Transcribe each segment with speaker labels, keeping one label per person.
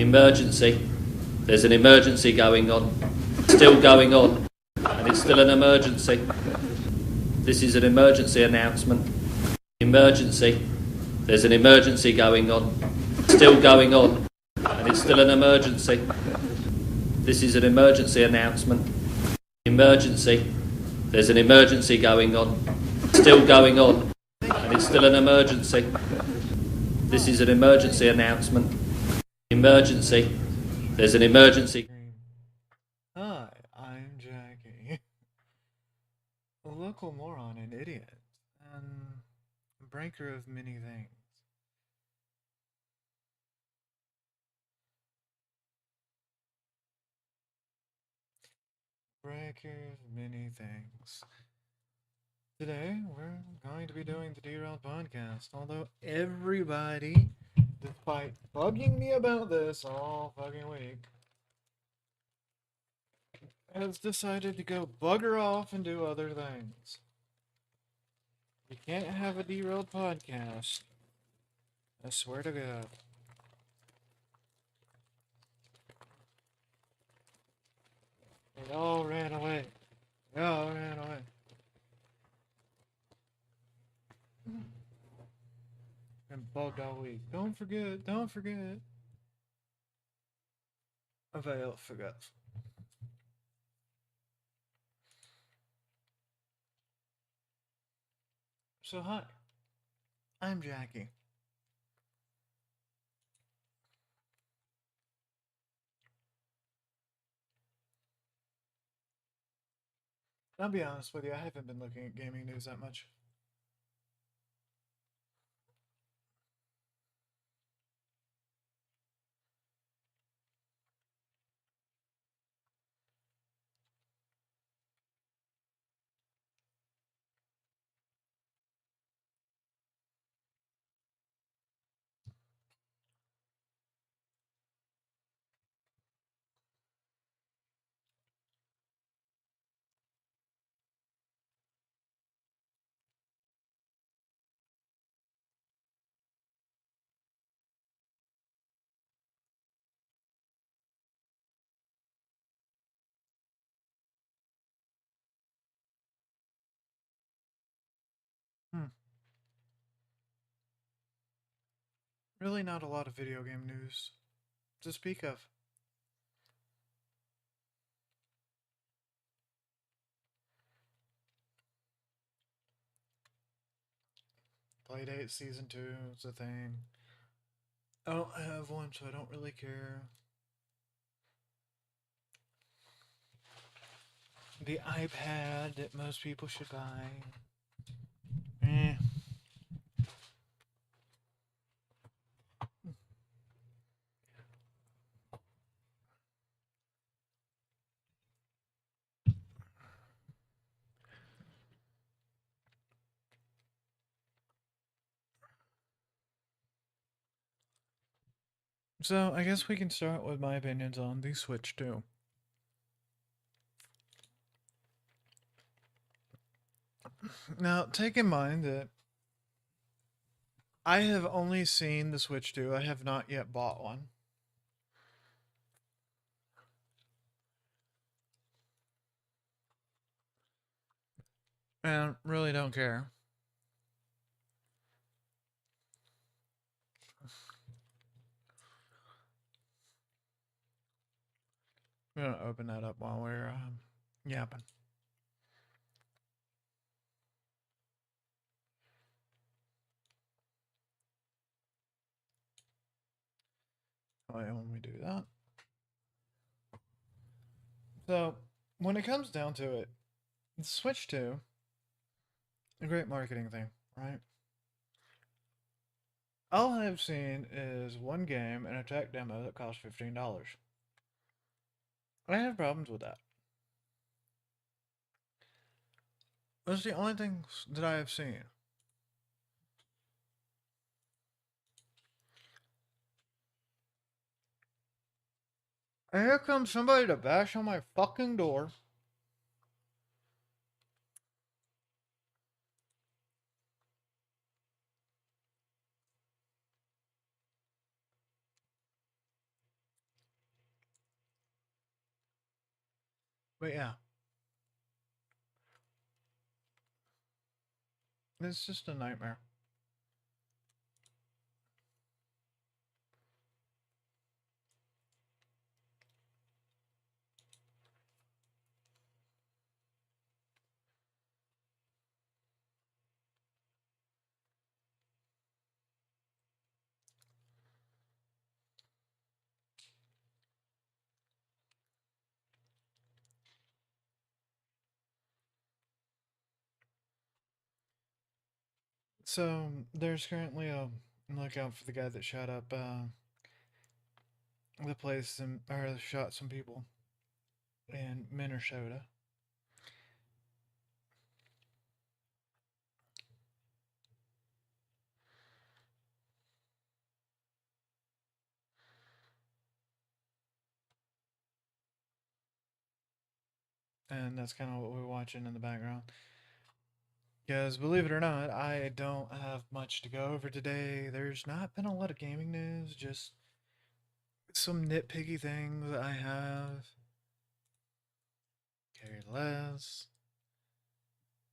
Speaker 1: Emergency. There's an emergency going on. Still going on. And it's still an emergency. This is an emergency announcement. Emergency. There's an emergency going on. Still going on. And it's still an emergency. This is an emergency announcement. Emergency. There's an emergency going on. Still going on. And it's still an emergency. This is an emergency announcement. Emergency. There's an emergency.
Speaker 2: Hi, I'm Jackie. A local moron and idiot. And a breaker of many things. Breaker of many things. Today, we're going to be doing the Derailed Podcast. Although everybody, despite bugging me about this all fucking week, has decided to go bugger off and do other things. We can't have a Derailed Podcast. I swear to God. They all ran away. They all ran away. Been bugged all week. Don't forget. Avail forgets. So hi, I'm Jackie. I'll be honest with you, I haven't been looking at gaming news that much. Really not a lot of video game news to speak of. Playdate Season 2 is a thing. I don't have one, so I don't really care. The iPad that most people should buy. So, I guess we can start with my opinions on the Switch 2. Now, take in mind that I have only seen the Switch 2. I have not yet bought one. And really don't care. I'm gonna open that up while we're yapping. Oh, yeah, when we do that. So, when it comes down to it, the Switch 2, a great marketing thing, right? All I've seen is one game and a tech demo that cost $15. I have problems with that. That's the only things that I have seen. And here comes somebody to bash on my fucking door. But yeah, it's just a nightmare. So there's currently a lookout for the guy that shot up the place and or shot some people in Minnesota. And that's kind of what we're watching in the background. Because believe it or not, I don't have much to go over today. There's not been a lot of gaming news, just some nitpicky things that I have. Carry less.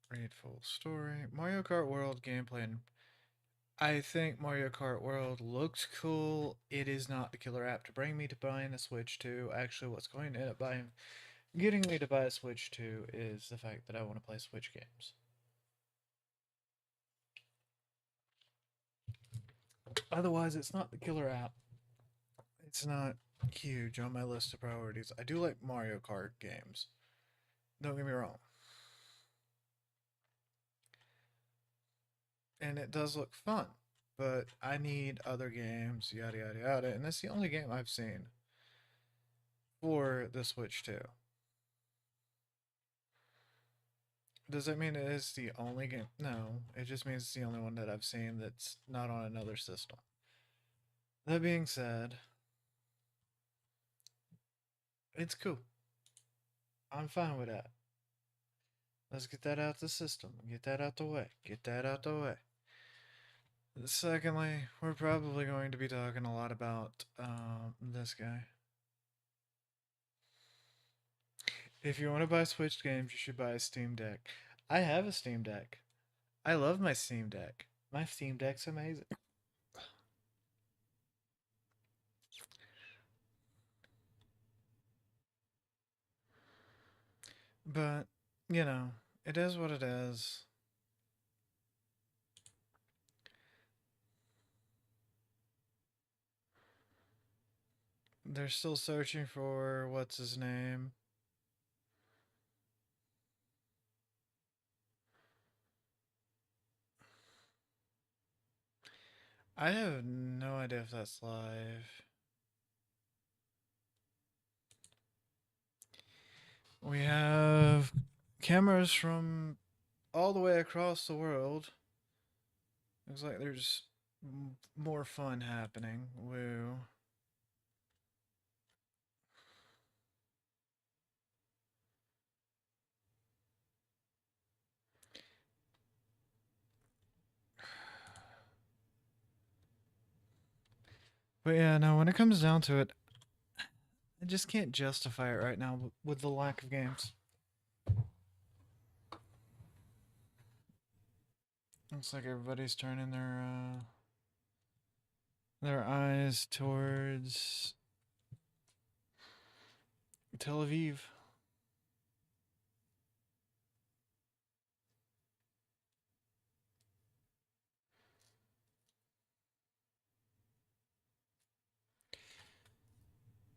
Speaker 2: Read full story. Mario Kart World gameplay. I think Mario Kart World looks cool. It is not the killer app to bring me to buying a Switch 2. Actually, what's going to end up getting me to buy a Switch 2 is the fact that I want to play Switch games. Otherwise, it's not the killer app. It's not huge on my list of priorities. I do like Mario Kart games. Don't get me wrong. And it does look fun. But I need other games, yada yada yada. And that's the only game I've seen for the Switch 2. Does that mean it is the only game? No, it just means it's the only one that I've seen that's not on another system. That being said, it's cool. I'm fine with that. Let's get that out the system. Get that out the way. Get that out the way. Secondly, we're probably going to be talking a lot about this guy. If you want to buy Switch games, you should buy a Steam Deck. I have a Steam Deck. I love my Steam Deck. My Steam Deck's amazing. But, you know, it is what it is. They're still searching for what's his name. I have no idea if that's live. We have cameras from all the way across the world. Looks like there's more fun happening. Woo. But yeah, no, when it comes down to it, I just can't justify it right now with the lack of games. Looks like everybody's turning their eyes towards Tel Aviv.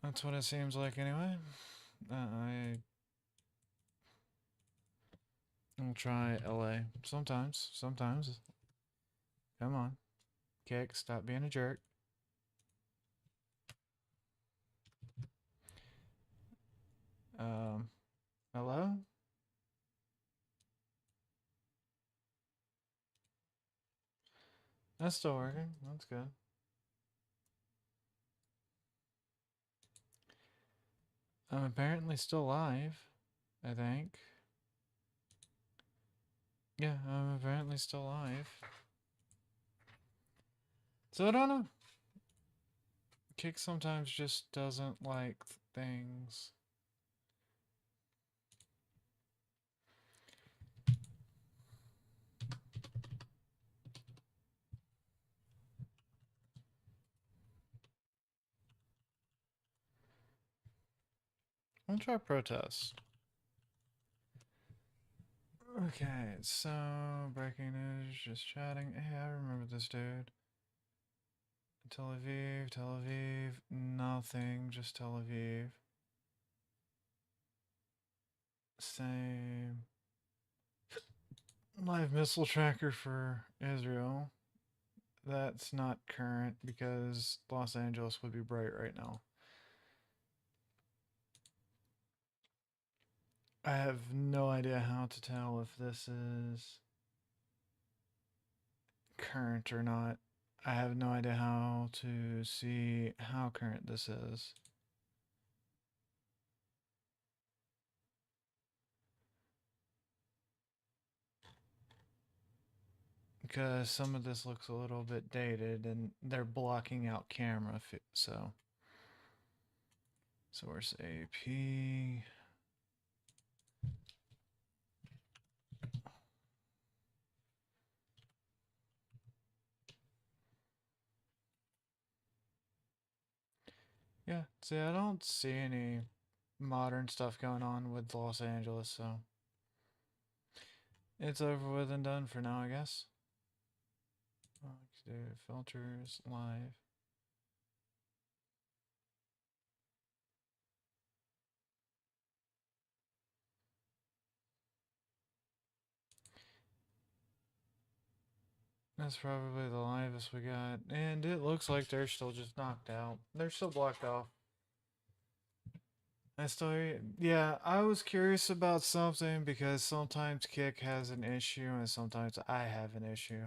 Speaker 2: That's what it seems like anyway. I'll try LA. Sometimes. Sometimes. Come on. Kick, stop being a jerk. Hello? That's still working. That's good. I'm apparently still live, I think. Yeah, I'm apparently still live. So I don't know. Kick sometimes just doesn't like things. I'll try protest. Okay, so breaking news, just chatting. Hey, I remember this dude. Tel Aviv, nothing, just Tel Aviv. Same. Live missile tracker for Israel. That's not current because Los Angeles would be bright right now. I have no idea how to tell if this is current or not. I have no idea how to see how current this is. Because some of this looks a little bit dated and they're blocking out camera, so source AP. Yeah, see, I don't see any modern stuff going on with Los Angeles, so it's over with and done for now, I guess. Filters live. That's probably the livest we got. And it looks like they're still just knocked out. They're still blocked off. Yeah, I was curious about something because sometimes Kick has an issue and sometimes I have an issue.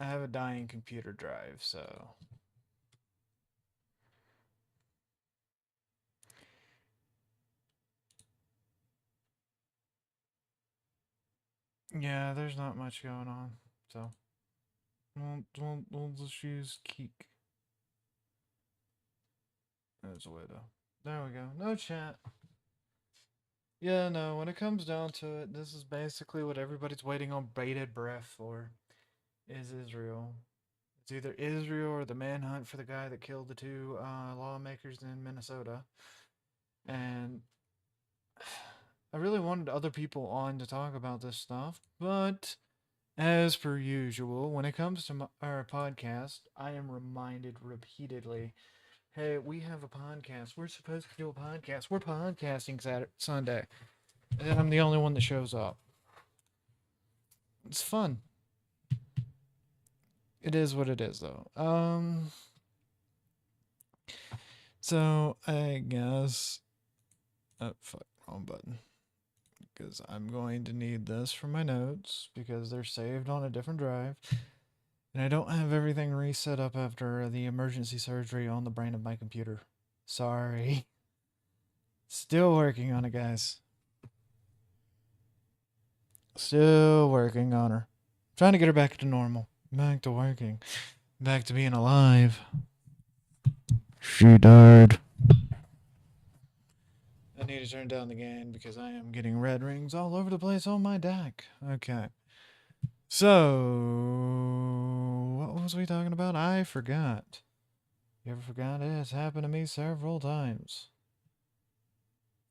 Speaker 2: I have a dying computer drive, so. Yeah, there's not much going on, so. We'll just use Keek as a way to. There we go. No chat. Yeah, no, when it comes down to it, this is basically what everybody's waiting on bated breath for, is Israel. It's either Israel or the manhunt for the guy that killed the two lawmakers in Minnesota. And I really wanted other people on to talk about this stuff, but as per usual, when it comes to our podcast, I am reminded repeatedly, hey, we have a podcast. We're supposed to do a podcast. We're podcasting Sunday. And I'm the only one that shows up. It's fun. It is what it is, though. So I guess. Oh, fuck, wrong button. Because I'm going to need this for my notes because they're saved on a different drive. And I don't have everything reset up after the emergency surgery on the brain of my computer. Sorry. Still working on it, guys. Still working on her. Trying to get her back to normal. Back to working. Back to being alive. She died. I need to turn down the gain because I am getting red rings all over the place on my deck. Okay. So, what was we talking about? I forgot. You ever forgot? It has happened to me several times.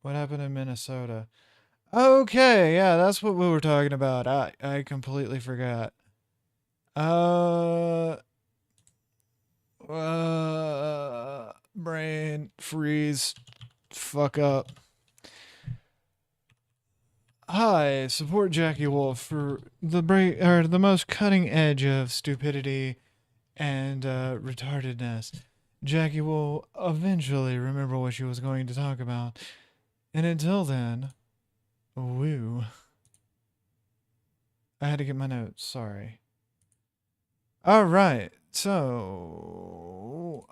Speaker 2: What happened in Minnesota? Okay, yeah, that's what we were talking about. I completely forgot. Brain freeze. Fuck up. Hi, support Jackie Wolf for the most cutting edge of stupidity and retardedness. Jackie will eventually remember what she was going to talk about. And until then, woo. I had to get my notes, sorry. Alright, so.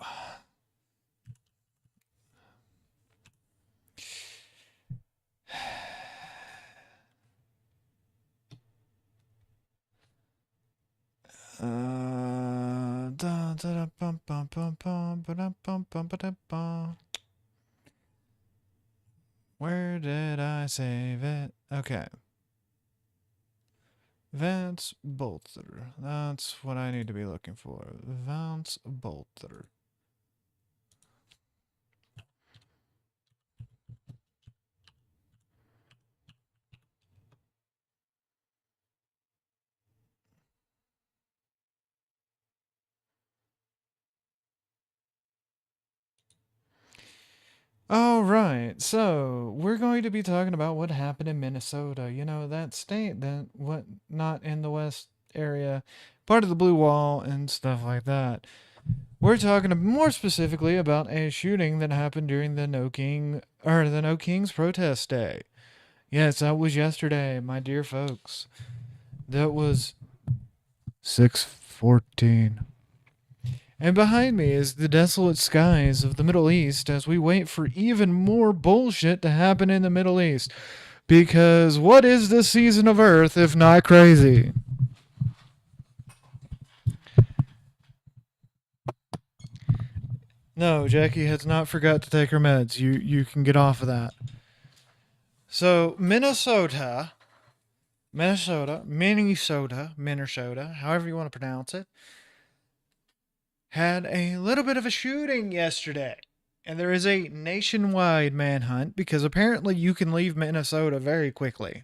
Speaker 2: Where did I save it? Okay. Vance Bolter. That's what I need to be looking for. Vance Bolter. All right, so we're going to be talking about what happened in Minnesota. You know, that state that what not in the West area, part of the Blue Wall and stuff like that. We're talking more specifically about a shooting that happened during the No Kings protest day. Yes, that was yesterday, my dear folks. That was 6:14. And behind me is the desolate skies of the Middle East as we wait for even more bullshit to happen in the Middle East. Because what is this season of Earth if not crazy? No, Jackie has not forgot to take her meds. You can get off of that. So Minnesota, however you want to pronounce it, had a little bit of a shooting yesterday. And there is a nationwide manhunt because apparently you can leave Minnesota very quickly.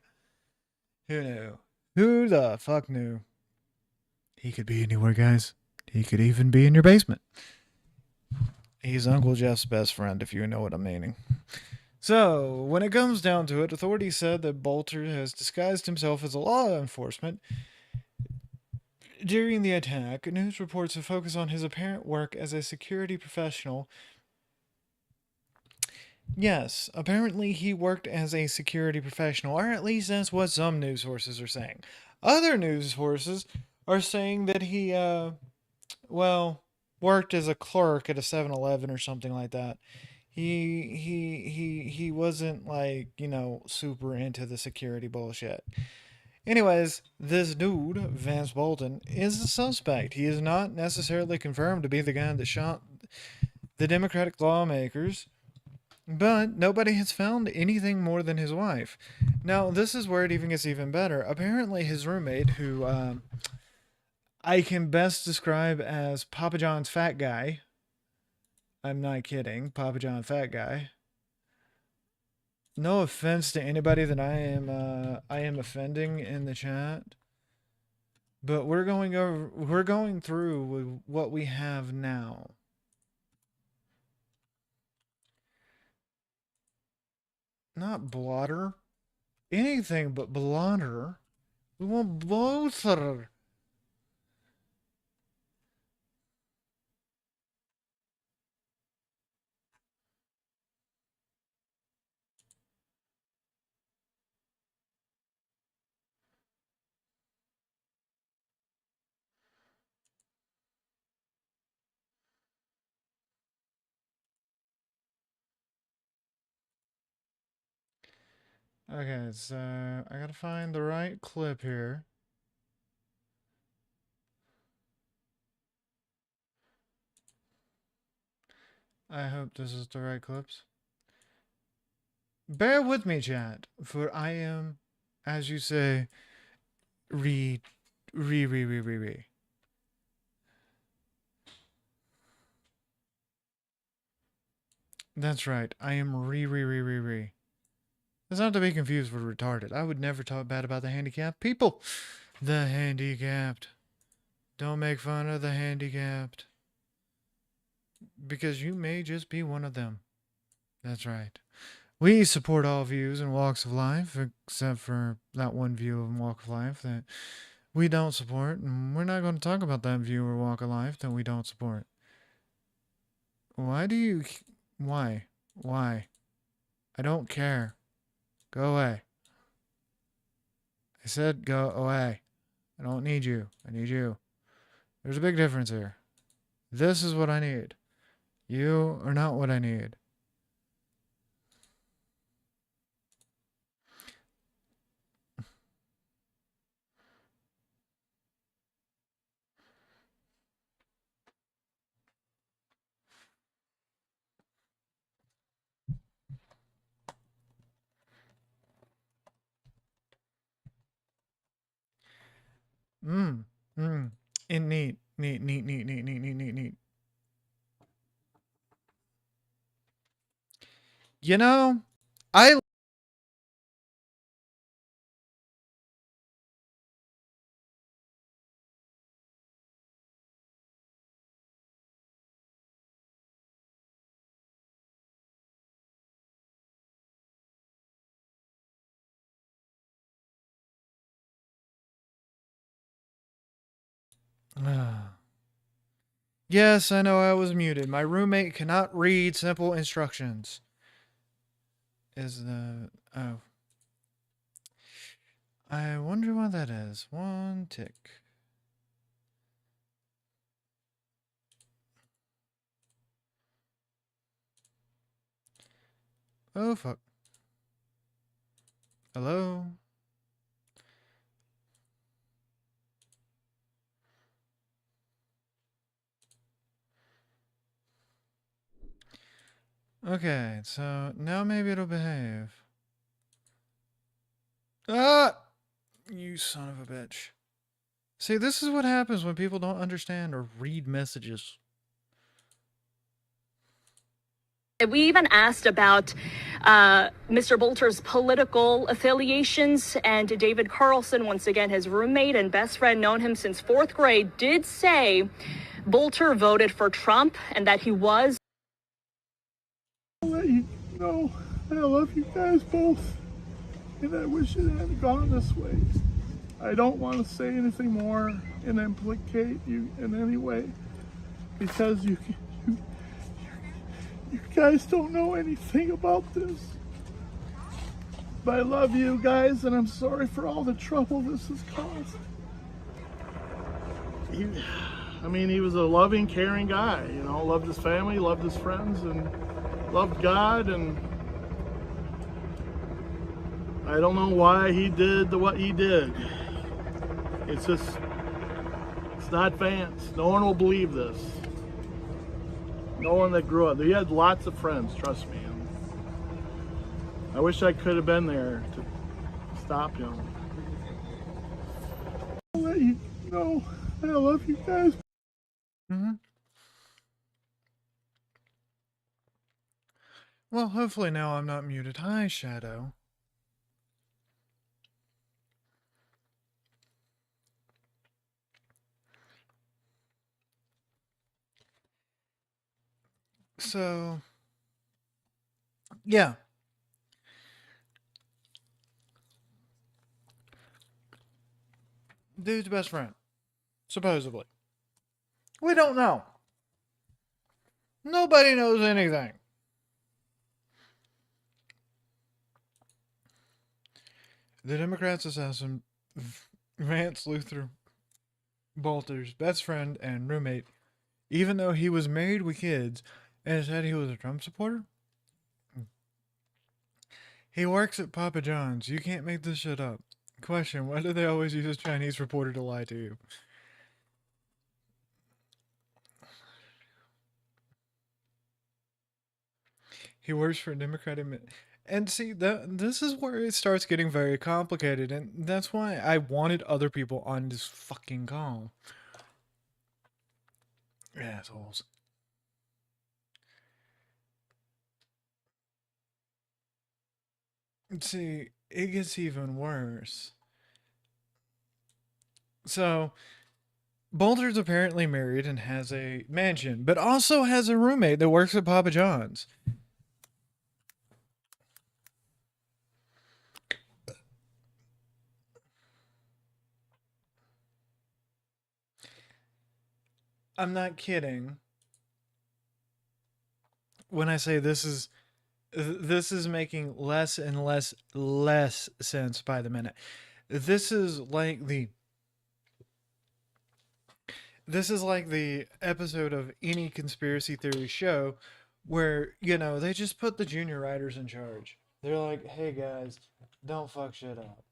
Speaker 2: Who knew? Who the fuck knew? He could be anywhere, guys. He could even be in your basement. He's Uncle Jeff's best friend, if you know what I'm meaning. So, when it comes down to it, authorities said that Bolter has disguised himself as a law enforcement. During the attack, news reports have focused on his apparent work as a security professional. Yes, apparently he worked as a security professional, or at least that's what some news sources are saying. Other news sources are saying that he, worked as a clerk at a 7-Eleven or something like that. He wasn't like, super into the security bullshit. Anyways, this dude, Vance Bolton, is a suspect. He is not necessarily confirmed to be the guy that shot the Democratic lawmakers, but nobody has found anything more than his wife. Now, this is where it even gets even better. Apparently, his roommate, who I can best describe as Papa John's fat guy. I'm not kidding, Papa John fat guy. No offense to anybody that I am offending in the chat, but we're going through with what we have now. Not blotter, anything but blotter. We want blotter. Okay, so I gotta find the right clip here. I hope this is the right clips. Bear with me, chat, for I am, as you say, re, re. That's right, I am re. It's not to be confused with retarded. I would never talk bad about the handicapped people. The handicapped. Don't make fun of the handicapped. Because you may just be one of them. That's right. We support all views and walks of life, except for that one view and walk of life that we don't support, and we're not going to talk about that view or walk of life that we don't support. Why do you... Why? Why? I don't care. Go away. I said go away. I don't need you. I need you. There's a big difference here. This is what I need. You are not what I need. Mm. Mm. And neat. Neat. You know, I Yes, I know I was muted. My roommate cannot read simple instructions. Oh. I wonder what that is. One tick. Oh, fuck. Hello? Okay, so now maybe it'll behave. Ah! You son of a bitch. See, this is what happens when people don't understand or read messages.
Speaker 3: We even asked about Mr. Bolter's political affiliations, and David Carlson, once again, his roommate and best friend, known him since 4th grade, did say Bolter voted for Trump and that he was.
Speaker 4: I'll let you know I love you guys both, and I wish it hadn't gone this way. I don't want to say anything more and implicate you in any way, because you guys don't know anything about this. But I love you guys, and I'm sorry for all the trouble this has caused. He was a loving, caring guy, loved his family, loved his friends, and loved God, and I don't know why he did what he did. It's not fans. No one will believe this. No one that grew up. He had lots of friends, trust me. And I wish I could have been there to stop him. I'll let you know I love you guys.
Speaker 2: Mm-hmm. Well, hopefully now I'm not muted. Hi, Shadow. So, yeah. Dude's best friend. Supposedly. We don't know. Nobody knows anything. The Democrats assassin Vance Luther Bolter's best friend and roommate, even though he was married with kids and said he was a Trump supporter. He works at Papa John's. You can't make this shit up. Question, why do they always use a Chinese reporter to lie to you? He works for a Democratic... And see, this is where it starts getting very complicated, and that's why I wanted other people on this fucking call. Assholes. See, it gets even worse. So, Bolter's apparently married and has a mansion, but also has a roommate that works at Papa John's. I'm not kidding when I say this is making less and less sense by the minute. This is like the episode of any conspiracy theory show where, they just put the junior writers in charge. They're like, hey guys, don't fuck shit up.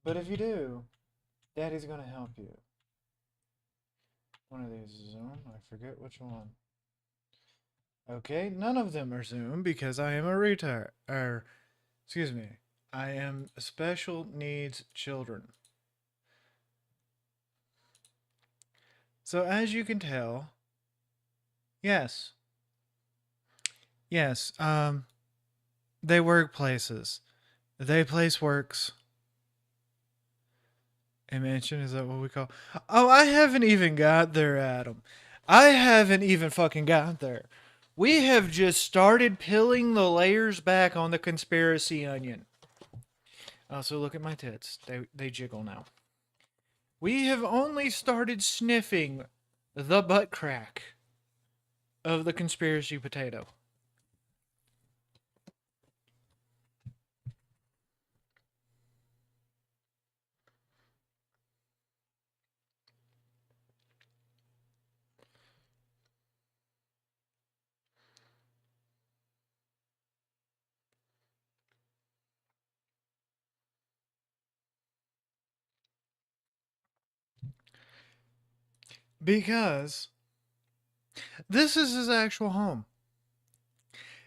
Speaker 2: But if you do, Daddy's gonna help you. One of these is Zoom. I forget which one. Okay, none of them are Zoom because I am a retard. Excuse me. I am special needs children. So as you can tell, yes, they work places. They place works. A mansion, is that what we call? Oh, I haven't even got there, Adam. I haven't even fucking got there. We have just started peeling the layers back on the conspiracy onion. Also, look at my tits. They jiggle now. We have only started sniffing the butt crack of the conspiracy potato. Because this is his actual home.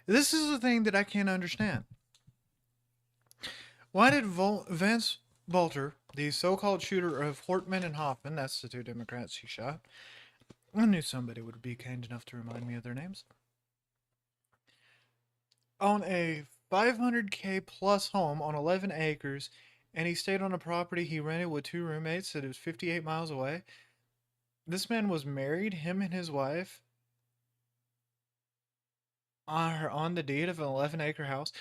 Speaker 2: This is the thing that I can't understand. Why did Vance Bolter, the so-called shooter of Hortman and Hoffman, that's the two Democrats he shot, I knew somebody would be kind enough to remind me of their names, on a 500K plus home on 11 acres, and he stayed on a property he rented with two roommates that was 58 miles away. This man was married, him and his wife, on the deed of an 11-acre house.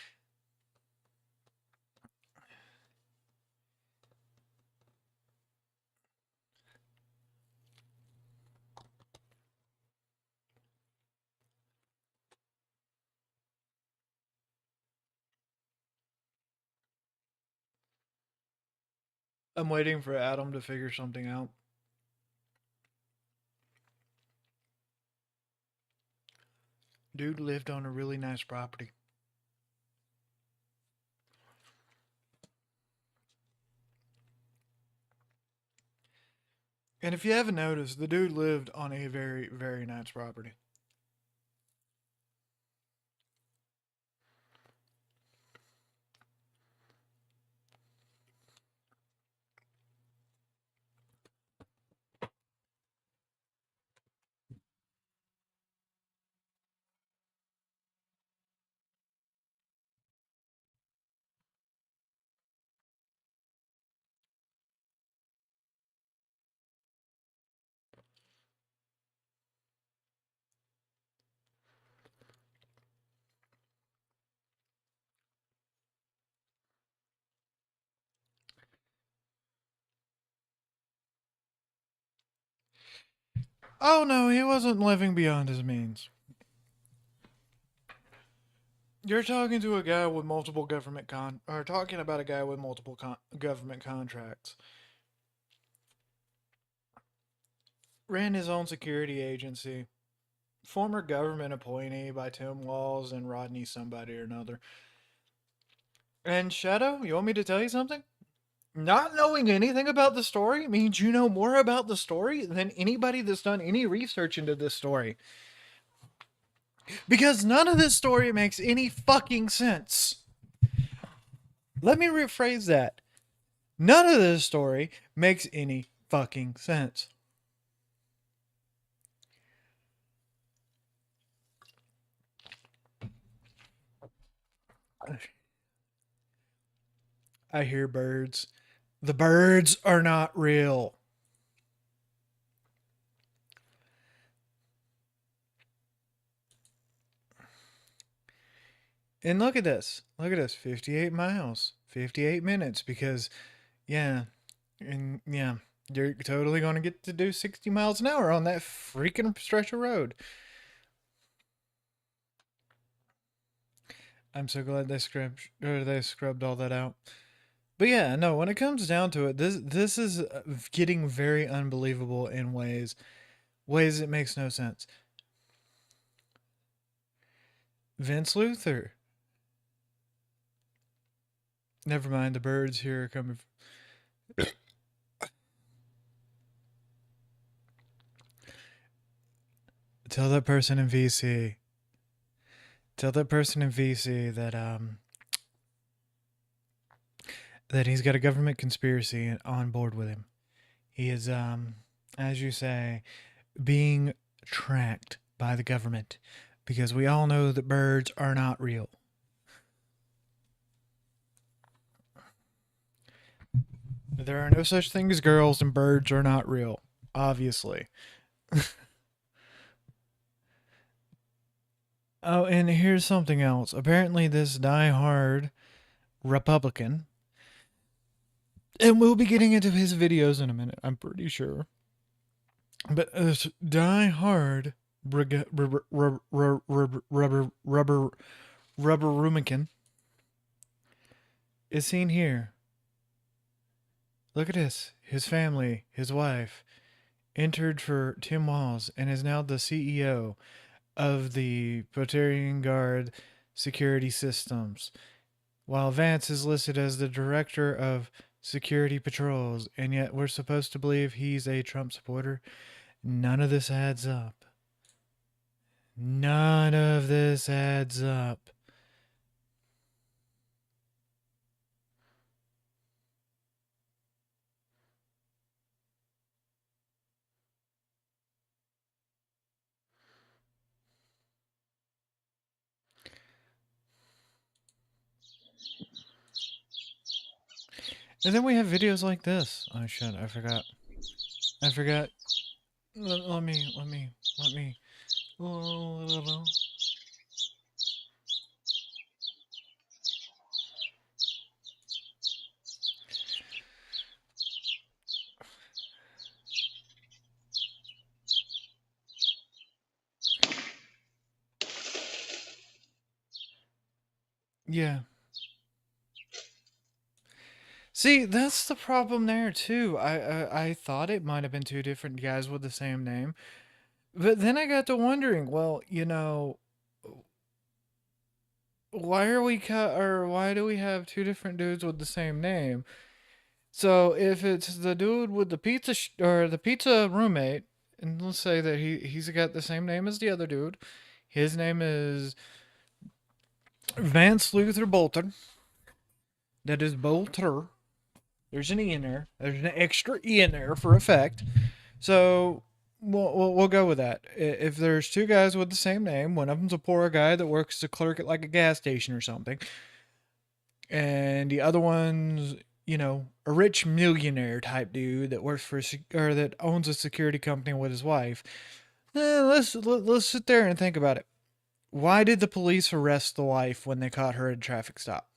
Speaker 2: I'm waiting for Adam to figure something out. Dude lived on a really nice property. And if you haven't noticed, the dude lived on a very, very nice property. Oh no, he wasn't living beyond his means. You're talking to a guy with multiple government talking about a guy with multiple government contracts. Ran his own security agency. Former government appointee by Tim Walz and Rodney somebody or another. And Shadow, you want me to tell you something? Not knowing anything about the story means you know more about the story than anybody that's done any research into this story. Because none of this story makes any fucking sense. Let me rephrase that. None of this story makes any fucking sense. I hear birds. The birds are not real. And look at this. Look at this. 58 miles. 58 minutes because, yeah. And, yeah. You're totally going to get to do 60 miles an hour on that freaking stretch of road. I'm so glad they scrubbed all that out. But yeah, no, when it comes down to it, this is getting very unbelievable in ways that makes no sense. Vince Luther. Never mind, the birds here are coming. Tell that person in VC. Tell that person in VC that he's got a government conspiracy on board with him. He is, as you say, being tracked by the government because we all know that birds are not real. There are no such thing as girls, and birds are not real, obviously. Oh, and here's something else. Apparently, this die-hard Republican And we'll be getting into his videos in a minute, I'm pretty sure. But this die-hard rubber Rumican is seen here. Look at this. His family, his wife, entered for Tim Walz and is now the CEO of the Praetorian Guard Security Systems, while Vance is listed as the Director of Security Patrols, and yet we're supposed to believe he's a Trump supporter. None of this adds up. None of this adds up. And then we have videos like this. Oh shit, I forgot. Let me. Yeah. See, that's the problem there too. I thought it might have been two different guys with the same name, but then I got to wondering. Well, why do we have two different dudes with the same name? So if it's the dude with the pizza or the pizza roommate, and let's say that he's got the same name as the other dude, his name is Vance Luther Bolton. That is Bolter. There's an E in there. There's an extra E in there for effect. So we'll go with that. If there's two guys with the same name, one of them's a poor guy that works as a clerk at like a gas station or something, and the other one's a rich millionaire type dude that works for or that owns a security company with his wife. Let's sit there and think about it. Why did the police arrest the wife when they caught her at a traffic stop?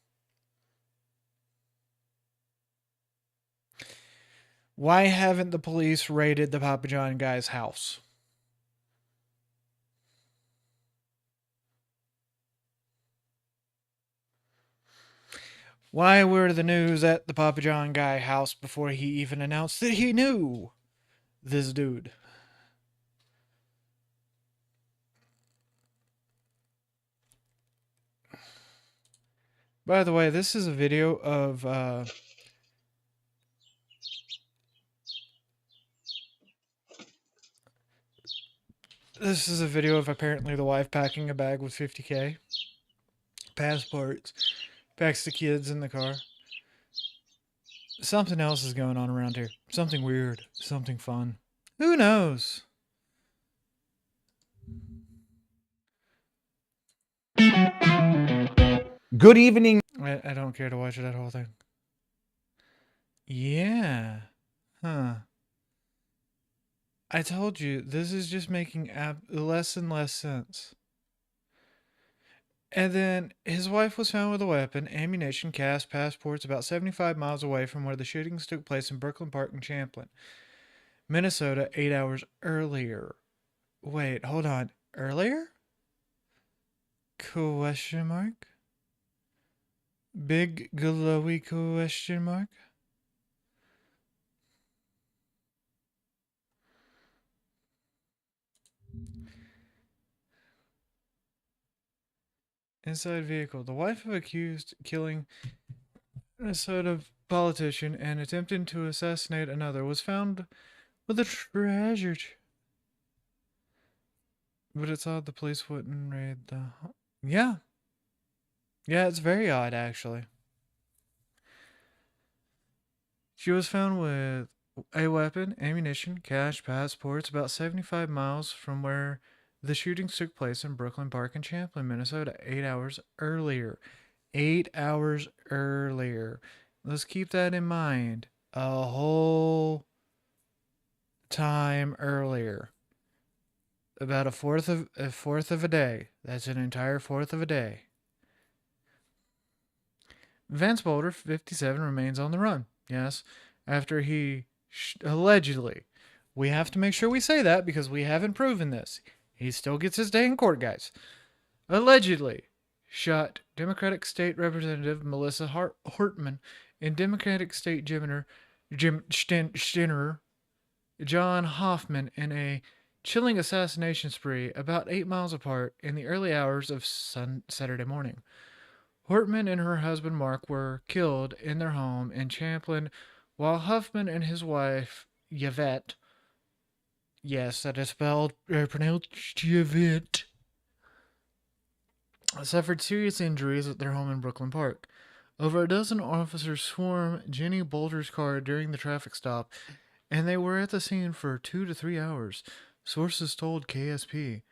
Speaker 2: Why haven't the police raided the Papa John guy's house? Why were the news at the Papa John guy house before he even announced that he knew this dude? By the way, this is a video of apparently the wife packing a bag with $50K. Passports. Packs the kids in the car. Something else is going on around here. Something weird. Something fun. Who knows? Good evening. I don't care to watch that whole thing. Yeah. Huh. I told you, this is just making less and less sense. And then his wife was found with a weapon, ammunition, cash, passports about 75 miles away from where the shootings took place in Brooklyn Park in Champlin, Minnesota, 8 hours earlier. Wait, hold on. Earlier? Question mark? Big glowy question mark? Inside vehicle. The wife of accused killing Minnesota politician and attempting to assassinate another was found with a treasure. But it's odd the police wouldn't raid the home. Yeah. Yeah, it's very odd, actually. She was found with a weapon, ammunition, cash, passports about 75 miles from where the shootings took place in Brooklyn Park in Champlin, Minnesota, 8 hours earlier. 8 hours earlier. Let's keep that in mind. A whole time earlier. About a fourth of a day. That's an entire fourth of a day. Vance Bolter, 57, remains on the run. Yes, after he allegedly, we have to make sure we say that because we haven't proven this. He still gets his day in court, guys. Allegedly shot Democratic State Representative Melissa Hortman and Democratic State Jim Stinner John Hoffman in a chilling assassination spree about 8 miles apart in the early hours of Saturday morning. Hortman and her husband Mark were killed in their home in Champlin, while Huffman and his wife Yvette, yes, that is spelled pronounced Yvette, suffered serious injuries at their home in Brooklyn Park. Over a dozen officers swarmed Jenny Bolter's car during the traffic stop, and they were at the scene for 2 to 3 hours, sources told KSP.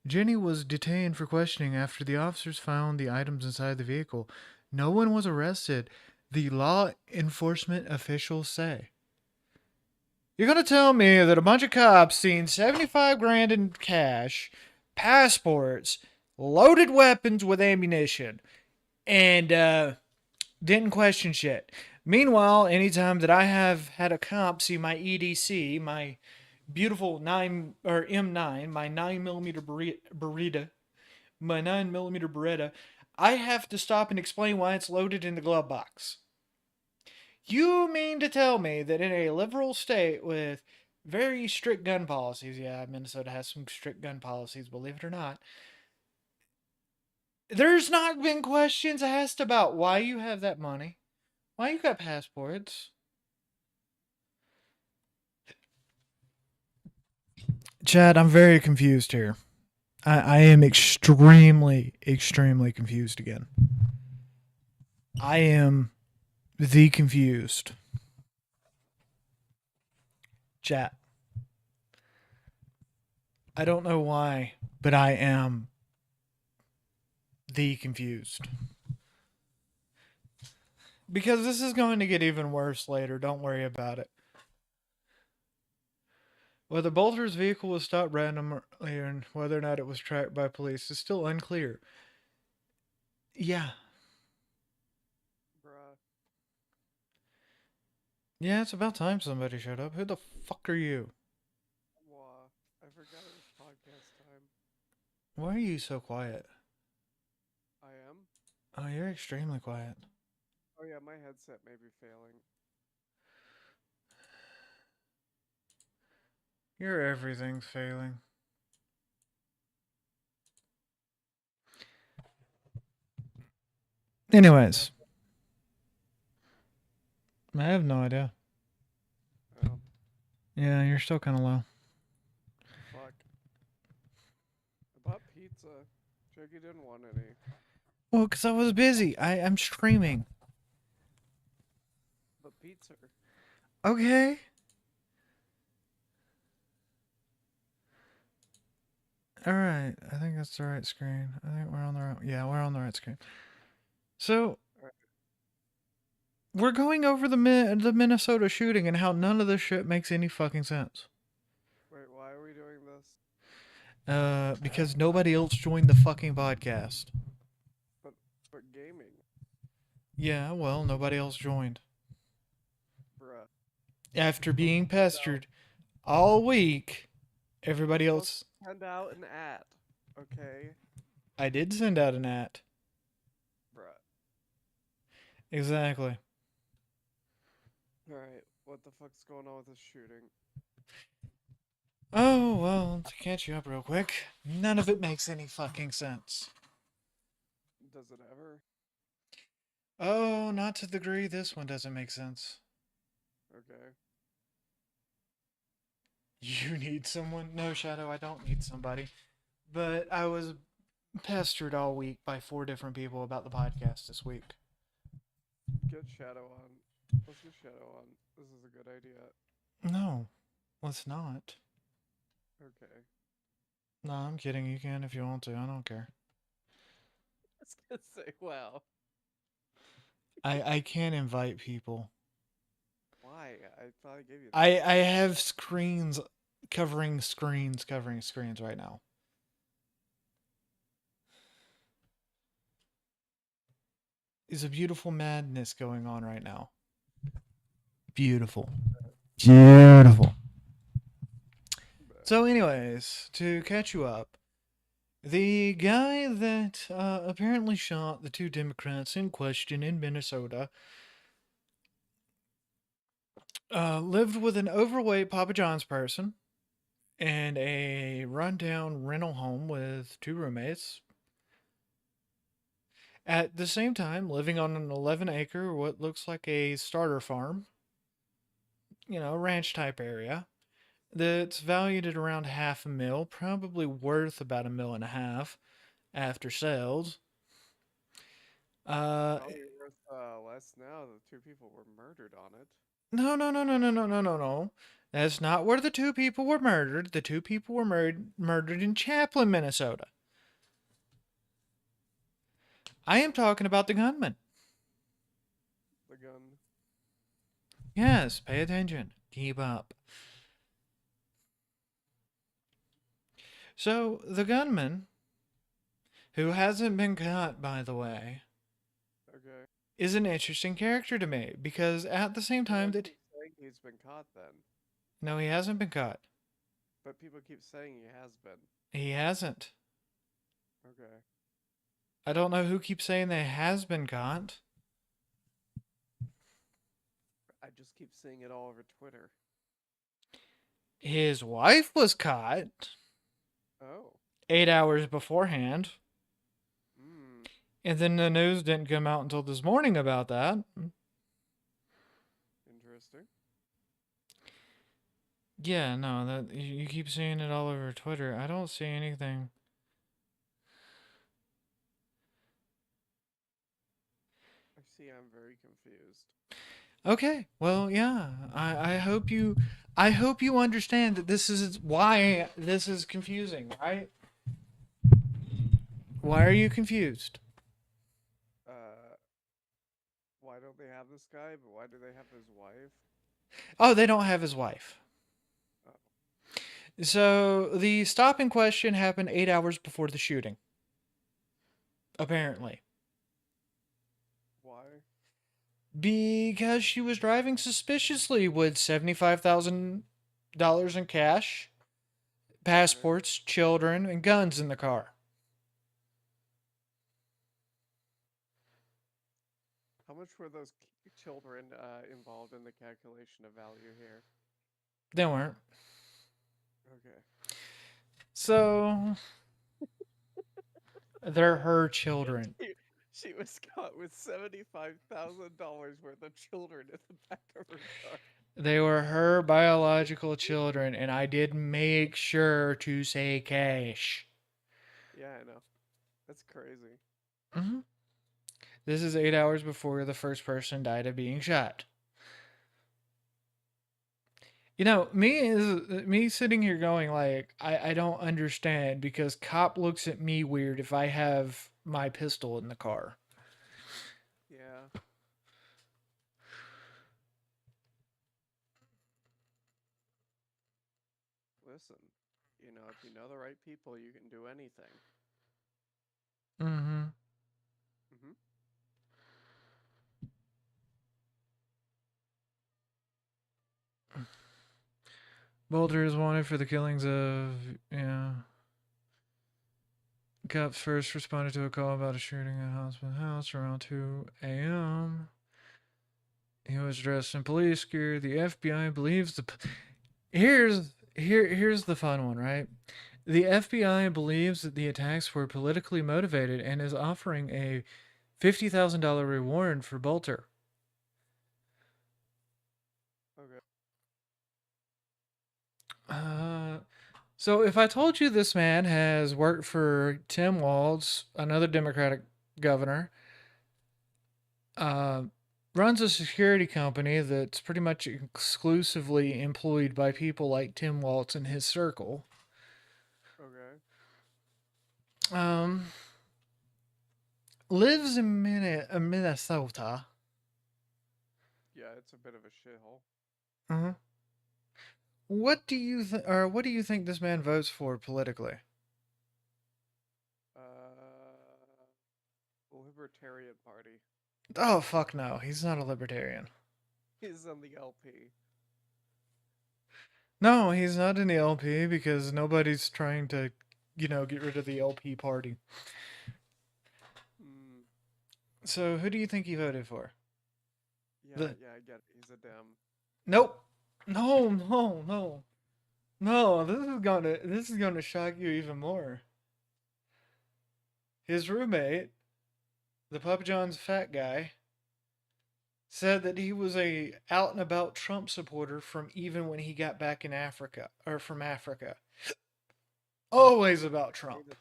Speaker 2: Jenny was detained for questioning after the officers found the items inside the vehicle. No one was arrested, the law enforcement officials say. You're going to tell me that a bunch of cops seen 75 grand in cash, passports, loaded weapons with ammunition, and didn't question shit. Meanwhile, anytime that I have had a cop see my EDC, my beautiful M9, my 9mm Beretta, I have to stop and explain why it's loaded in the glove box. You mean to tell me that in a liberal state with very strict gun policies, yeah, Minnesota has some strict gun policies, believe it or not, there's not been questions asked about why you have that money, why you got passports? Chad, I'm very confused here. I am extremely, extremely confused again. I am the confused. Chat. I don't know why, but I am the confused. Because this is going to get even worse later. Don't worry about it. Whether Bolter's vehicle was stopped randomly and whether or not it was tracked by police is still unclear. Yeah.
Speaker 5: Bruh.
Speaker 2: Yeah, it's about time somebody showed up. Who the fuck are you?
Speaker 5: Wah. I forgot it was podcast time.
Speaker 2: Why are you so quiet?
Speaker 5: I am?
Speaker 2: Oh, you're extremely quiet.
Speaker 5: Oh yeah, my headset may be failing.
Speaker 2: Your everything's failing. Anyways. I have no idea.
Speaker 5: Oh,
Speaker 2: Yeah, you're still kind of low.
Speaker 5: fuck. I bought pizza. Jackie didn't want any.
Speaker 2: Well, because I was busy. I'm streaming.
Speaker 5: But pizza.
Speaker 2: Okay. All right. I think that's the right screen. I think we're on the right. Yeah, we're on the right screen. So, we're going over the Minnesota shooting and how none of this shit makes any fucking sense.
Speaker 5: Wait, why are we doing this?
Speaker 2: Because nobody else joined the fucking podcast.
Speaker 5: But gaming.
Speaker 2: Yeah, well, nobody else joined.
Speaker 5: Bruh.
Speaker 2: After being pestered all week, everybody else.
Speaker 5: Send out an ad. Okay?
Speaker 2: I did send out an at.
Speaker 5: Bruh.
Speaker 2: Exactly.
Speaker 5: Alright, what the fuck's going on with this shooting?
Speaker 2: Oh, well, to catch you up real quick, none of it makes any fucking sense.
Speaker 5: Does it ever?
Speaker 2: Oh, not to the degree this one doesn't make sense.
Speaker 5: Okay.
Speaker 2: You need someone? No, Shadow, I don't need somebody. But I was pestered all week by 4 different people about the podcast this week.
Speaker 5: Get Shadow on. Let's get Shadow on. This is a good idea.
Speaker 2: No, let's not.
Speaker 5: Okay.
Speaker 2: No, I'm kidding. You can if you want to. I don't care.
Speaker 5: I was gonna say, wow.
Speaker 2: I can't invite people.
Speaker 5: Why? I thought I gave you that.
Speaker 2: I have screens covering screens right now. There's a beautiful madness going on right now. Beautiful. Beautiful. So, anyways, to catch you up, the guy that apparently shot the two Democrats in question in Minnesota lived with an overweight Papa John's person and a rundown rental home with two roommates. At the same time, living on an 11-acre, what looks like a starter farm, ranch type area, that's valued at around $500,000, probably worth about $1.5 million after sales.
Speaker 5: Probably worth less now. The two people were murdered on it.
Speaker 2: No. That's not where the two people were murdered. The two people were murdered in Chaplin, Minnesota. I am talking about the gunman.
Speaker 5: The gun.
Speaker 2: Yes, pay attention. Keep up. So, the gunman, who hasn't been caught, by the way,
Speaker 5: Okay.
Speaker 2: is an interesting character to me, because at the same time that...
Speaker 5: saying he's been caught then.
Speaker 2: No, he hasn't been caught.
Speaker 5: But people keep saying he has been.
Speaker 2: He hasn't.
Speaker 5: Okay.
Speaker 2: I don't know who keeps saying that he has been caught.
Speaker 5: I just keep seeing it all over Twitter.
Speaker 2: His wife was caught.
Speaker 5: Oh.
Speaker 2: 8 hours beforehand.
Speaker 5: Hmm.
Speaker 2: And then the news didn't come out until this morning about that.
Speaker 5: Interesting.
Speaker 2: Yeah, no, that you keep seeing it all over Twitter. I don't see anything.
Speaker 5: I see. I'm very confused.
Speaker 2: Okay, well, yeah. I hope you understand that this is why this is confusing, right? Why are you confused?
Speaker 5: Why don't they have this guy? But why do they have his wife?
Speaker 2: Oh, they don't have his wife. So the stop in question happened 8 hours before the shooting. Apparently.
Speaker 5: Why?
Speaker 2: Because she was driving suspiciously with $75,000 in cash, passports, children, and guns in the car.
Speaker 5: How much were those children involved in the calculation of value here?
Speaker 2: They weren't.
Speaker 5: Okay.
Speaker 2: So, they're her children.
Speaker 5: She was caught with $75,000 worth of children in the back of her car.
Speaker 2: They were her biological children, and I did make sure to say cash.
Speaker 5: Yeah, I know. That's crazy.
Speaker 2: Mm-hmm. This is 8 hours before the first person died of being shot. Me sitting here going like, I don't understand, because cop looks at me weird if I have my pistol in the car.
Speaker 5: Yeah. Listen, if you know the right people, you can do anything.
Speaker 2: Mm-hmm.
Speaker 5: Mm-hmm.
Speaker 2: Boulder is wanted for the killings of, Cops first responded to a call about a shooting at Hospital House around 2 a.m. He was dressed in police gear. The FBI believes here's the fun one, right? The FBI believes that the attacks were politically motivated and is offering a $50,000 reward for Bolter.
Speaker 5: Okay.
Speaker 2: So if I told you this man has worked for Tim Walz, another Democratic governor, runs a security company that's pretty much exclusively employed by people like Tim Walz and his circle.
Speaker 5: Okay.
Speaker 2: Lives in Minnesota.
Speaker 5: Yeah, it's a bit of a shithole.
Speaker 2: Uh-huh. What do you think this man votes for politically?
Speaker 5: Libertarian Party.
Speaker 2: Oh fuck no, he's not a libertarian.
Speaker 5: He's on the LP.
Speaker 2: No, he's not in the LP because nobody's trying to, get rid of the LP party.
Speaker 5: Hmm.
Speaker 2: So who do you think he voted for?
Speaker 5: Yeah, I get it. He's a Dem.
Speaker 2: Nope. No, no, no. No, this is gonna shock you even more. His roommate, the Papa John's fat guy, said that he was a out and about Trump supporter from even when he got back in Africa or from Africa. Always about Trump.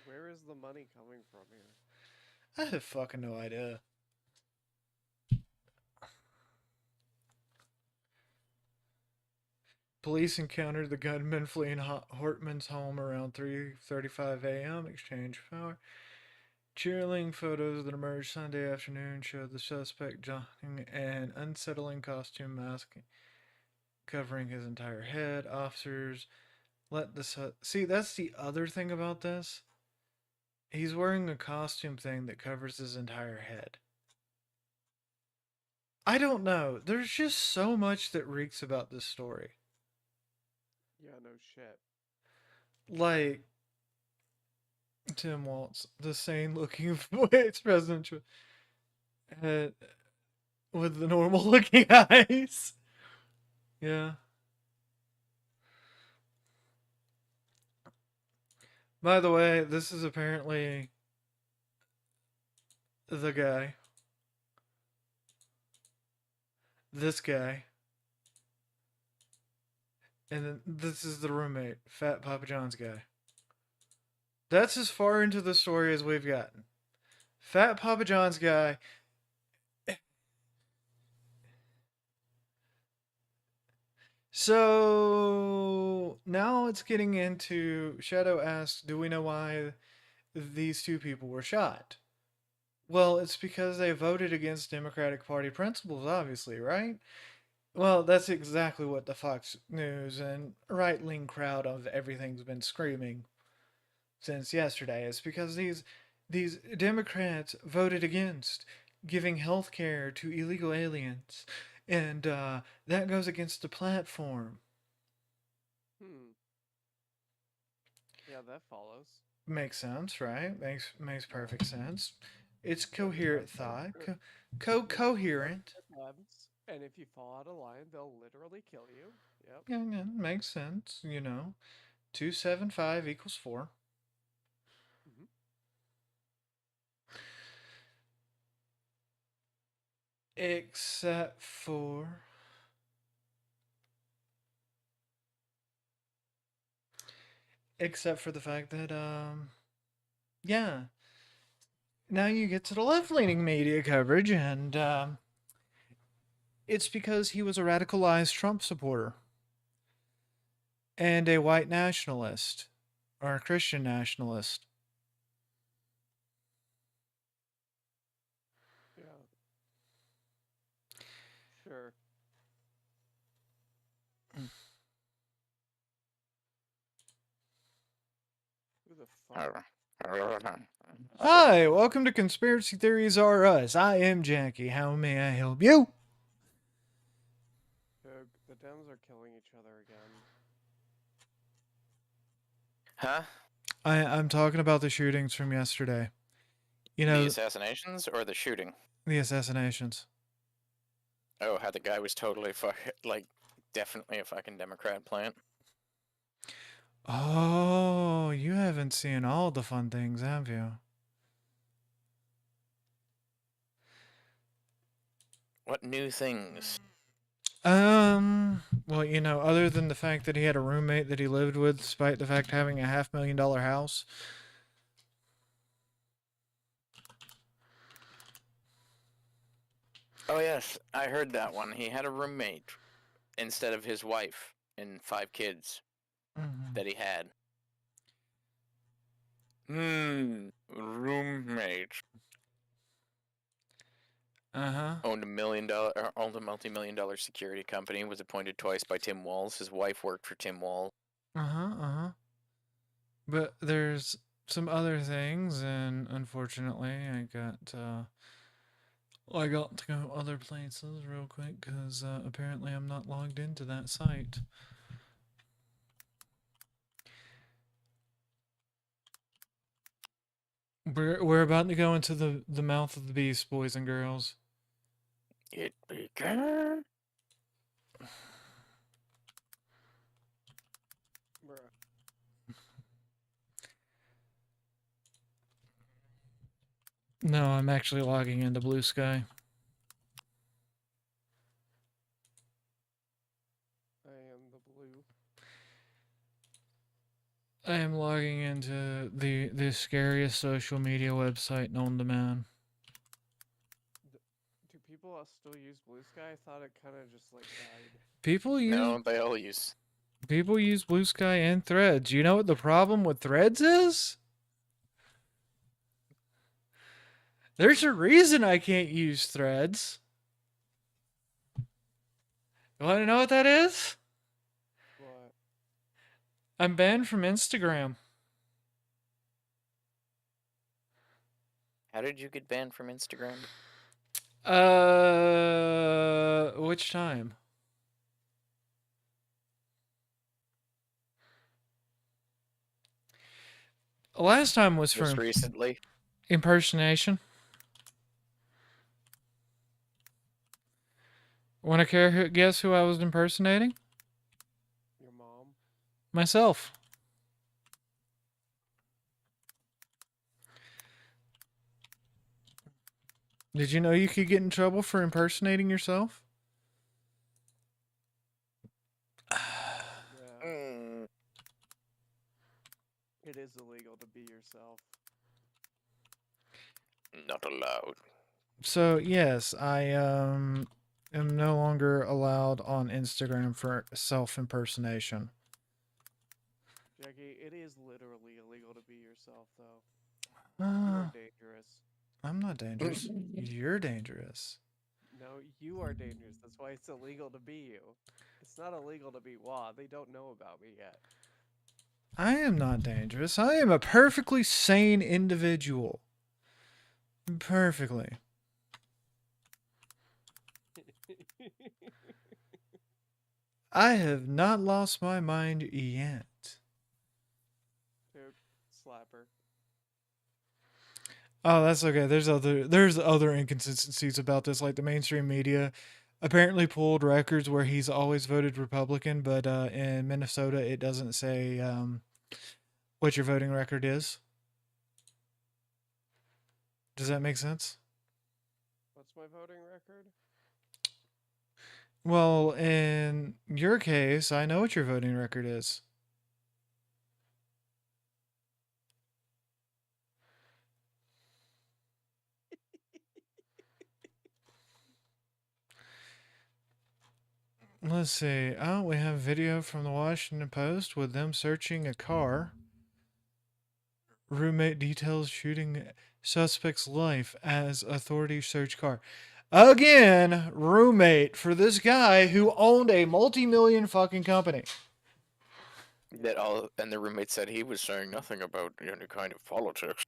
Speaker 5: Where is the money coming from here?
Speaker 2: I have fucking no idea. Police encountered the gunman fleeing Hortman's home around 3:35 a.m. Exchange power. Cheerleading photos that emerged Sunday afternoon showed the suspect donning an unsettling costume mask covering his entire head. Officers let the see. That's the other thing about this. He's wearing a costume thing that covers his entire head. I don't know. There's just so much that reeks about this story.
Speaker 5: Yeah, no shit.
Speaker 2: Like Tim Waltz, the sane-looking vice president with the normal-looking eyes. Yeah. By the way, this is apparently the guy. This guy. And then this is the roommate, Fat Papa John's guy. That's as far into the story as we've gotten. Fat Papa John's guy. So now it's getting into Shadow asks, do we know why these two people were shot? Well, it's because they voted against Democratic Party principles, obviously, right? Well, that's exactly what the Fox News and right-wing crowd of everything's been screaming since yesterday. It's because these Democrats voted against giving health care to illegal aliens, and that goes against the platform.
Speaker 5: Yeah, that follows.
Speaker 2: Makes sense, right? Makes perfect sense. It's coherent thought. Coherent.
Speaker 5: And if you fall out of line, they'll literally kill you. Yep.
Speaker 2: Yeah, makes sense. 275 equals 4.
Speaker 5: Mm-hmm.
Speaker 2: Except for the fact that yeah, now you get to the left-leaning media coverage, and it's because he was a radicalized Trump supporter and a white nationalist or a Christian nationalist.
Speaker 5: Yeah. Sure. Who the fuck?
Speaker 2: Hi, welcome to Conspiracy Theories Are Us. I am Jackie. How may I help you?
Speaker 5: The Dems are killing each other again.
Speaker 6: Huh?
Speaker 2: I'm talking about the shootings from yesterday.
Speaker 6: The assassinations or the shooting?
Speaker 2: The assassinations.
Speaker 6: Oh, how the guy was totally definitely a fucking Democrat plant.
Speaker 2: Oh, you haven't seen all the fun things, have you?
Speaker 6: What new things?
Speaker 2: Well, other than the fact that he had a roommate that he lived with, despite the fact having a $500,000 house.
Speaker 6: Oh, yes, I heard that one. He had a roommate instead of his wife and 5 kids that he had. Roommate. Owned a multi-million-dollar security company, was appointed twice by Tim Walz. His wife worked for Tim Walz.
Speaker 2: But there's some other things, and unfortunately, I got to go other places real quick because apparently I'm not logged into that site. We're about to go into the mouth of the beast, boys and girls.
Speaker 6: It began.
Speaker 5: Bruh.
Speaker 2: No, I'm actually logging into Blue Sky.
Speaker 5: I am the blue.
Speaker 2: I am logging into the scariest social media website known to man.
Speaker 5: Do people still use Blue Sky? I thought it kind of just like died.
Speaker 6: No, they all use.
Speaker 2: People use Blue Sky and Threads. You know what the problem with Threads is? There's a reason I can't use Threads. You want to know what that is?
Speaker 5: What?
Speaker 2: I'm banned from Instagram.
Speaker 6: How did you get banned from Instagram?
Speaker 2: Which time? Last time was
Speaker 6: Just
Speaker 2: for
Speaker 6: recently.
Speaker 2: impersonation. Want to guess who I was impersonating?
Speaker 5: Your mom?
Speaker 2: Myself. Did you know you could get in trouble for impersonating yourself?
Speaker 5: Yeah.
Speaker 6: Mm.
Speaker 5: It is illegal to be yourself.
Speaker 6: Not allowed.
Speaker 2: So, yes, I am no longer allowed on Instagram for self-impersonation.
Speaker 5: Jackie, it is literally illegal to be yourself, though. You're dangerous.
Speaker 2: I'm not dangerous. You're dangerous.
Speaker 5: No, you are dangerous. That's why it's illegal to be you. It's not illegal to be Wah. They don't know about me yet.
Speaker 2: I am not dangerous. I am a perfectly sane individual. Perfectly. I have not lost my mind yet.
Speaker 5: Dude, slapper.
Speaker 2: Oh, that's okay. There's other inconsistencies about this, like the mainstream media apparently pulled records where he's always voted Republican, but in Minnesota it doesn't say what your voting record is. Does that make sense?
Speaker 5: What's my voting record?
Speaker 2: Well, in your case, I know what your voting record is. Let's see. Oh, we have video from the Washington Post with them searching a car. Roommate details shooting suspect's life as authorities search car. Again, roommate for this guy who owned a multi-million fucking company.
Speaker 6: And the roommate said he was saying nothing about any kind of politics.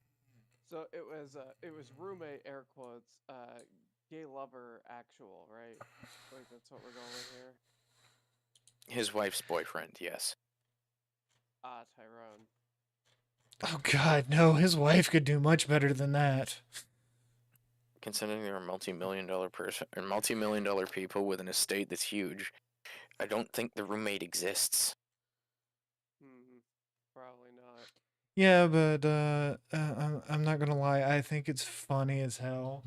Speaker 5: So it was roommate air quotes, gay lover actual, right? Like that's what we're going with here.
Speaker 6: His wife's boyfriend, yes.
Speaker 5: Tyrone.
Speaker 2: Oh God, no! His wife could do much better than that.
Speaker 6: Considering they're a multi-million dollar people with an estate that's huge, I don't think the roommate exists.
Speaker 5: Probably not.
Speaker 2: Yeah, but I'm not gonna lie. I think it's funny as hell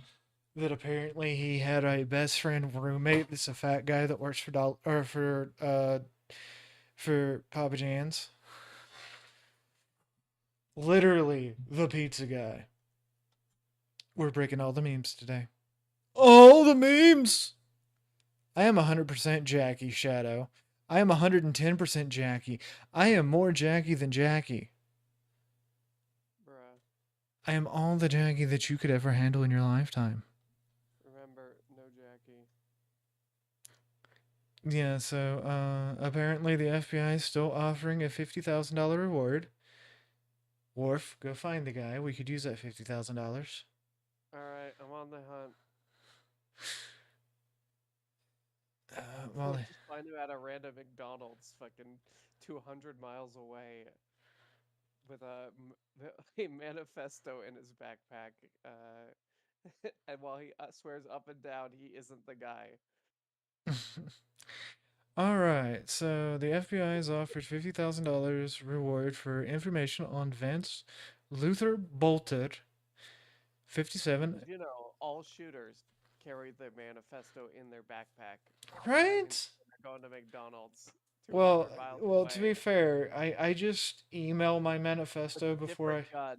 Speaker 2: that apparently he had a best friend roommate that's a fat guy that works for Papa John's. Literally the pizza guy. We're breaking all the memes today. All the memes! I am 100% Jackie, Shadow. I am 110% Jackie. I am more Jackie than Jackie.
Speaker 5: Bruh.
Speaker 2: I am all the Jackie that you could ever handle in your lifetime.
Speaker 5: Remember, no Jackie.
Speaker 2: Yeah, so, apparently the FBI is still offering a $50,000 reward Worf, go find the guy. We could use that $50,000.
Speaker 5: Alright, I'm on the hunt.
Speaker 2: Well,
Speaker 5: We'll just find him at a random McDonald's fucking 200 miles away with a manifesto in his backpack. And while he swears up and down he isn't the guy.
Speaker 2: all right. So the FBI has offered $50,000 reward for information on Vance Luther Bolter, 57.
Speaker 5: You know, all shooters carry their manifesto in their backpack.
Speaker 2: Right?
Speaker 5: They're going to McDonald's.
Speaker 2: Well,
Speaker 5: 200 miles
Speaker 2: well. To
Speaker 5: away.
Speaker 2: be fair, I just email my manifesto
Speaker 5: With a
Speaker 2: before I.
Speaker 5: different gun.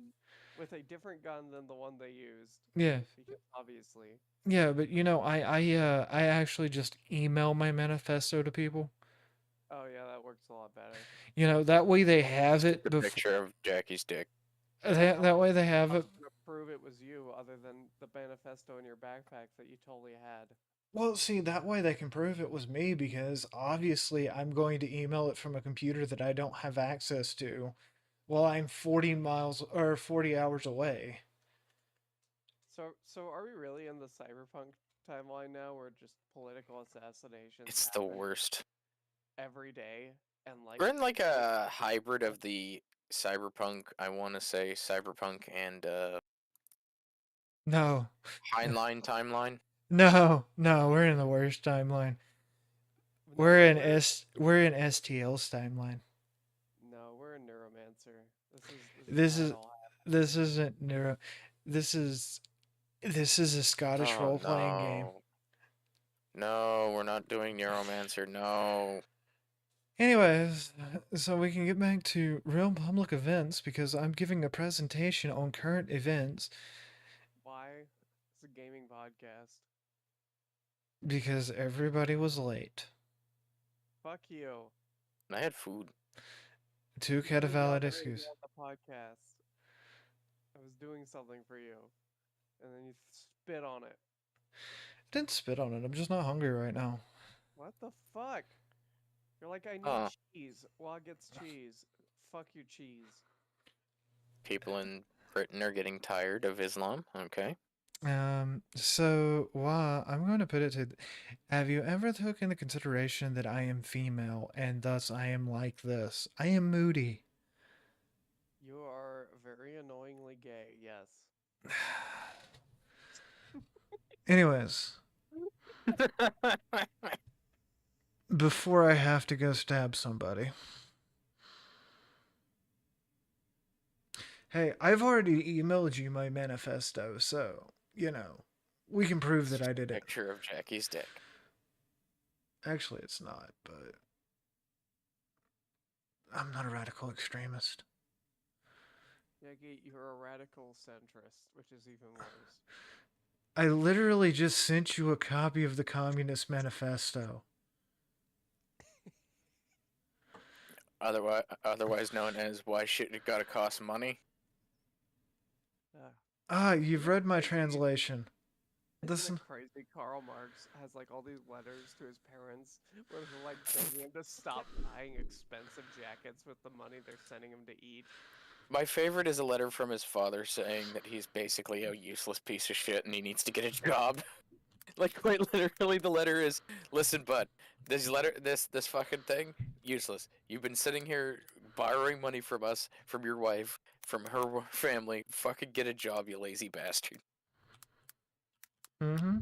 Speaker 5: With a different gun than the one they used.
Speaker 2: Yeah.
Speaker 5: Because obviously.
Speaker 2: Yeah, but I actually just email my manifesto to people.
Speaker 5: Oh yeah, that works a lot better.
Speaker 2: That way they have it
Speaker 6: The picture of Jackie's dick.
Speaker 2: That way they have
Speaker 5: How
Speaker 2: it.
Speaker 5: was gonna prove it was you other than the manifesto in your backpack that you totally had?
Speaker 2: Well, see, that way they can prove it was me because obviously I'm going to email it from a computer that I don't have access to while I'm 40 miles or 40 hours away.
Speaker 5: So are we really in the cyberpunk timeline now where just political assassinations
Speaker 6: It's the
Speaker 5: happen
Speaker 6: worst.
Speaker 5: every day and like
Speaker 6: We're in like a hybrid of the cyberpunk, I want to say cyberpunk and
Speaker 2: No,
Speaker 6: Heinlein timeline.
Speaker 2: no, we're in the worst timeline.
Speaker 5: No,
Speaker 2: We're in STL's timeline.
Speaker 5: No, we're in Neuromancer.
Speaker 2: This
Speaker 5: how
Speaker 2: is
Speaker 5: it all happened.
Speaker 2: this isn't neuro. This is a Scottish
Speaker 6: Oh,
Speaker 2: role-playing game.
Speaker 6: No, we're not doing Neuromancer. No.
Speaker 2: Anyways, so we can get back to real public events because I'm giving a presentation on current events
Speaker 5: Why? It's a gaming podcast.
Speaker 2: because everybody was late.
Speaker 5: Fuck you.
Speaker 6: I had food.
Speaker 2: Took had a
Speaker 5: You
Speaker 2: valid
Speaker 5: yelled at me
Speaker 2: excuse.
Speaker 5: on the podcast. I was doing something for you, and then you spit on it.
Speaker 2: I didn't spit on it. I'm just not hungry right now.
Speaker 5: What the fuck? You're like, I need
Speaker 6: Huh.
Speaker 5: cheese. Well, it gets cheese. Fuck you, cheese.
Speaker 6: People in Britain are getting tired of Islam. Okay.
Speaker 2: So I'm going to put it to, have you ever took into consideration that I am female and thus I am like this? I am moody.
Speaker 5: You are very annoyingly gay, yes.
Speaker 2: Anyways, before I have to go stab somebody. Hey, I've already emailed you my manifesto, so, we can prove that I did it.
Speaker 6: Picture of Jackie's dick.
Speaker 2: Actually, it's not, but I'm not a radical extremist.
Speaker 5: Jackie, you're a radical centrist, which is even worse.
Speaker 2: I literally just sent you a copy of the Communist Manifesto.
Speaker 6: Otherwise known as why shit gotta cost money.
Speaker 2: You've read my translation.
Speaker 5: Isn't it crazy? Karl Marx has like all these letters to his parents where they're like begging him to stop buying expensive jackets with the money they're sending him to eat.
Speaker 6: My favorite is a letter from his father saying that he's basically a useless piece of shit and he needs to get a job. Like quite literally, the letter is, "Listen, bud, this fucking thing, useless. You've been sitting here borrowing money from us, from your wife, from her family. Fucking get a job, you lazy bastard."
Speaker 2: Mm-hmm.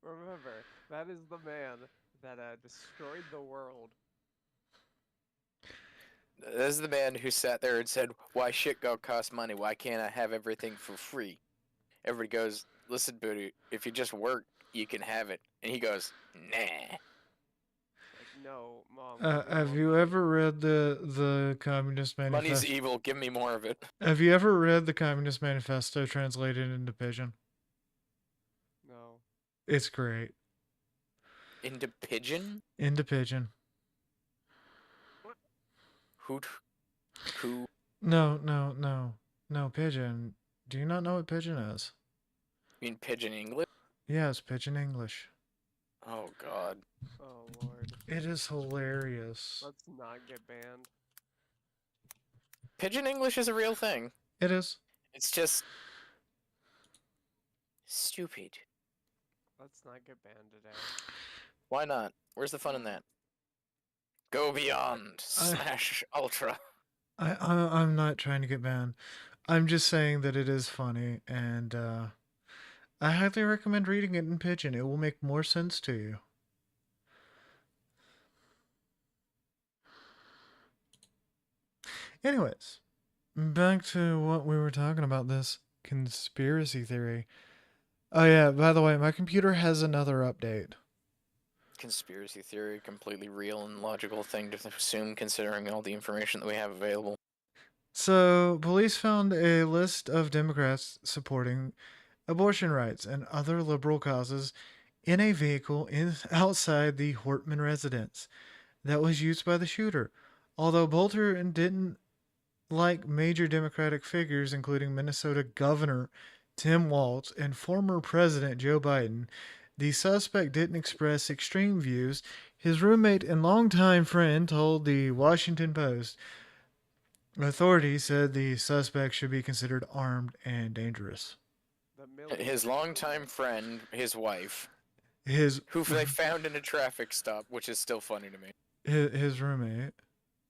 Speaker 5: Remember, that is the man that destroyed the world.
Speaker 6: This is the man who sat there and said, "Why shit go cost money? Why can't I have everything for free?" Everybody goes, "Listen, Booty, if you just work, you can have it." And he goes, "Nah."
Speaker 5: Like, no, Mom.
Speaker 2: Have you ever read the Communist Manifesto?
Speaker 6: Money's evil. Give me more of it.
Speaker 2: Have you ever read the Communist Manifesto translated into Pigeon?
Speaker 5: No.
Speaker 2: It's great.
Speaker 6: Into Pigeon?
Speaker 2: Into Pigeon.
Speaker 6: Who?
Speaker 2: No, Pigeon. Do you not know what Pigeon is?
Speaker 6: You mean Pigeon English?
Speaker 2: Yes, Pigeon English.
Speaker 6: Oh God.
Speaker 5: Oh Lord.
Speaker 2: It is hilarious.
Speaker 5: Let's not get banned.
Speaker 6: Pigeon English is a real thing.
Speaker 2: It is.
Speaker 6: It's just stupid.
Speaker 5: Let's not get banned today.
Speaker 6: Why not? Where's the fun in that? Go beyond. Smash Ultra.
Speaker 2: I'm not trying to get banned. I'm just saying that it is funny, and I highly recommend reading it in Pigeon. It will make more sense to you. Anyways, back to what we were talking about, this conspiracy theory. Oh yeah, by the way, my computer has another update.
Speaker 6: Conspiracy theory, completely real and logical thing to assume considering all the information that we have available.
Speaker 2: So, police found a list of Democrats supporting abortion rights and other liberal causes in a vehicle outside the Hortman residence that was used by the shooter. Although Bolter didn't like major Democratic figures, including Minnesota Governor Tim Walz and former President Joe Biden, the suspect didn't express extreme views. His roommate and longtime friend told the Washington Post authorities said the suspect should be considered armed and dangerous.
Speaker 6: His longtime friend, his wife,
Speaker 2: who
Speaker 6: they found in a traffic stop, which is still funny to me.
Speaker 2: His roommate.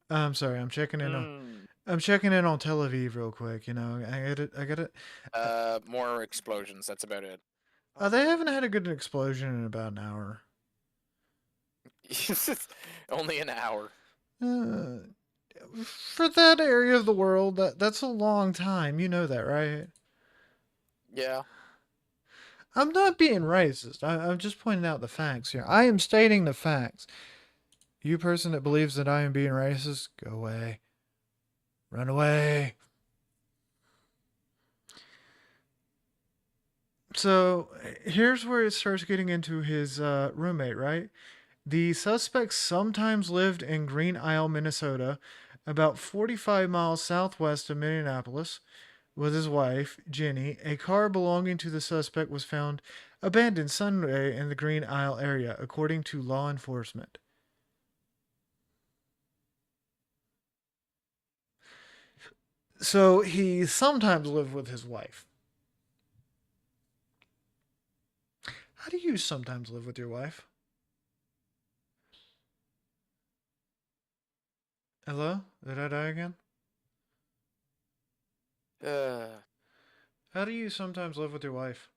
Speaker 2: I'm sorry, I'm checking in on Tel Aviv real quick. You know, I got it.
Speaker 6: More explosions. That's about it.
Speaker 2: They haven't had a good explosion in about an hour.
Speaker 6: Only an hour.
Speaker 2: For that area of the world, that's a long time. You know that, right?
Speaker 6: Yeah.
Speaker 2: I'm not being racist. I'm just pointing out the facts here. I am stating the facts. You person that believes that I am being racist, go away. Run away. So, here's where it starts getting into his roommate, right? The suspect sometimes lived in Green Isle, Minnesota, about 45 miles southwest of Minneapolis, with his wife, Jenny. A car belonging to the suspect was found abandoned Sunday in the Green Isle area, according to law enforcement. So he sometimes lived with his wife. How do you sometimes live with your wife? Hello? Did I die again? How do you sometimes live with your wife?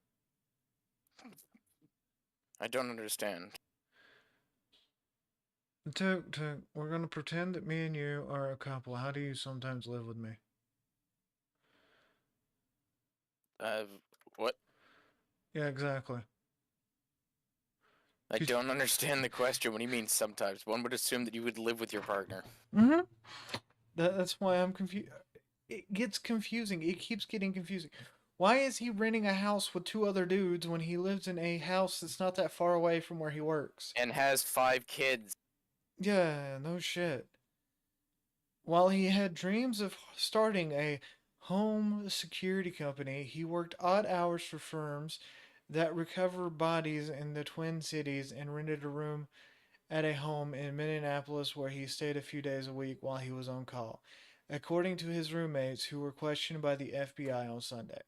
Speaker 6: I don't understand.
Speaker 2: We're going to pretend that me and you are a couple. How do you sometimes live with me?
Speaker 6: What?
Speaker 2: Yeah, exactly.
Speaker 6: I don't understand the question. What do you mean sometimes? One would assume that you would live with your partner.
Speaker 2: Mm-hmm. That's why I'm confused. It gets confusing. It keeps getting confusing. Why is he renting a house with two other dudes when he lives in a house that's not that far away from where he works?
Speaker 6: And has 5 kids.
Speaker 2: Yeah, no shit. While he had dreams of starting a home security company, he worked odd hours for firms that recover bodies in the Twin Cities and rented a room at a home in Minneapolis where he stayed a few days a week while he was on call, according to his roommates who were questioned by the FBI on Sunday.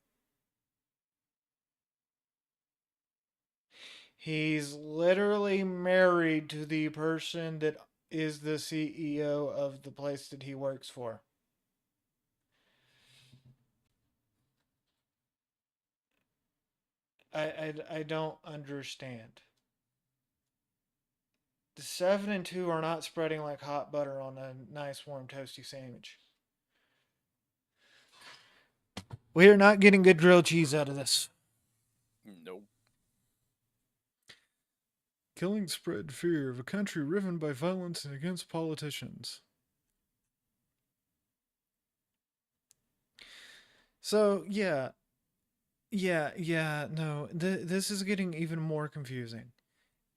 Speaker 2: He's literally married to the person that is the CEO of the place that he works for. I don't understand. The 7 and 2 are not spreading like hot butter on a nice warm toasty sandwich. We are not getting good grilled cheese out of this.
Speaker 6: Nope.
Speaker 2: Killing spread fear of a country riven by violence and against politicians. So, yeah, no, this is getting even more confusing.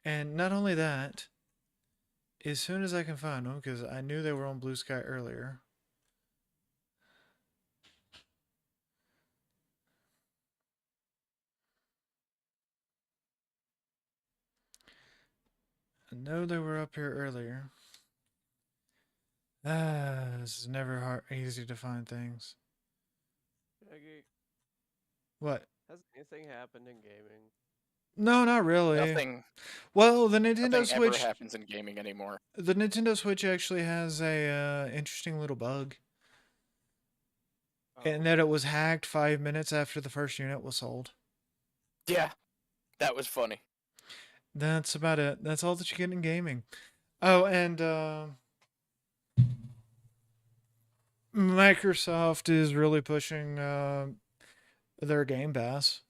Speaker 2: And not only that, as soon as I can find them, because I knew they were on Blue Sky earlier. I know they were up here earlier. This is never easy to find things.
Speaker 5: Shaggy,
Speaker 2: What?
Speaker 5: has anything happened in gaming?
Speaker 2: No, not really.
Speaker 6: Nothing.
Speaker 2: Well, the Nintendo
Speaker 6: Nothing
Speaker 2: Switch.
Speaker 6: ever happens in gaming anymore.
Speaker 2: The Nintendo Switch actually has a interesting little bug, in that it was hacked 5 minutes after the first unit was sold.
Speaker 6: Yeah, that was funny.
Speaker 2: That's about it. That's all that you get in gaming. Oh, and Microsoft is really pushing their Game Pass.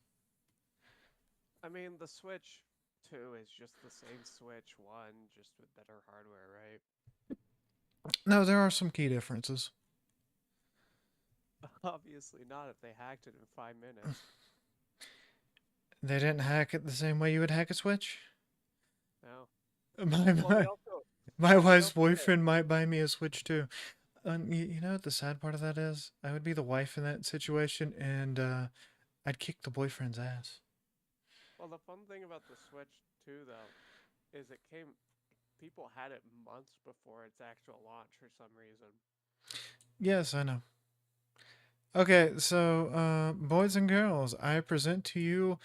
Speaker 5: I mean, the Switch 2 is just the same Switch 1, just with better hardware, right?
Speaker 2: No, there are some key differences.
Speaker 5: Obviously not if they hacked it in 5 minutes.
Speaker 2: They didn't hack it the same way you would hack a Switch.
Speaker 5: No.
Speaker 2: My wife's boyfriend might buy me a Switch too. You know what the sad part of that is? I would be the wife in that situation, and I'd kick the boyfriend's ass.
Speaker 5: Well, the fun thing about the Switch 2, though, is people had it months before its actual launch for some reason.
Speaker 2: Yes, I know. Okay, so boys and girls, I present to you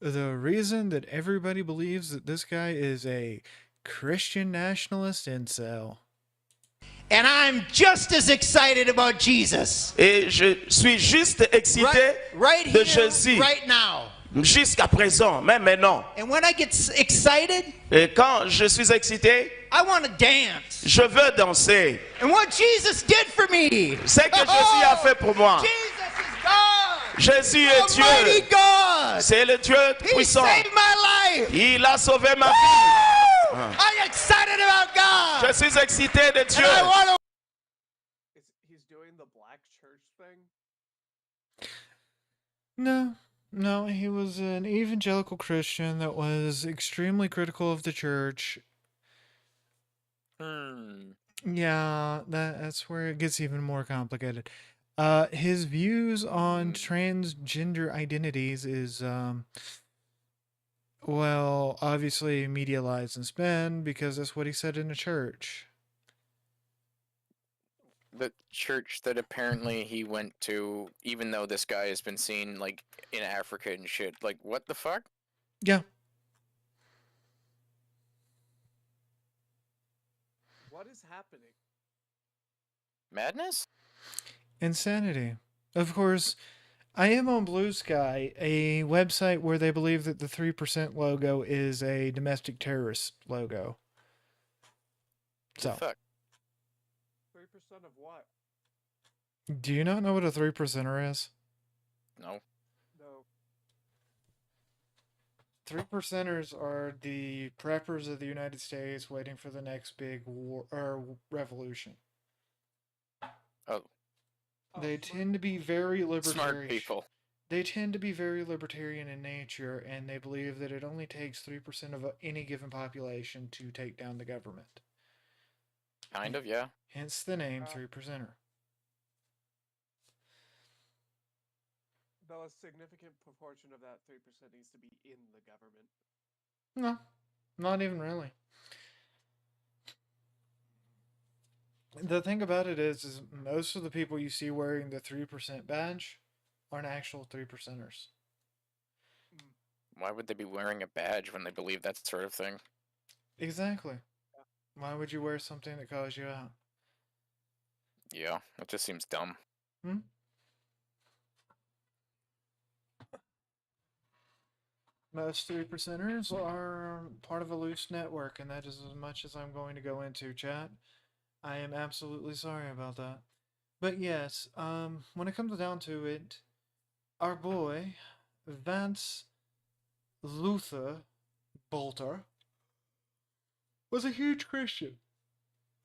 Speaker 2: the reason that everybody believes that this guy is a Christian nationalist incel.
Speaker 7: And I'm just as excited about Jesus.
Speaker 8: Et je suis juste excité
Speaker 7: Right
Speaker 8: de
Speaker 7: here,
Speaker 8: Jésus.
Speaker 7: right now.
Speaker 8: Jusqu'à présent, même maintenant.
Speaker 7: And when I get excited,
Speaker 8: Et quand je suis excité,
Speaker 7: I want to dance.
Speaker 8: je veux danser.
Speaker 7: And what Jesus did for me.
Speaker 8: C'est que Jésus a fait pour moi.
Speaker 7: Jesus is God.
Speaker 8: Jésus est
Speaker 7: Almighty
Speaker 8: Dieu.
Speaker 7: God.
Speaker 8: C'est le Dieu
Speaker 7: He
Speaker 8: puissant.
Speaker 7: saved my life.
Speaker 8: Il a sauvé ma vie.
Speaker 7: I'm excited about God.
Speaker 8: Je suis excité de
Speaker 7: And
Speaker 8: Dieu.
Speaker 7: I want to.
Speaker 5: He's doing the black church thing?
Speaker 2: No, he was an evangelical Christian that was extremely critical of the church. Yeah, that's where it gets even more complicated. His views on transgender identities is, well, obviously media lies and spin, because that's what he said in a church.
Speaker 6: The church that apparently he went to, even though this guy has been seen, like, in Africa and shit. Like, what the fuck?
Speaker 2: Yeah.
Speaker 5: What is happening?
Speaker 6: Madness?
Speaker 2: Insanity. Of course, I am on Blue Sky, a website where they believe that the 3% logo is a domestic terrorist logo. So,
Speaker 6: Fuck.
Speaker 5: 3% of what?
Speaker 2: do you not know what a 3%er is?
Speaker 6: No.
Speaker 5: No.
Speaker 2: 3%ers are the preppers of the United States waiting for the next big war or revolution.
Speaker 6: Oh.
Speaker 2: They tend to be very libertarian.
Speaker 6: Smart people.
Speaker 2: They tend to be very libertarian in nature, and they believe that it only takes 3% of any given population to take down the government.
Speaker 6: Kind of, yeah.
Speaker 2: Hence the name 3%er.
Speaker 5: Though a significant proportion of that 3% needs to be in the government.
Speaker 2: No, not even really. The thing about it is most of the people you see wearing the 3% badge aren't actual 3%ers.
Speaker 6: Why would they be wearing a badge when they believe that sort of thing?
Speaker 2: Exactly. Why would you wear something that calls you out?
Speaker 6: Yeah, it just seems dumb.
Speaker 2: Most 3%ers are part of a loose network, and that is as much as I'm going to go into, chat. I am absolutely sorry about that. But yes, when it comes down to it, our boy, Vance Luther Bolter, was a huge Christian.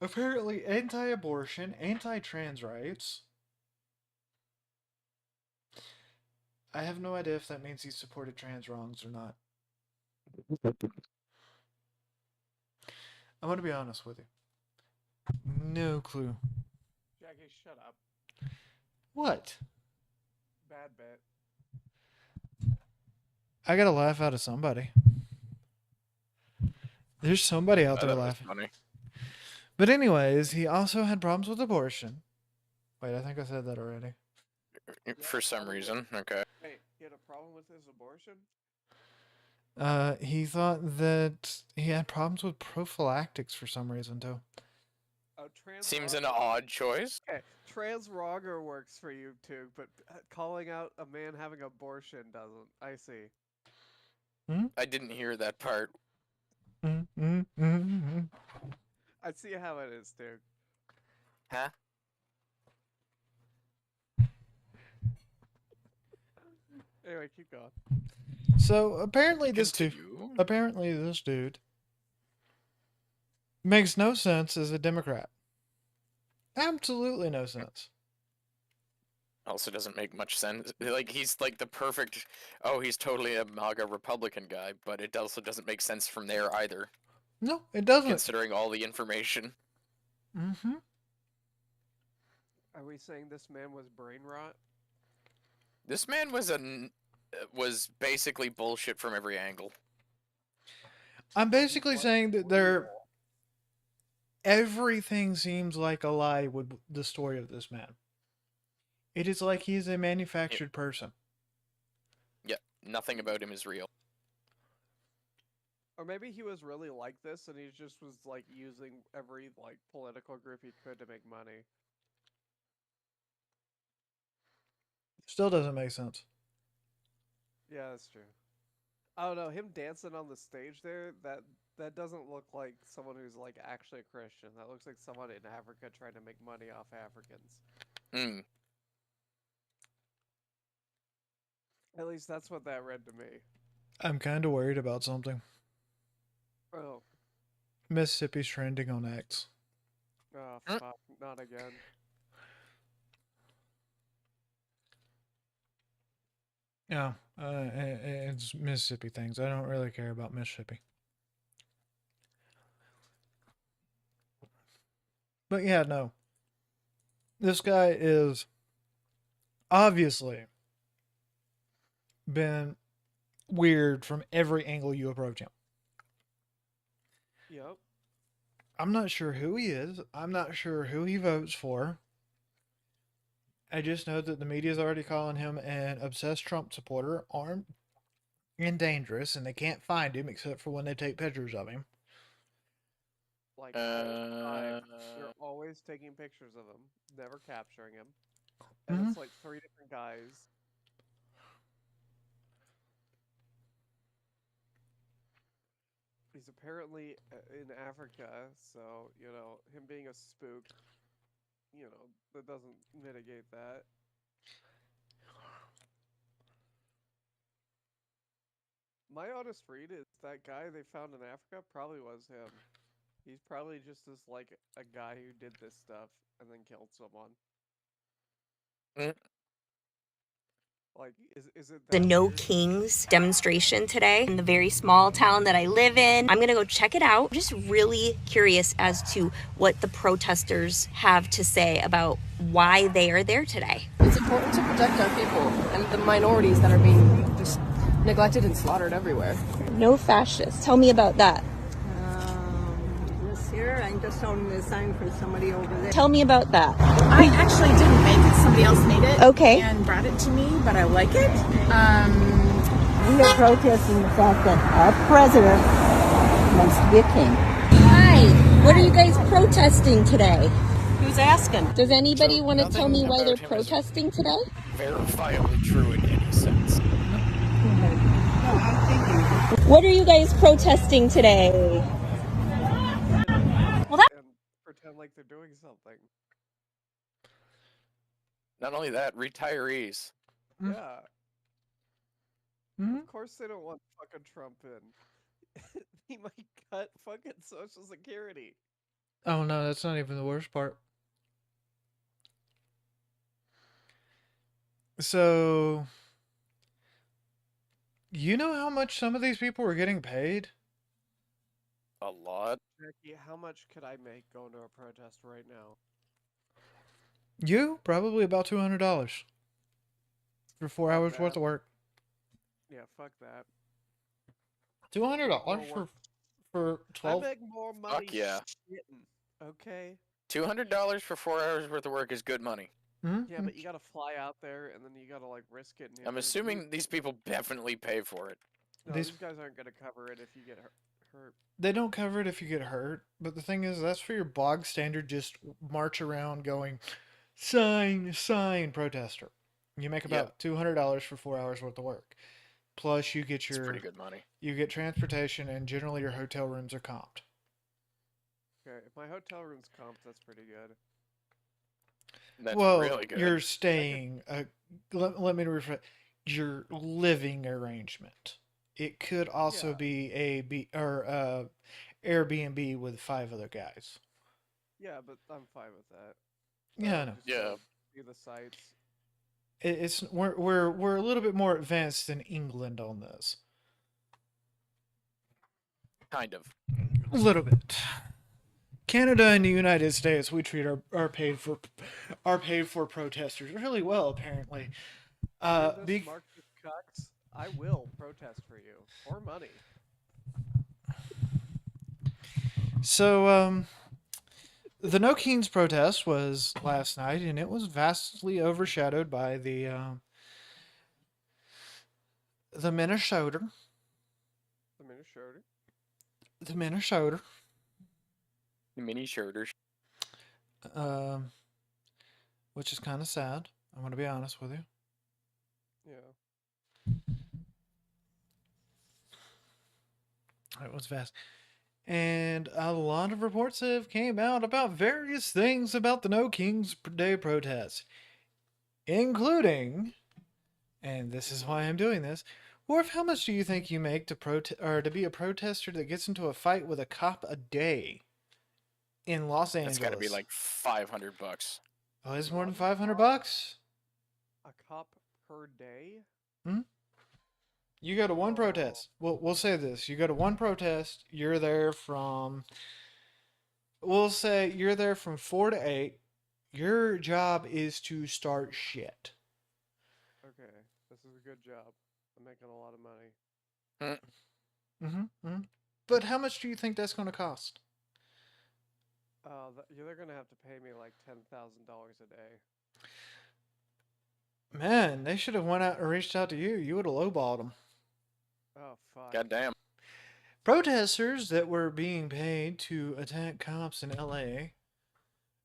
Speaker 2: Apparently anti-abortion, anti-trans rights. I have no idea if that means he supported trans wrongs or not. I'm going to be honest with you. No clue.
Speaker 5: Jackie, shut up.
Speaker 2: What?
Speaker 5: Bad bit.
Speaker 2: I got to laugh out of somebody. There's somebody out
Speaker 6: I
Speaker 2: there
Speaker 6: thought it was
Speaker 2: laughing.
Speaker 6: funny.
Speaker 2: But anyways, he also had problems with abortion. Wait, I think I said that already.
Speaker 6: For some reason, okay.
Speaker 5: Wait, he had a problem with his abortion?
Speaker 2: He thought that he had problems with prophylactics for some reason too.
Speaker 5: Oh,
Speaker 6: Seems an odd choice.
Speaker 5: Okay, trans wrogger works for you too, but calling out a man having abortion doesn't. I see.
Speaker 6: I didn't hear that part.
Speaker 5: I see how it is, dude.
Speaker 6: Huh?
Speaker 5: Anyway, keep going.
Speaker 2: So apparently this dude makes no sense as a Democrat. Absolutely no sense.
Speaker 6: Also doesn't make much sense. Like, he's like the perfect, he's totally a MAGA Republican guy, but it also doesn't make sense from there either.
Speaker 2: No, it doesn't.
Speaker 6: Considering all the information.
Speaker 2: Mm-hmm.
Speaker 5: Are we saying this man was brain rot?
Speaker 6: This man was basically bullshit from every angle.
Speaker 2: I'm basically saying that everything seems like a lie with the story of this man. It is like he is a manufactured person.
Speaker 6: Yeah, nothing about him is real.
Speaker 5: Or maybe he was really like this and he just was like using every like political group he could to make money.
Speaker 2: Still doesn't make sense.
Speaker 5: Yeah, that's true. I don't know, him dancing on the stage there, that doesn't look like someone who's like actually a Christian. That looks like someone in Africa trying to make money off Africans. At least that's what that read to me.
Speaker 2: I'm kind of worried about something.
Speaker 5: Oh.
Speaker 2: Mississippi's trending on X.
Speaker 5: Oh, fuck. Not again.
Speaker 2: Yeah, it's Mississippi things. I don't really care about Mississippi. But yeah, no. This guy is obviously been weird from every angle you approach him.
Speaker 5: Yep.
Speaker 2: I'm not sure who he is. I'm not sure who he votes for. I just know that the media is already calling him an obsessed Trump supporter, armed and dangerous, and they can't find him except for when they take pictures of him.
Speaker 5: Like, they're always taking pictures of him, never capturing him. And it's like 3 different guys. He's apparently in Africa, so, you know, him being a spook, you know, that doesn't mitigate that. My honest read is that guy they found in Africa probably was him. He's probably just this, like, a guy who did this stuff and then killed someone. Like, is it
Speaker 9: the No Kings demonstration today in the very small town that I live in. I'm gonna go check it out. I'm just really curious as to what the protesters have to say about why they are there today.
Speaker 10: It's important to protect our people and the minorities that are being just neglected and slaughtered everywhere.
Speaker 9: No fascists. Tell me about that.
Speaker 11: This here, I'm just holding the sign for somebody over there.
Speaker 9: Tell me about that.
Speaker 12: I actually didn't make it. Somebody else made it.
Speaker 9: Okay.
Speaker 12: And brought it to me, but I like it.
Speaker 11: We are protesting the fact that our president wants to be a king.
Speaker 9: Hi. What are you guys protesting today?
Speaker 12: Who's asking?
Speaker 9: Does anybody want to tell me why they're protesting today?
Speaker 6: Verifiably true in any sense.
Speaker 9: What are you guys protesting today?
Speaker 5: Well, that and pretend like they're doing something.
Speaker 6: Not only that, retirees.
Speaker 5: Yeah. Of course they don't want fucking Trump in. He might cut fucking Social Security.
Speaker 2: Oh no, that's not even the worst part. So, you know how much some of these people were getting paid?
Speaker 6: A lot.
Speaker 5: Jackie, how much could I make going to a protest right now?
Speaker 2: You? Probably about $200 for 4 hours worth of work.
Speaker 5: Yeah, fuck that.
Speaker 2: $200 for for
Speaker 5: I
Speaker 2: 12.
Speaker 5: make more money
Speaker 6: yeah.
Speaker 5: shitting, okay?
Speaker 6: $200 for 4 hours worth of work is good money.
Speaker 5: Yeah, but you gotta fly out there, and then you gotta, like, risk it. And
Speaker 6: I'm assuming these people definitely pay for it.
Speaker 5: No, these guys aren't gonna cover it if you get hurt.
Speaker 2: They don't cover it if you get hurt, but the thing is, that's for your bog standard just march around going, sign, sign, protester. You make about $200 for 4 hours worth of work. Plus, you get your...
Speaker 6: It's pretty good money.
Speaker 2: You get transportation, and generally your hotel rooms are comped.
Speaker 5: Okay, if my hotel room's comped, that's pretty good.
Speaker 6: That's
Speaker 2: well,
Speaker 6: really good.
Speaker 2: You're staying... let me rephrase. Your living arrangement. It could also be Airbnb with 5 other guys.
Speaker 5: Yeah, but I'm fine with that.
Speaker 2: Yeah, I know.
Speaker 5: Yeah. See the sights.
Speaker 2: We're a little bit more advanced than England on this.
Speaker 6: Kind of.
Speaker 2: A little bit. Canada and the United States, we treat our paid for protesters really well, apparently.
Speaker 5: Marxist cucks, I will protest for you or money.
Speaker 2: So, the No Kings protest was last night, and it was vastly overshadowed by the Minnesota.
Speaker 5: The Minnesota.
Speaker 2: The Minnesota.
Speaker 6: The mini shirters.
Speaker 2: Which is kind of sad. I'm going to be honest with you.
Speaker 5: Yeah.
Speaker 2: It was vast. And a lot of reports have came out about various things about the No Kings Day protest. Including, and this is why I'm doing this, Worf, how much do you think you make to be a protester that gets into a fight with a cop a day in Los Angeles?
Speaker 6: It's got to be like $500.
Speaker 2: Oh, it's more than $500?
Speaker 5: A cop per day?
Speaker 2: You go to one protest. We'll say this. You go to one protest. You're there from... We'll say you're there from 4 to 8. Your job is to start shit.
Speaker 5: Okay. This is a good job. I'm making a lot of money.
Speaker 2: But how much do you think that's going to cost?
Speaker 5: They're going to have to pay me like $10,000 a day.
Speaker 2: Man, they should have went out and reached out to you. You would have lowballed them.
Speaker 5: Oh, fuck.
Speaker 6: Goddamn.
Speaker 2: Protesters that were being paid to attack cops in LA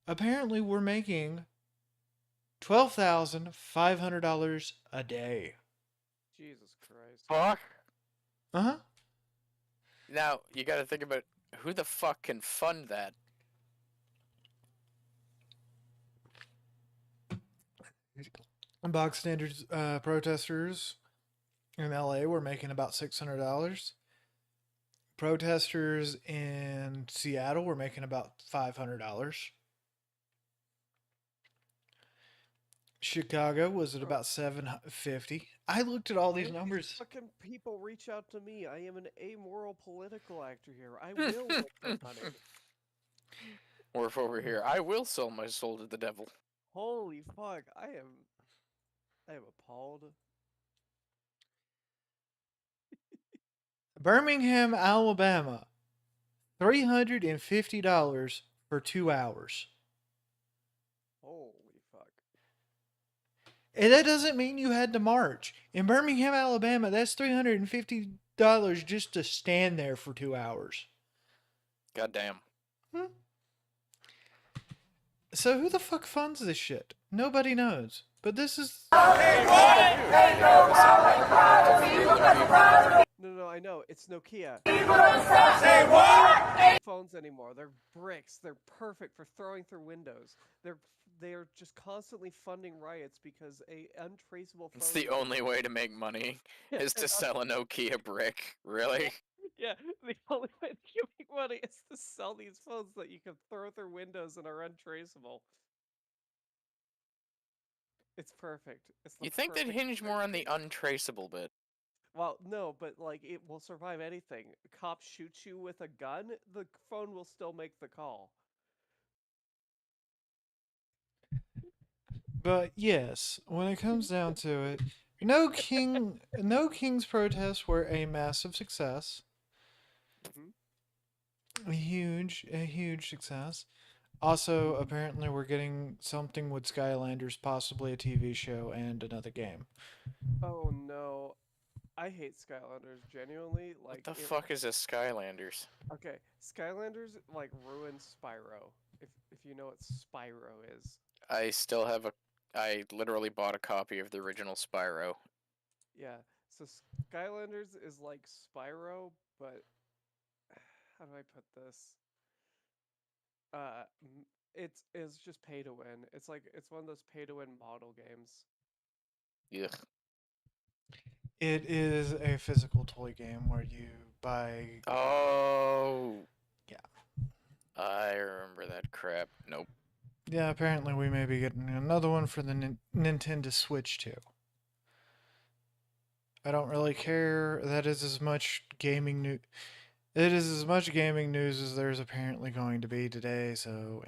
Speaker 2: apparently were making $12,500 a day.
Speaker 5: Jesus Christ.
Speaker 6: Fuck.
Speaker 2: Uh-huh.
Speaker 6: Now, you got to think about who the fuck can fund that.
Speaker 2: Box standard protesters in LA were making about $600. Protesters in Seattle were making about $500. Chicago was at about $750. I looked at all these numbers.
Speaker 5: Fucking people reach out to me. I am an amoral political actor here. I will make that money.
Speaker 6: Or if over here, I will sell my soul to the devil.
Speaker 5: Holy fuck! I am appalled.
Speaker 2: Birmingham, Alabama, $350 for 2 hours.
Speaker 5: Holy fuck.
Speaker 2: And that doesn't mean you had to march. In Birmingham, Alabama, that's $350 just to stand there for 2 hours.
Speaker 6: Goddamn.
Speaker 2: So who the fuck funds this shit? Nobody knows. But this is...
Speaker 5: No, I know. It's Nokia. Say what? Phones anymore. They're bricks. They're perfect for throwing through windows. They're just constantly funding riots because a untraceable phone...
Speaker 6: It's the only way to make money is to sell a Nokia brick. Really?
Speaker 5: Yeah, the only way to make money is to sell these phones that you can throw through windows and are untraceable. It's perfect.
Speaker 6: You think they'd hinge more on the untraceable bit?
Speaker 5: Well, no, but like it will survive anything. A cop shoots you with a gun, the phone will still make the call.
Speaker 2: But yes, when it comes down to it, No King's protests were a massive success. A huge success. Also, apparently, we're getting something with Skylanders, possibly a TV show and another game.
Speaker 5: Oh no, I hate Skylanders genuinely.
Speaker 6: What
Speaker 5: Like
Speaker 6: the
Speaker 5: it.
Speaker 6: fuck is a Skylanders?
Speaker 5: Okay, Skylanders like ruined Spyro. If you know what Spyro is.
Speaker 6: I still have a. I literally bought a copy of the original Spyro.
Speaker 5: Yeah. So Skylanders is like Spyro, but how do I put this? It's just pay to win. It's one of those pay to win model games.
Speaker 6: Ugh.
Speaker 2: It is a physical toy game where you buy.
Speaker 6: Oh.
Speaker 2: Yeah.
Speaker 6: I remember that crap. Nope.
Speaker 2: Yeah, apparently we may be getting another one for the Nintendo Switch too. I don't really care. That is as much gaming news. It is as much gaming news as there's apparently going to be today. So,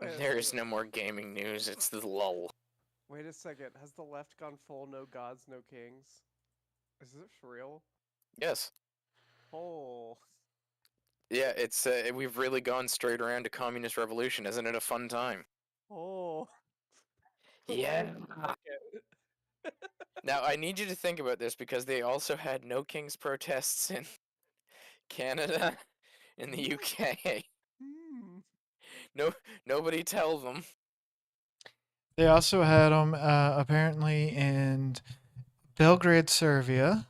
Speaker 6: There is no more gaming news. It's the lull.
Speaker 5: Wait a second. Has the left gone full no gods, no kings? Is this for real?
Speaker 6: Yes.
Speaker 5: Oh.
Speaker 6: Yeah, it's we've really gone straight around to communist revolution. Isn't it a fun time?
Speaker 5: Oh.
Speaker 6: Yeah. Now I need you to think about this because they also had no kings protests in Canada, in the UK. Nobody tell them.
Speaker 2: they also had them apparently in Belgrade, Serbia,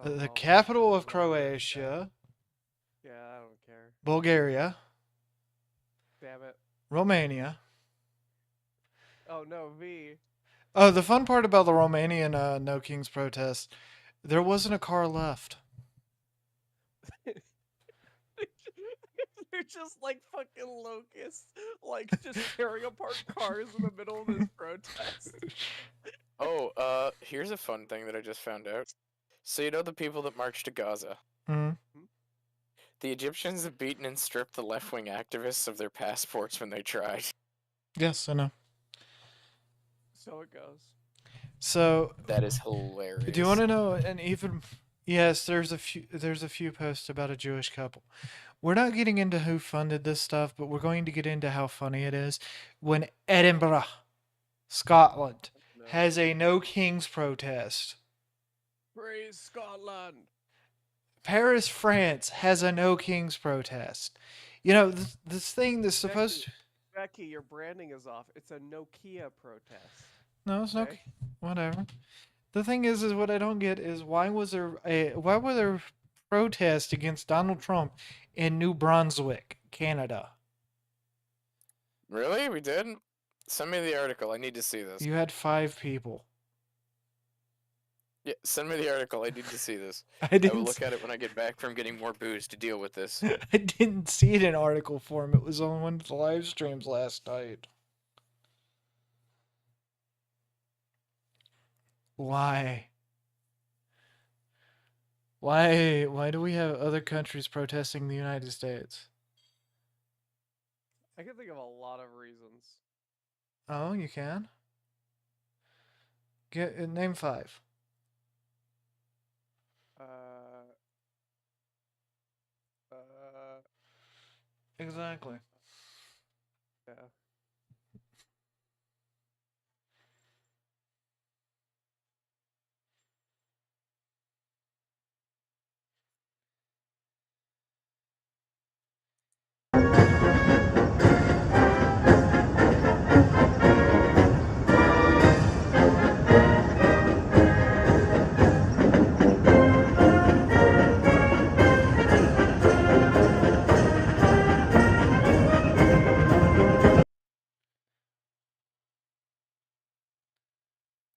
Speaker 2: the capital of Croatia.
Speaker 5: Yeah, I don't care.
Speaker 2: Bulgaria.
Speaker 5: Damn it.
Speaker 2: Romania.
Speaker 5: Oh no, V.
Speaker 2: Oh, the fun part about the Romanian No Kings protest, there wasn't a car left.
Speaker 5: They're just like fucking locusts, like just tearing apart cars in the middle of this protest.
Speaker 6: Oh, here's a fun thing that I just found out. So you know the people that marched to Gaza?
Speaker 2: Mm.
Speaker 6: The Egyptians have beaten and stripped the left-wing activists of their passports when they tried.
Speaker 2: Yes, I know.
Speaker 5: So it goes.
Speaker 2: So
Speaker 6: that is hilarious.
Speaker 2: Do you want to know? And even yes, there's a few posts about a Jewish couple. We're not getting into who funded this stuff, but we're going to get into how funny it is when Edinburgh, Scotland, has a No Kings protest.
Speaker 5: Praise Scotland.
Speaker 2: Paris, France, has a No Kings protest. You know, this thing that's supposed to...
Speaker 5: Becky, your branding is off. It's a Nokia protest.
Speaker 2: No, it's okay. Whatever. The thing is what I don't get is why were there protests against Donald Trump in New Brunswick, Canada?
Speaker 6: Really? We did? Send me the article. I need to see this.
Speaker 2: You had 5 people.
Speaker 6: Yeah, send me the article. I need to see this.
Speaker 2: I
Speaker 6: will look at it when I get back from getting more booze to deal with this.
Speaker 2: I didn't see it in article form. It was on one of the live streams last night. Why? Why do we have other countries protesting the United States?
Speaker 5: I can think of a lot of reasons.
Speaker 2: Oh, you can? Name 5. Exactly.
Speaker 5: Yeah.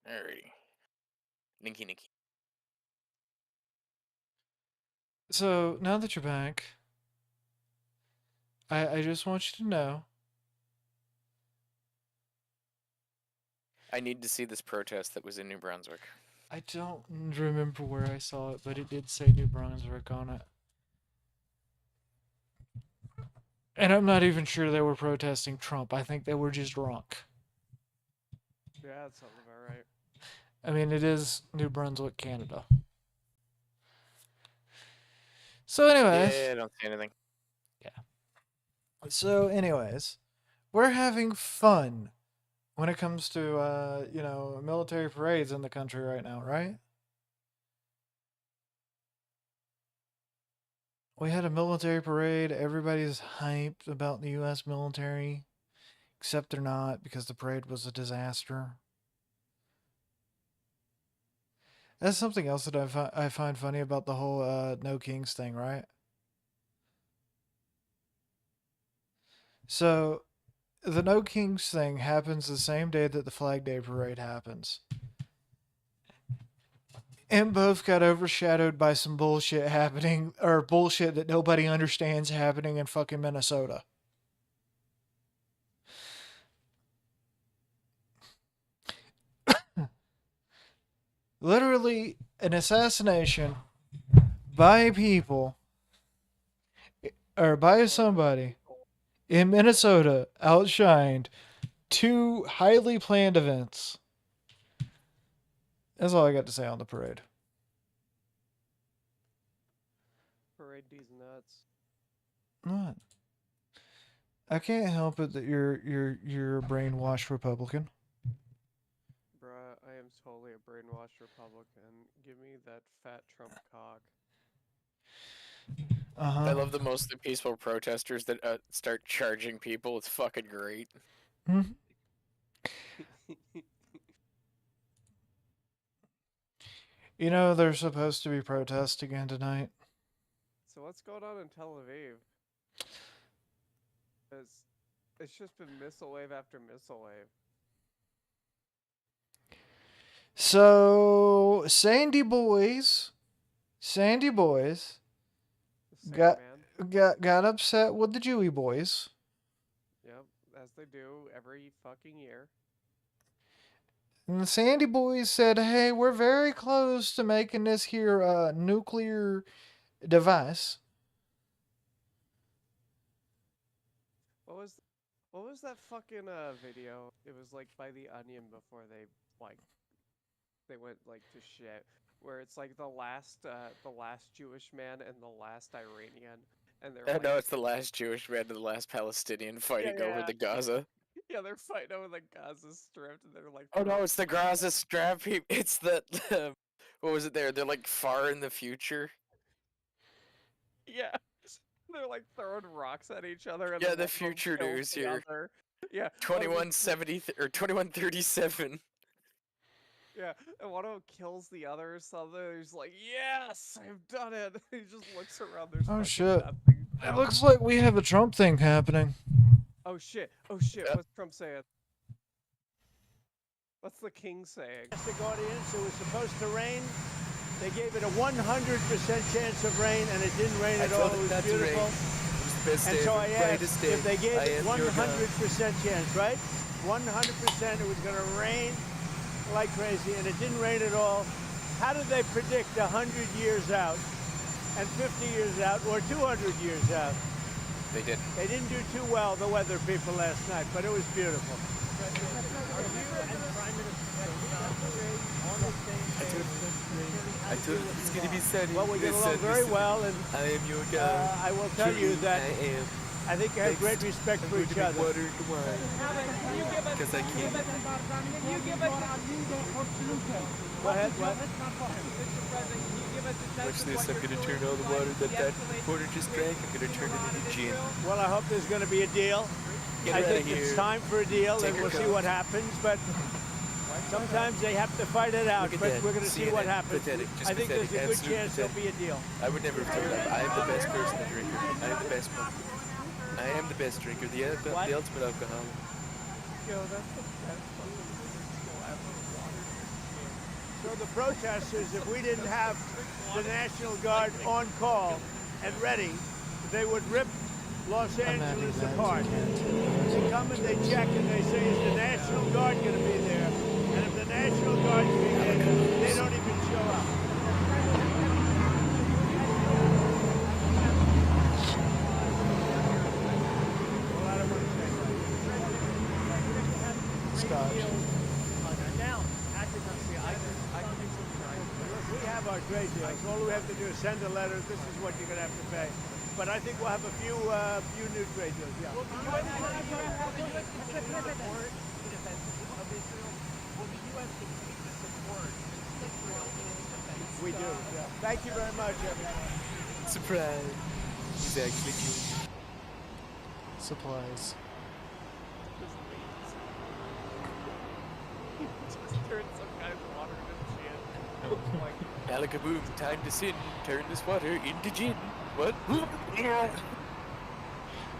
Speaker 6: Alrighty. Ninky.
Speaker 2: So, now that you're back, I just want you to know.
Speaker 6: I need to see this protest that was in New Brunswick.
Speaker 2: I don't remember where I saw it, but it did say New Brunswick on it. And I'm not even sure they were protesting Trump. I think they were just drunk.
Speaker 5: Yeah, that sounds about right.
Speaker 2: I mean, it is New Brunswick, Canada. So anyways.
Speaker 6: Yeah, I don't see anything.
Speaker 2: So anyways, we're having fun when it comes to military parades in the country right now, right? We had a military parade. Everybody's hyped about the U.S. military, except they're not because the parade was a disaster. That's something else that I find funny about the whole No Kings thing, right? So, the No Kings thing happens the same day that the Flag Day parade happens. And both got overshadowed by some bullshit happening, or bullshit that nobody understands happening in fucking Minnesota. Literally an assassination by people, or by somebody in Minnesota outshined two highly planned events. That's all I got to say on the parade.
Speaker 5: Parade D's nuts.
Speaker 2: What? I can't help it that you're a brainwashed Republican.
Speaker 5: Bruh, I am totally a brainwashed Republican. Give me that fat Trump cock.
Speaker 6: I love the mostly peaceful protesters that start charging people. It's fucking great.
Speaker 2: Mm-hmm. You know, they're supposed to be protests again tonight.
Speaker 5: So what's going on in Tel Aviv? It's just been missile wave after missile wave.
Speaker 2: So, Sandy Boys got upset with the Jewy boys.
Speaker 5: Yep, as they do every fucking year.
Speaker 2: And the Sandy Boys said, hey, we're very close to making this here nuclear device.
Speaker 5: What was that fucking video? It was like by The Onion before they went like to shit, where it's like the last Jewish man and the last Iranian, and they're
Speaker 6: No, it's the last Jewish man and the last Palestinian fighting over the Gaza.
Speaker 5: Yeah, they're fighting over the Gaza Strip, and they're like,
Speaker 6: Oh no, it's the Gaza Strip. It's the what was it there? They're like far in the future.
Speaker 5: Yeah, they're like throwing rocks at each other. And
Speaker 6: Yeah, the future news here.
Speaker 5: Other. Yeah,
Speaker 6: 2170 or 2137.
Speaker 5: Yeah, and one of them kills the other or something. He's like, "Yes, I've done it." He just looks around. There's
Speaker 2: Oh
Speaker 5: fucking
Speaker 2: shit!
Speaker 5: nothing.
Speaker 2: It looks like we have a Trump thing happening.
Speaker 5: Oh shit! Oh shit! What's Trump saying? What's the king saying?
Speaker 13: Domestic audience, it was supposed to rain. They gave it a 100% chance of rain, and it didn't rain at all. It was beautiful. And so I asked if they gave it 100% chance, right? 100% it was going to rain like crazy, and it didn't rain at all. How did they predict 100 years out, and 50 years out, or 200 years out?
Speaker 6: They didn't.
Speaker 13: They didn't do too well, the weather people, last night, but it was beautiful.
Speaker 14: I told him it's going to be sunny.
Speaker 13: Well, we get along very well, and
Speaker 14: I am your guy.
Speaker 13: I will tell you that I think I have great respect for each other.
Speaker 14: Water and wine. Because I can't.
Speaker 13: Go ahead, what?
Speaker 14: Watch this, I'm going to turn all the water that reporter just drank, I'm going to turn it into gin.
Speaker 13: Well, I hope there's going to be a deal.
Speaker 14: Get
Speaker 13: I
Speaker 14: her
Speaker 13: think
Speaker 14: outta
Speaker 13: it's
Speaker 14: here.
Speaker 13: time for a deal,
Speaker 14: Take
Speaker 13: and
Speaker 14: her
Speaker 13: we'll see
Speaker 14: coat.
Speaker 13: what happens, but sometimes they have to fight it out,
Speaker 14: Look at
Speaker 13: but
Speaker 14: that.
Speaker 13: we're going to see what
Speaker 14: CNN.
Speaker 13: happens.
Speaker 14: Pathetic. Just
Speaker 13: I think
Speaker 14: pathetic.
Speaker 13: there's a good
Speaker 14: Absolute
Speaker 13: chance there'll be a deal.
Speaker 14: I would never have told that. I am the best person to drinker. I am the best one. I am the best drinker, the ultimate alcoholic.
Speaker 5: Yo, that's the best fucking
Speaker 13: So the protesters, if we didn't have the National Guard on call and ready, they would rip Los Angeles apart. They come and they check and they say, is the National Guard going to be there? And if the National Guard's being there, they don't even show up. Well, I don't want to say that.
Speaker 2: Scotch.
Speaker 13: Now, we have our trade deal. ridiculous. All we have to do is send a letter. This is what you're going to have to pay. But I think we'll have a few new trade deals. Yeah. Will the U.S. continue to support the defense of Israel? Will the U.S. continue to support Israel in its defense? We do. Yeah. Thank you very much, everyone.
Speaker 14: Surprise! He's actually Jewish.
Speaker 2: Supplies.
Speaker 5: He just turned some kind of water into gin. Like,
Speaker 14: Alakaboom, time to sin. Turn this water into gin. What?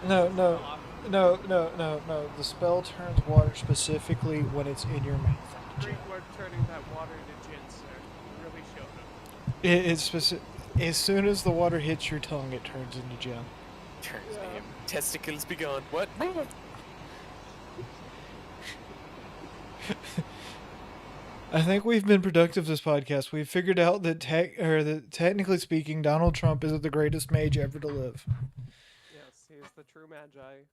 Speaker 2: No. The spell turns water specifically when it's in your mouth.
Speaker 5: Great work turning that water into gin, sir. You really showed him.
Speaker 2: It's specific. As soon as the water hits your tongue, it turns into gin.
Speaker 14: Turns him. Testicles be gone. What?
Speaker 2: I think we've been productive this podcast. We've figured out that technically speaking, Donald Trump is the greatest mage ever to live.
Speaker 5: Yes, he is the true magi.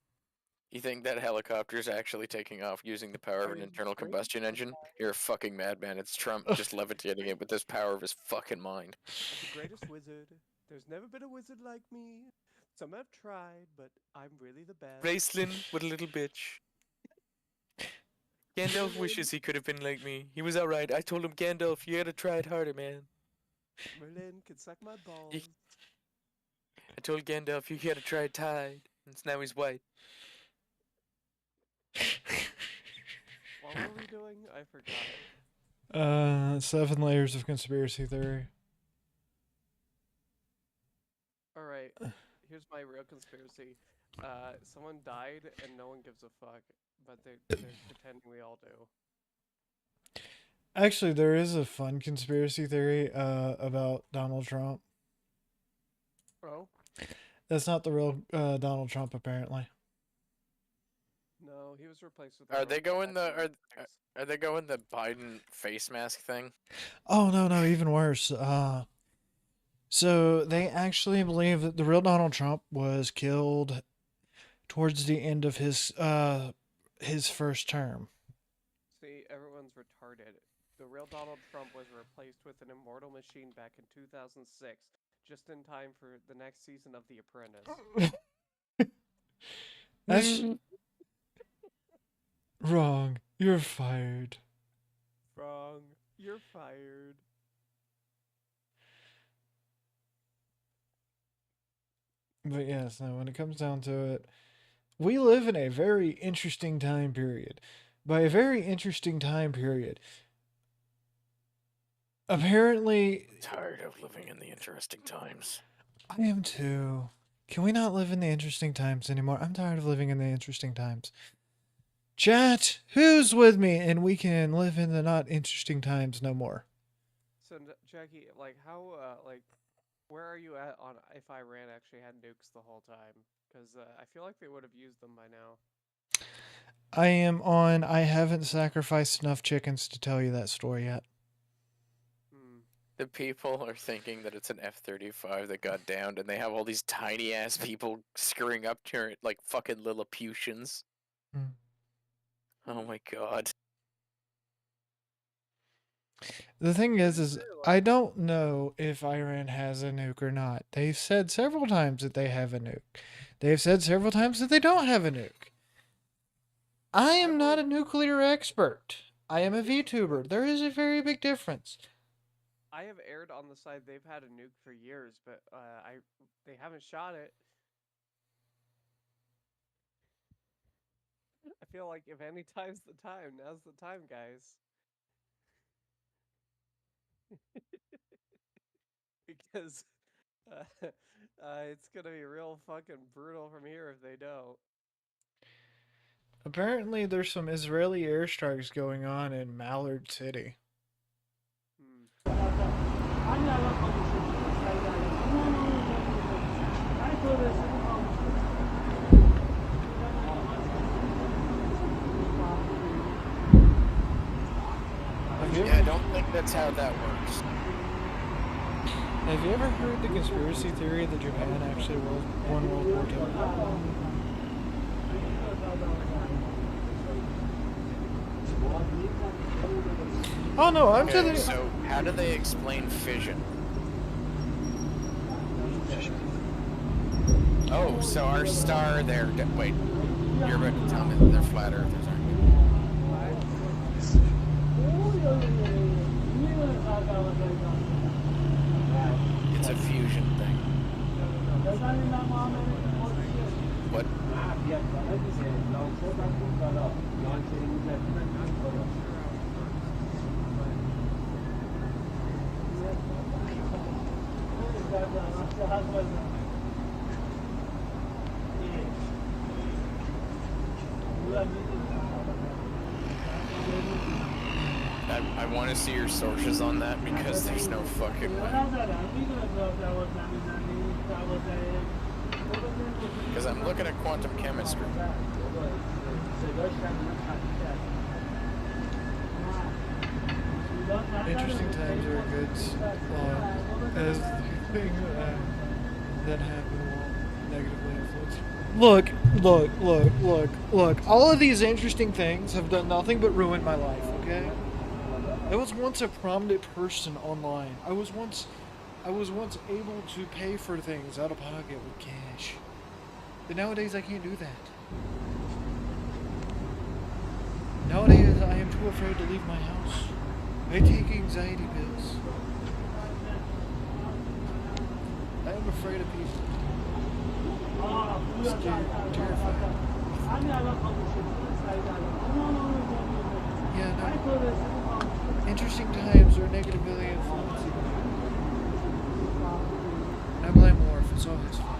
Speaker 6: You think that helicopter is actually taking off using the power of an internal combustion engine? You're a fucking madman. It's Trump just levitating it with this power of his fucking mind.
Speaker 5: I'm the greatest wizard. There's never been a wizard like me. Some have tried, but I'm really the best.
Speaker 14: Raceland, what a little bitch. Gandalf wishes he could have been like me. He was alright. I told him, Gandalf, you gotta try it harder, man.
Speaker 5: Merlin can suck my balls.
Speaker 14: I told Gandalf, you gotta try Tide. And now he's white.
Speaker 5: What were we doing? I forgot.
Speaker 2: 7 layers of conspiracy theory.
Speaker 5: Alright, here's my real conspiracy. Someone died and no one gives a fuck, but they're pretending we all do.
Speaker 2: Actually, there is a fun conspiracy theory about Donald Trump.
Speaker 5: Oh?
Speaker 2: That's not the real Donald Trump, apparently.
Speaker 5: No, he was replaced with.
Speaker 6: Are they going the Biden face mask thing?
Speaker 2: Oh no, even worse. So they actually believe that the real Donald Trump was killed towards the end of his first term.
Speaker 5: See, everyone's retarded. The real Donald Trump was replaced with an immortal machine back in 2006, just in time for the next season of The Apprentice.
Speaker 2: That's wrong. You're fired.
Speaker 5: Wrong. You're fired.
Speaker 2: But yes, no, when it comes down to it, we live in a very interesting time period. By a very interesting time period, apparently...
Speaker 6: I'm tired of living in the interesting times.
Speaker 2: I am too. Can we not live in the interesting times anymore? I'm tired of living in the interesting times. Chat, who's with me? And we can live in the not interesting times no more.
Speaker 5: So, Jackie, like, how, where are you at on if Iran actually had nukes the whole time? Because I feel like they would have used them by now.
Speaker 2: I am on, I haven't sacrificed enough chickens to tell you that story yet.
Speaker 6: The people are thinking that it's an F-35 that got downed, and they have all these tiny-ass people scurrying up to it like fucking Lilliputians. Oh my god.
Speaker 2: The thing is I don't know if Iran has a nuke or not. They've said several times that they have a nuke. They've said several times that they don't have a nuke. I am not a nuclear expert. I am a VTuber. There is a very big difference.
Speaker 5: I have aired on the side they've had a nuke for years, but they haven't shot it. I feel like if any time's the time, now's the time, guys. Because it's gonna be real fucking brutal from here if they don't.
Speaker 2: Apparently, there's some Israeli airstrikes going on in Mallard City.
Speaker 6: Yeah, I don't think that's how that works.
Speaker 2: Have you ever heard the conspiracy theory that Japan actually won World War II? Oh no, I'm telling you.
Speaker 6: So, how do they explain fission? Oh, so our star there. Wait, you're about to tell me that they're flat earthers, aren't you? It's a fusion thing. What? I want to see your sources on that because there's no fucking way. Because I'm looking at quantum chemistry.
Speaker 2: Interesting times are a good as the thing that happened will negatively influence. Look. All of these interesting things have done nothing but ruin my life, okay? I was once a prominent person online. I was once able to pay for things out of pocket with cash. But nowadays I can't do that. Nowadays I am too afraid to leave my house. I take anxiety pills. I am afraid of people. I'm scared, terrified. Yeah, no. Interesting times are negatively influencing. I blame Morph, it's all his fault.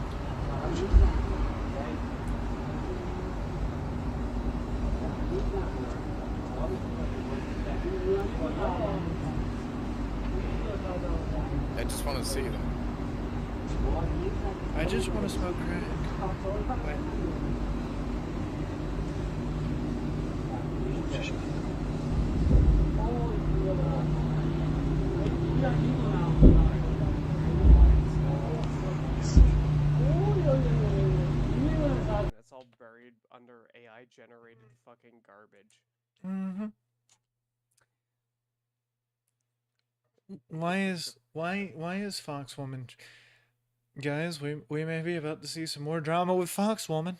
Speaker 6: I just want to see them.
Speaker 2: I just want to smoke crack. But
Speaker 5: It's all buried under AI generated fucking garbage.
Speaker 2: mm-hmm. Why is Foxwoman? Guys, we may be about to see some more drama with Foxwoman.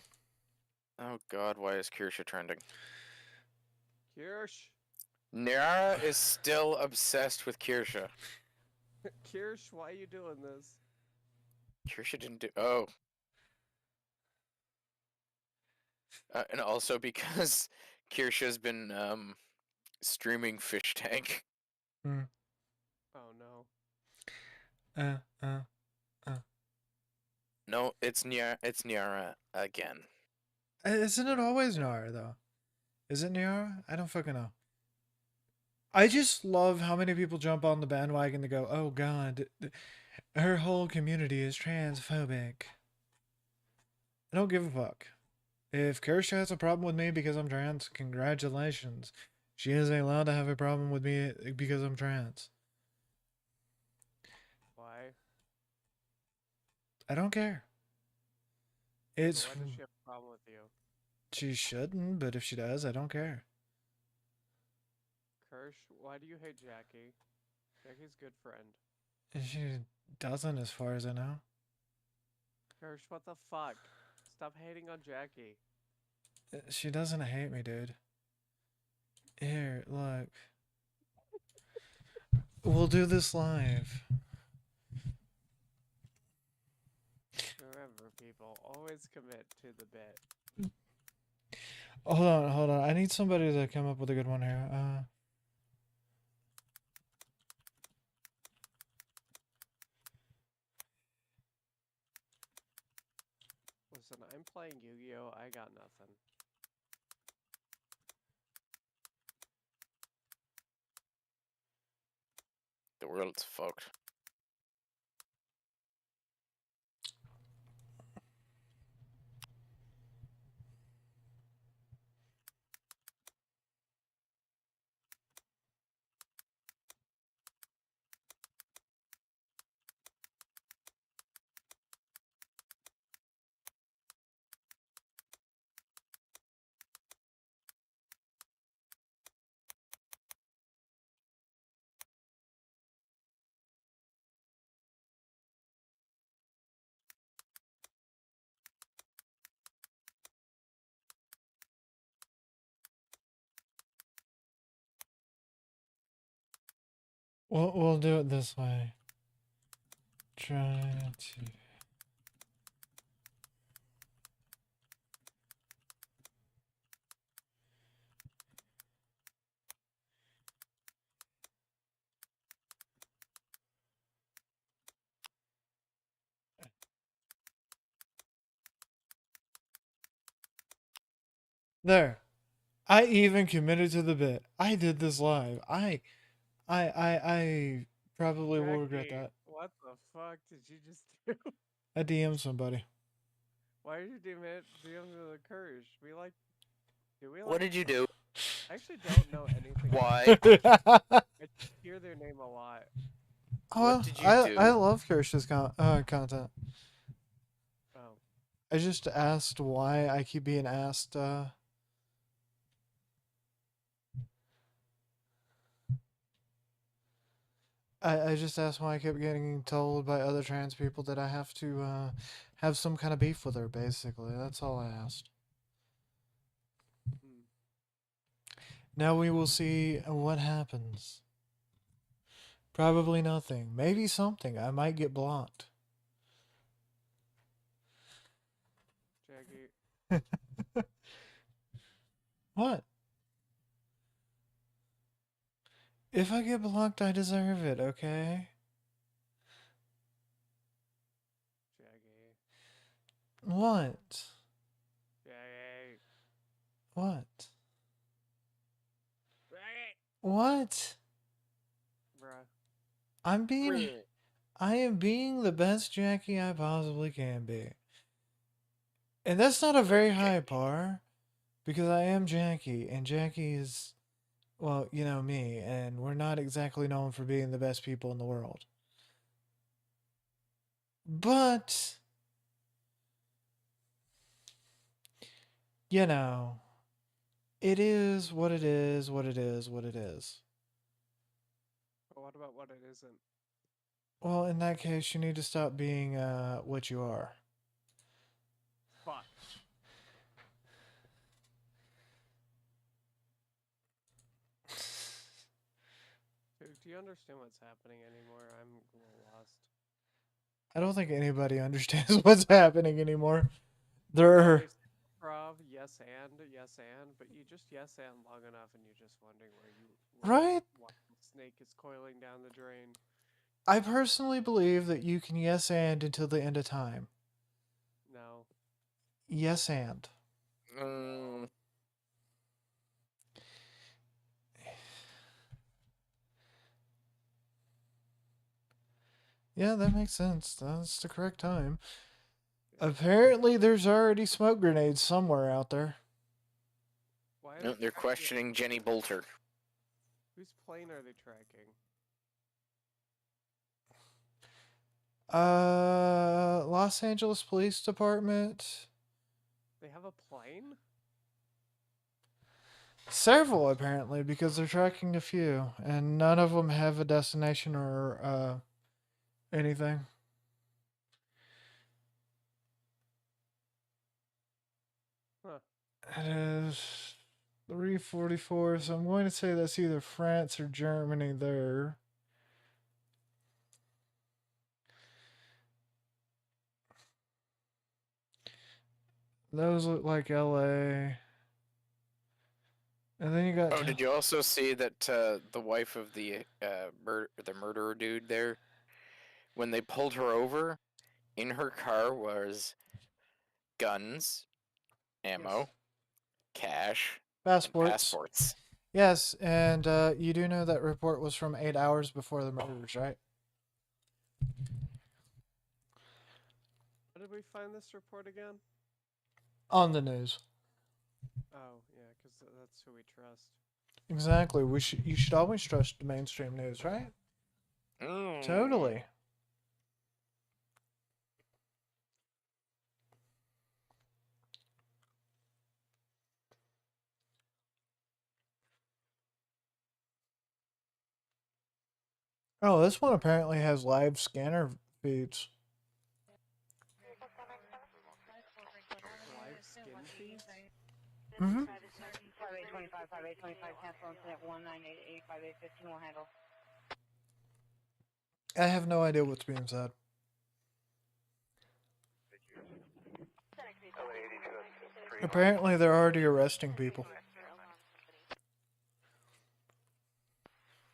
Speaker 6: Oh god, why is Kirsha trending?
Speaker 5: Kirsch!
Speaker 6: Nara is still obsessed with Kirsha.
Speaker 5: Kirsch, why are you doing this?
Speaker 6: Kirsha didn't do. Oh. And also because Kirsha's been streaming Fish Tank.
Speaker 2: Mm.
Speaker 5: Oh no.
Speaker 6: No, it's Nyara again.
Speaker 2: Isn't it always Nara though? Is it Nara? I don't fucking know. I just love how many people jump on the bandwagon to go, oh god, her whole community is transphobic. I don't give a fuck. If Kirsha has a problem with me because I'm trans, congratulations. She is allowed to have a problem with me because I'm trans.
Speaker 5: Why?
Speaker 2: I don't care. It's.
Speaker 5: Why does she have a problem with you?
Speaker 2: She shouldn't, but if she does, I don't care.
Speaker 5: Kirsch, why do you hate Jackie? Jackie's a good friend.
Speaker 2: She doesn't, as far as I know.
Speaker 5: Kirsch, what the fuck? Stop hating on Jackie.
Speaker 2: She doesn't hate me, dude. Here, look. We'll do this live.
Speaker 5: Remember, people, always commit to the bit.
Speaker 2: Hold on. I need somebody to come up with a good one here.
Speaker 5: Listen, I'm playing Yu-Gi-Oh! I got nothing.
Speaker 6: The world's fucked.
Speaker 2: We'll do it this way. Try to... There. I even committed to the bit. I did this live. I probably will regret that.
Speaker 5: What the fuck did you just do?
Speaker 2: I DM'd somebody.
Speaker 5: Why did you DM the Courage?
Speaker 6: What did you do?
Speaker 5: I actually don't know anything.
Speaker 6: Why?
Speaker 5: I just hear their name a lot.
Speaker 2: Oh,
Speaker 6: What did you do?
Speaker 2: I love Kirsch's content.
Speaker 5: Oh.
Speaker 2: I just asked why I keep being asked. I just asked why I kept getting told by other trans people that I have to have some kind of beef with her, basically. That's all I asked. Now we will see what happens. Probably nothing. Maybe something. I might get blocked.
Speaker 5: Jackie.
Speaker 2: What? If I get blocked, I deserve it, okay?
Speaker 5: Jackie.
Speaker 2: What?
Speaker 5: Jackie.
Speaker 2: What?
Speaker 5: Jackie.
Speaker 2: What?
Speaker 5: Bruh.
Speaker 2: I am being the best Jackie I possibly can be. And that's not a very high bar, because I am Jackie, and Jackie is, well, you know me, and we're not exactly known for being the best people in the world. But, you know, it is what it is, what it is, what it is.
Speaker 5: But what about what it isn't?
Speaker 2: Well, in that case, you need to stop being what you are.
Speaker 5: Fuck. Dude, do you understand what's happening anymore? I'm a little lost.
Speaker 2: I don't think anybody understands what's happening anymore. There are...
Speaker 5: yes and, but you just yes and long enough and you're just wondering
Speaker 2: Right?
Speaker 5: Why the snake is coiling down the drain.
Speaker 2: I personally believe that you can yes and until the end of time.
Speaker 5: No.
Speaker 2: Yes and. Yeah, that makes sense. That's the correct time. Apparently, there's already smoke grenades somewhere out there.
Speaker 6: No, they're questioning Jenny Bolter.
Speaker 5: Whose plane are they tracking?
Speaker 2: Los Angeles Police Department.
Speaker 5: They have a plane?
Speaker 2: Several, apparently, because they're tracking a few, and none of them have a destination or anything.
Speaker 5: Huh.
Speaker 2: It is 3:44, so I'm going to say that's either France or Germany there. Those look like LA. And then you got...
Speaker 6: Oh, did you also see that the wife of the murderer dude there, when they pulled her over, in her car was guns, ammo, cash,
Speaker 2: passports.
Speaker 6: and passports.
Speaker 2: Yes, and you do know that report was from 8 hours before the murders, right?
Speaker 5: How did we find this report again?
Speaker 2: On the news.
Speaker 5: Oh, yeah, because that's who we trust.
Speaker 2: Exactly. You should always trust the mainstream news, right? Totally. Oh, this one apparently has live scanner feeds.
Speaker 5: Live skin feeds?
Speaker 2: Mm-hmm.
Speaker 15: 5825, 5825, cancel incident 1988, 5815 will handle.
Speaker 2: I have no idea what's being said. Apparently, they're already arresting people.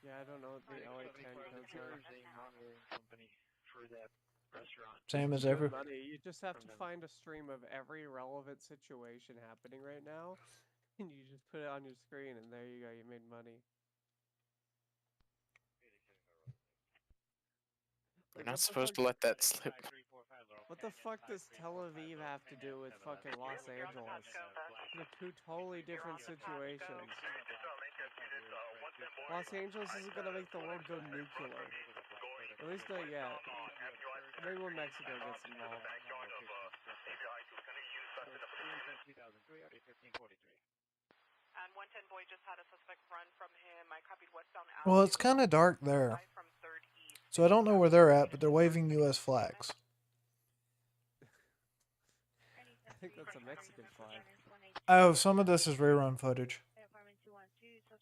Speaker 5: Yeah, I don't know what the LA 10 codes are.
Speaker 2: Same as
Speaker 5: Good
Speaker 2: ever.
Speaker 5: money. You just have to find a stream of every relevant situation happening right now, and you just put it on your screen, and there you go. You made money.
Speaker 6: You're not supposed to let that slip.
Speaker 5: What the fuck does Tel Aviv have to do with fucking Los Angeles? They're two totally different situations. Los Angeles isn't gonna make the world go nuclear. At least not yet. Maybe when Mexico gets involved.
Speaker 15: And 110 boy just had a suspect run from him. I copied westbound.
Speaker 2: Well, it's kind of dark there. So I don't know where they're at, but they're waving U.S. flags.
Speaker 5: I think that's a Mexican flag.
Speaker 2: Oh, some of this is rerun footage.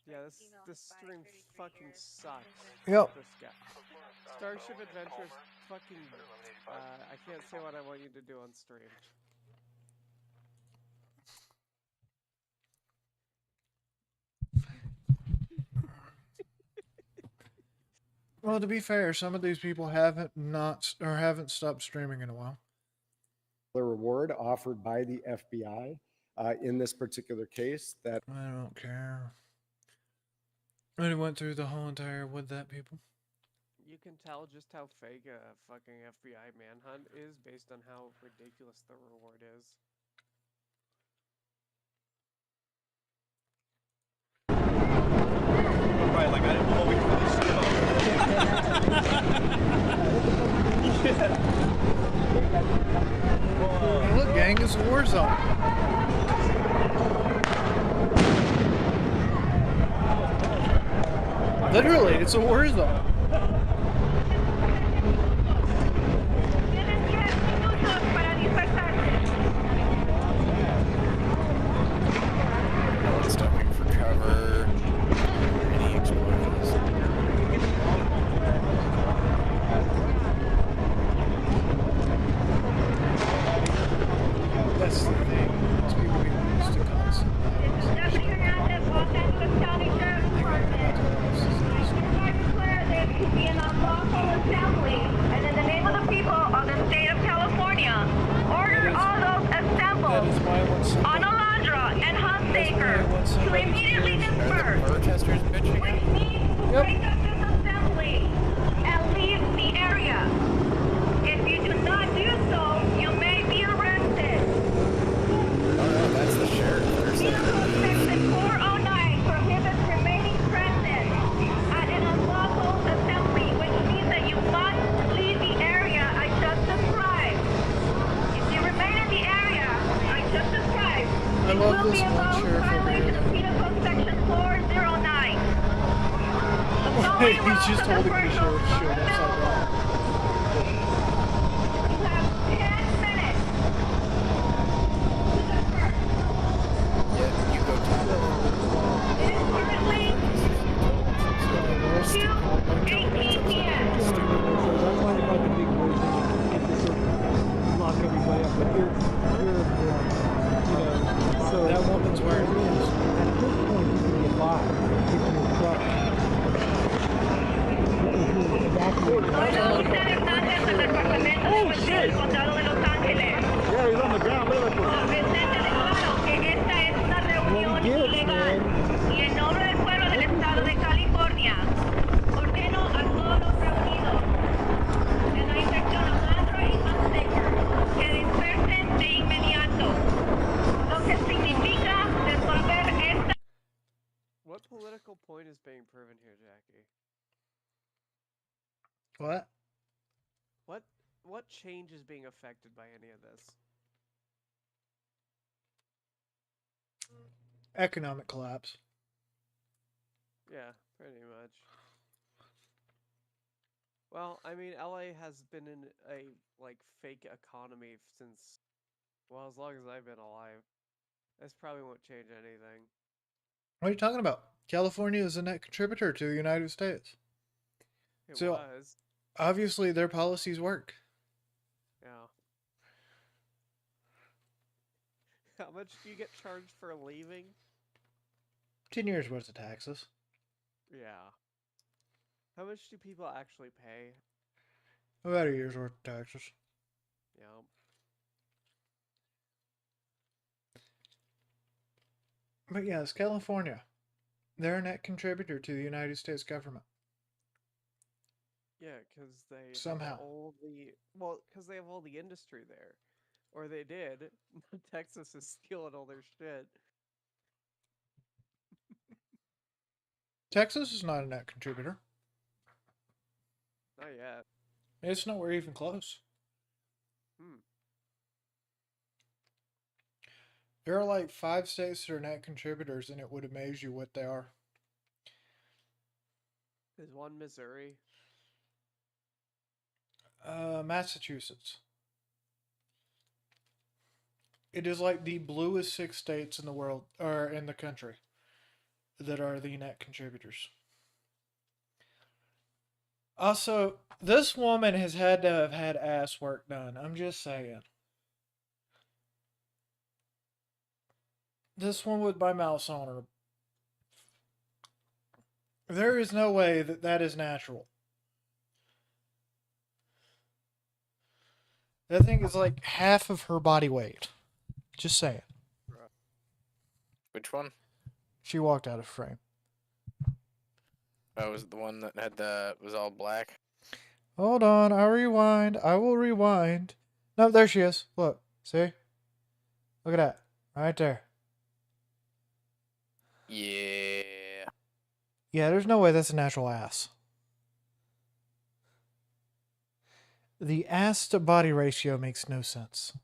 Speaker 5: Yeah, this stream fucking sucks.
Speaker 2: Yep.
Speaker 5: This guy. Starship Adventures fucking... I can't say what I want you to do on stream.
Speaker 2: Well, to be fair, some of these people haven't stopped streaming in a while.
Speaker 16: The reward offered by the FBI in this particular case that
Speaker 2: I don't care. I went through the whole entire with that people.
Speaker 5: You can tell just how fake a fucking FBI manhunt is based on how ridiculous the reward is.
Speaker 8: Right, like I didn't know we were this
Speaker 2: Hey, look, gang, it's a war zone. Literally, it's a war zone.
Speaker 6: Stopping for cover. Any explosions.
Speaker 2: That's the thing. Most people get used to constant
Speaker 15: And in the name of the people of the state of California, order all those assembled on Alondra and Hunsaker to immediately disperse.
Speaker 6: Protesters bitching.
Speaker 15: Break up this assembly and leave the area. If you do not do so, you may be arrested.
Speaker 6: Oh no, that's the sheriff.
Speaker 15: Vehicle section 409 prohibits remaining present at an unlawful assembly, which means that you must leave the area I just described. If you remain in the area I just described,
Speaker 2: I
Speaker 15: you
Speaker 2: love
Speaker 15: will
Speaker 2: this
Speaker 15: be
Speaker 2: one
Speaker 15: involved in
Speaker 2: sheriff over
Speaker 15: violation of Penal Code section 409. The following
Speaker 2: He's
Speaker 15: rules
Speaker 2: just
Speaker 15: of the
Speaker 2: holding the
Speaker 15: first
Speaker 2: sheriff's
Speaker 15: are
Speaker 2: shirt upside down.
Speaker 15: You have 10 minutes to disperse.
Speaker 6: Yeah, you go to
Speaker 15: It is currently 2:18 p.m.
Speaker 17: That's why you're the big boys and lock everybody up. But you're so
Speaker 2: that woman's wearing this.
Speaker 17: At this point, you can get by. Get in your truck.
Speaker 15: Oh shit! Condado de Los Ángeles.
Speaker 8: Yeah, he's on the ground. Look at
Speaker 15: Presente declaro que esta es una reunión ilegal y en nombre del pueblo del estado de California ordeno a todos los reunidos en la intersección Alondra y Hunsaker que dispersen de inmediato, lo que significa resolver esta.
Speaker 5: What political point is being proven here, Jackie?
Speaker 2: What?
Speaker 5: What change is being affected by any of this?
Speaker 2: Economic collapse.
Speaker 5: Yeah, pretty much. Well, I mean, LA has been in a fake economy since, well, as long as I've been alive. This probably won't change anything.
Speaker 2: What are you talking about? California is a net contributor to the United States.
Speaker 5: It
Speaker 2: So,
Speaker 5: was.
Speaker 2: Obviously, their policies work.
Speaker 5: Yeah. How much do you get charged for leaving?
Speaker 2: 10 years worth of taxes.
Speaker 5: Yeah. How much do people actually pay?
Speaker 2: About a year's worth of taxes.
Speaker 5: Yeah.
Speaker 2: But yes, California. They're a net contributor to the United States government.
Speaker 5: Yeah, because they
Speaker 2: Somehow.
Speaker 5: have all the because they have all the industry there, or they did. Texas is stealing all their shit.
Speaker 2: Texas is not a net contributor.
Speaker 5: Not yet.
Speaker 2: It's nowhere even close. There are like 5 states that are net contributors, and it would amaze you what they are.
Speaker 5: Is one Missouri?
Speaker 2: Massachusetts. It is like the bluest 6 states in the world, or in the country, that are the net contributors. Also, this woman has had to have had ass work done. I'm just saying. This one with my mouse on her. There is no way that that is natural. That thing is like half of her body weight. Just saying.
Speaker 6: Which one?
Speaker 2: She walked out of frame.
Speaker 6: Oh, was it the one that had was all black?
Speaker 2: Hold on, I'll rewind. I will rewind. No, there she is. Look. See? Look at that. Right there.
Speaker 6: Yeah.
Speaker 2: Yeah, there's no way that's a natural ass. The ass to body ratio makes no sense.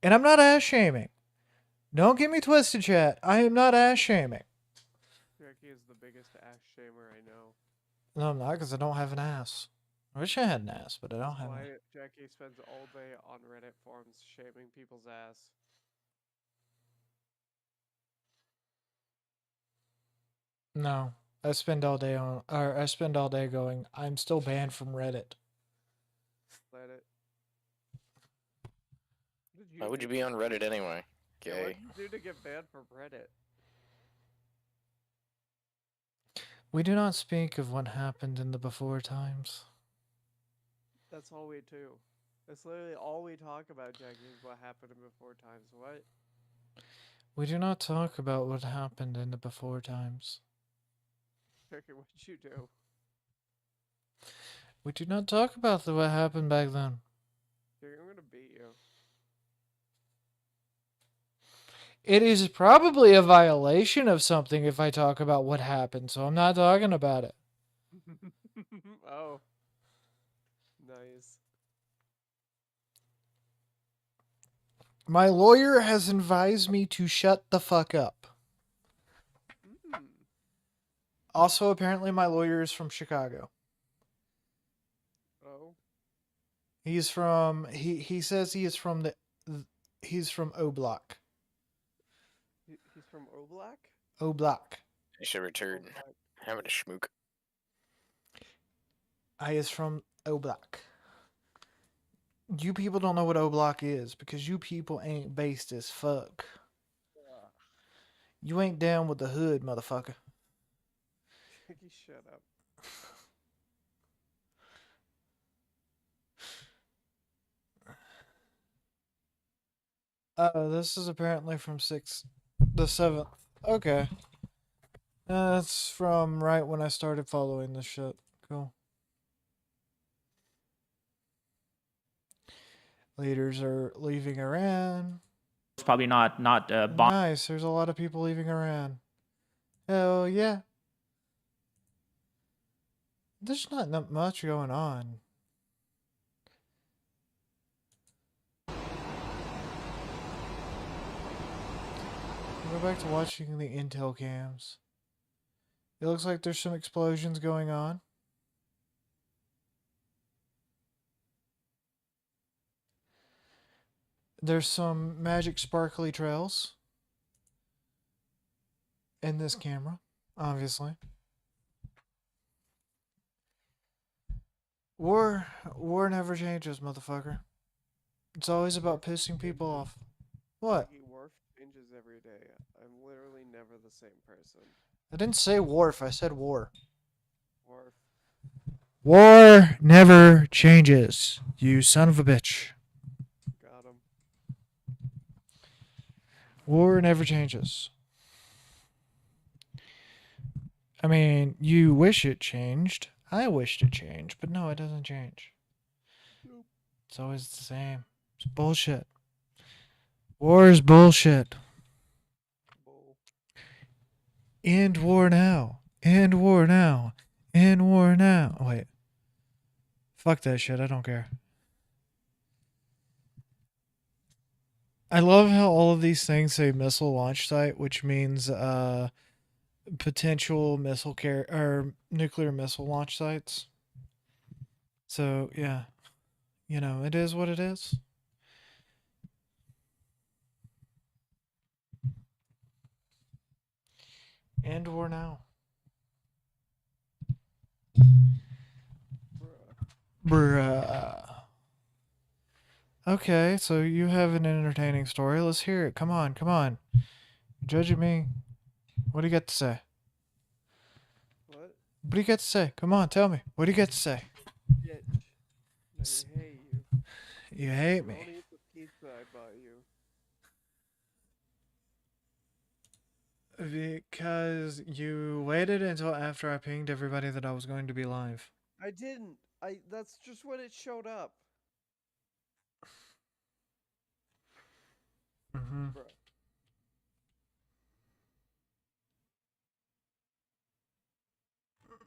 Speaker 2: And I'm not ass shaming. Don't get me twisted, chat. I am not ass shaming.
Speaker 5: Jackie is the biggest ass shamer I know.
Speaker 2: No, I'm not, because I don't have an ass. I wish I had an ass, but I don't have
Speaker 5: Why
Speaker 2: an ass.
Speaker 5: Jackie spends all day on Reddit forums shaming people's ass.
Speaker 2: No. I spend all day going, I'm still banned from Reddit.
Speaker 5: Let it.
Speaker 6: Why would you be on Reddit anyway?
Speaker 5: Yeah,
Speaker 6: Gay.
Speaker 5: what did you do to get banned from Reddit?
Speaker 2: We do not speak of what happened in the before times.
Speaker 5: That's all we do. That's literally all we talk about, Jackie, is what happened in before times. What?
Speaker 2: We do not talk about what happened in the before times.
Speaker 5: Jackie, what did you do?
Speaker 2: We do not talk about what happened back then.
Speaker 5: Jackie, I'm gonna beat you.
Speaker 2: It is probably a violation of something if I talk about what happened, so I'm not talking about it.
Speaker 5: Oh. Nice.
Speaker 2: My lawyer has advised me to shut the fuck up. Also, apparently my lawyer is from Chicago.
Speaker 5: Oh.
Speaker 2: He's from, he says he is from he's from O Block.
Speaker 5: He's from Oblak?
Speaker 2: O Block.
Speaker 6: I should return. Having a schmook.
Speaker 2: I is from O Block. You people don't know what O Block is because you people ain't based as fuck. You ain't down with the hood, motherfucker.
Speaker 5: Jackie, shut up.
Speaker 2: This is apparently from the 7th. Okay. That's from right when I started following this shit. Cool. Leaders are leaving Iran.
Speaker 18: It's probably not
Speaker 2: Nice. There's a lot of people leaving Iran. Hell yeah. There's not much going on. Go back to watching the intel cams. It looks like there's some explosions going on. There's some magic sparkly trails in this camera, obviously. War never changes, motherfucker. It's always about pissing people off. What?
Speaker 5: War changes every day. I'm literally never the same person.
Speaker 2: I didn't say Worf, I said war.
Speaker 5: Worf.
Speaker 2: War never changes, you son of a bitch.
Speaker 5: Got him.
Speaker 2: War never changes. I mean, you wish it changed. I wished it changed, but no, it doesn't change.
Speaker 5: Nope.
Speaker 2: It's always the same. It's bullshit. War is bullshit.
Speaker 5: Bull.
Speaker 2: End war now. End war now. End war now. Oh, wait. Fuck that shit. I don't care. I love how all of these things say missile launch site, which means potential missile or nuclear missile launch sites. So, yeah. You know, it is what it is. End war now. Bruh. Okay, so you have an entertaining story. Let's hear it. Come on, come on. You're judging me. What do you got to say?
Speaker 5: What?
Speaker 2: What do you got to say? Come on, tell me. What do you got to say?
Speaker 5: Bitch. I hate you.
Speaker 2: You hate me.
Speaker 5: Don't eat the pizza I bought you.
Speaker 2: Because you waited until after I pinged everybody that I was going to be live.
Speaker 5: I didn't. That's just when it showed up.
Speaker 2: Mm-hmm.
Speaker 5: Bro.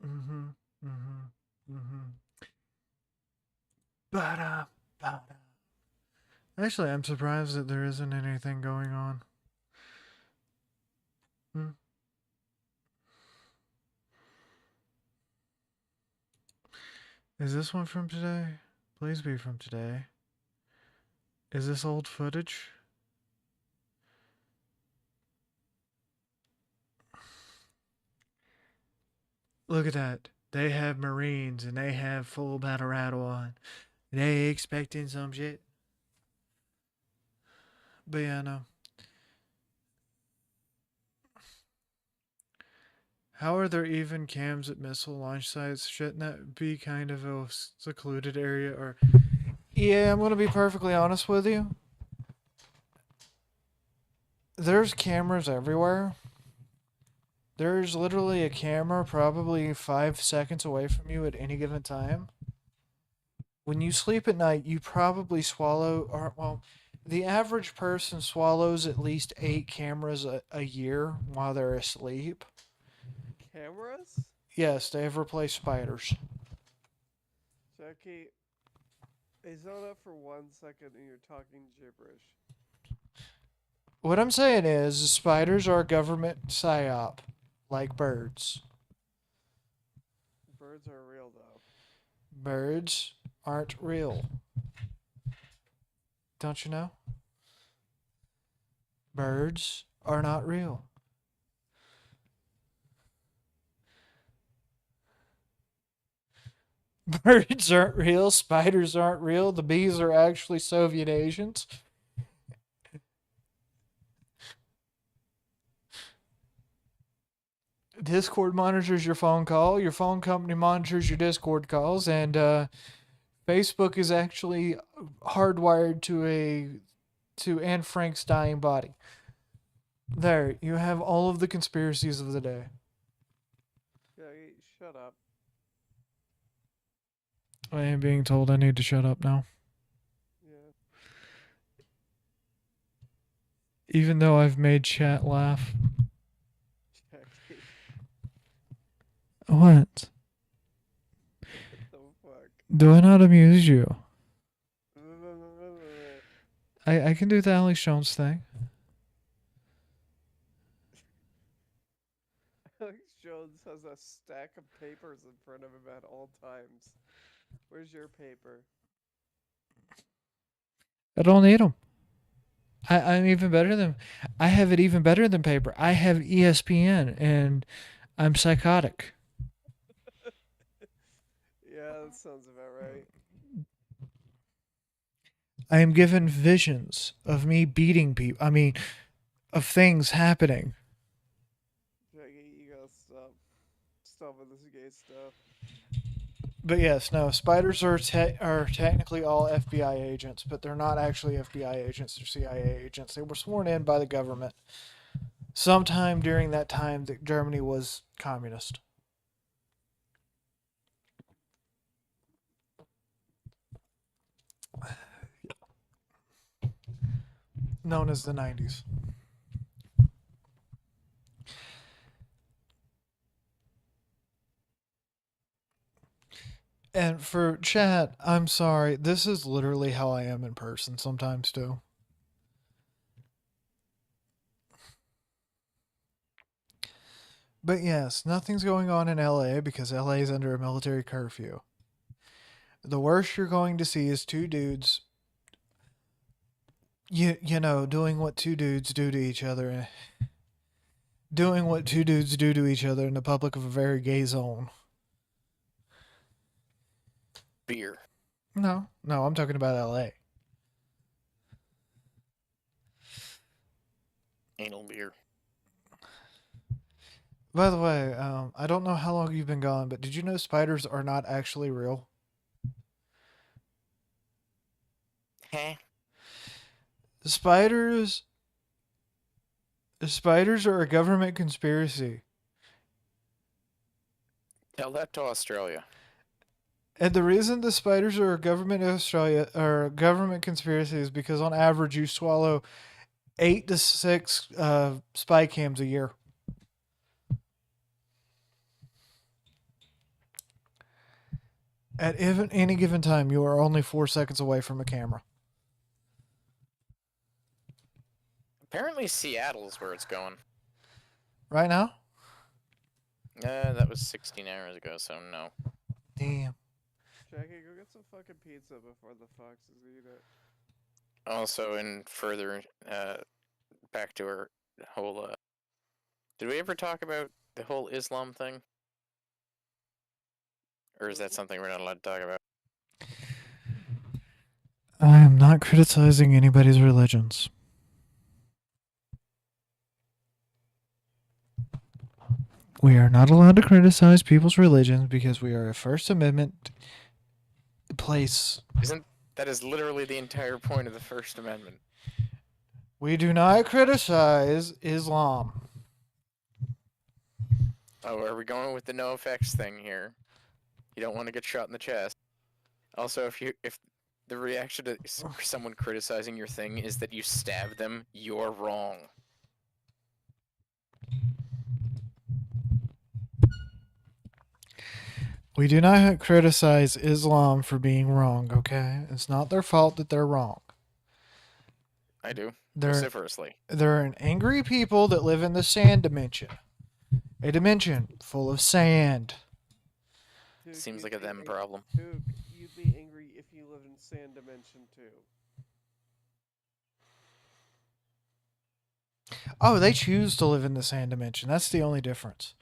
Speaker 2: Mm-hmm. Mm-hmm. Mm-hmm. Ba-da, ba-da. Actually, I'm surprised that there isn't anything going on. Is this one from today? Please be from today. Is this old footage? Look at that. They have Marines and they have full battle rattle on. They expecting some shit. But yeah, no. How are there even cams at missile launch sites? Shouldn't that be kind of a secluded area? Or yeah, I'm gonna be perfectly honest with you. There's cameras everywhere. There's literally a camera probably 5 seconds away from you at any given time. When you sleep at night, you probably swallow, or well, the average person swallows at least 8 cameras a year while they're asleep.
Speaker 5: Cameras?
Speaker 2: Yes, they have replaced spiders.
Speaker 5: Jackie, I zoned up for 1 second and you're talking gibberish.
Speaker 2: What I'm saying is, spiders are a government psyop, like birds.
Speaker 5: Birds are real, though.
Speaker 2: Birds aren't real. Don't you know? Birds are not real. Birds aren't real. Spiders aren't real. The bees are actually Soviet agents. Discord monitors your phone call. Your phone company monitors your Discord calls, and Facebook is actually hardwired to Anne Frank's dying body. There, you have all of the conspiracies of the day.
Speaker 5: Jackie, shut up.
Speaker 2: I am being told I need to shut up now.
Speaker 5: Yeah.
Speaker 2: Even though I've made chat laugh.
Speaker 5: Jackie.
Speaker 2: What?
Speaker 5: The fuck?
Speaker 2: Do I not amuse you? I can do the Alex Jones thing.
Speaker 5: Alex Jones has a stack of papers in front of him at all times. Where's your paper?
Speaker 2: I don't need them. I'm even better than... I have it even better than paper. I have ESPN, and I'm psychotic.
Speaker 5: Yeah, that sounds about right.
Speaker 2: I am given visions of me beating people. I mean, of things happening.
Speaker 5: Jackie, you gotta stop with this gay stuff.
Speaker 2: But yes, no, spiders are technically all FBI agents, but they're not actually FBI agents. They're CIA agents. They were sworn in by the government sometime during that time that Germany was communist. Known as the 90s. And for chat, I'm sorry. This is literally how I am in person sometimes too. But yes, nothing's going on in LA because LA is under a military curfew. The worst you're going to see is two dudes, you know, doing what two dudes do to each other. Doing what two dudes do to each other in the public of a very gay zone.
Speaker 6: Beer.
Speaker 2: No, I'm talking about LA.
Speaker 6: Anal beer.
Speaker 2: By the way, I don't know how long you've been gone, but did you know spiders are not actually real?
Speaker 6: Huh?
Speaker 2: The spiders are a government conspiracy.
Speaker 6: Tell that to Australia.
Speaker 2: And the reason the spiders are a government Australia or a government conspiracy is because on average you swallow 8 to 6 spy cams a year. At any given time, you are only 4 seconds away from a camera.
Speaker 6: Apparently Seattle's where it's going.
Speaker 2: Right now?
Speaker 6: That was 16 hours ago, so no.
Speaker 2: Damn.
Speaker 5: Jackie, go get some fucking pizza before the foxes eat it.
Speaker 6: Also, in further, back to our whole, did we ever talk about the whole Islam thing? Or is that something we're not allowed to talk about?
Speaker 2: I am not criticizing anybody's religions. We are not allowed to criticize people's religions because we are a First Amendment place.
Speaker 6: That is literally the entire point of the First Amendment.
Speaker 2: We do not criticize Islam.
Speaker 6: Oh, are we going with the no effects thing here? You don't want to get shot in the chest. Also, if the reaction to someone criticizing your thing is that you stab them, you're wrong.
Speaker 2: We do not criticize Islam for being wrong, okay? It's not their fault that they're wrong.
Speaker 6: I do.
Speaker 2: They're
Speaker 6: Vociferously.
Speaker 2: They're an angry people that live in the sand dimension. A dimension full of sand.
Speaker 5: Duke,
Speaker 6: Seems like a them problem.
Speaker 5: Duke, you'd be angry if you lived in sand dimension too.
Speaker 2: Oh, they choose to live in the sand dimension. That's the only difference.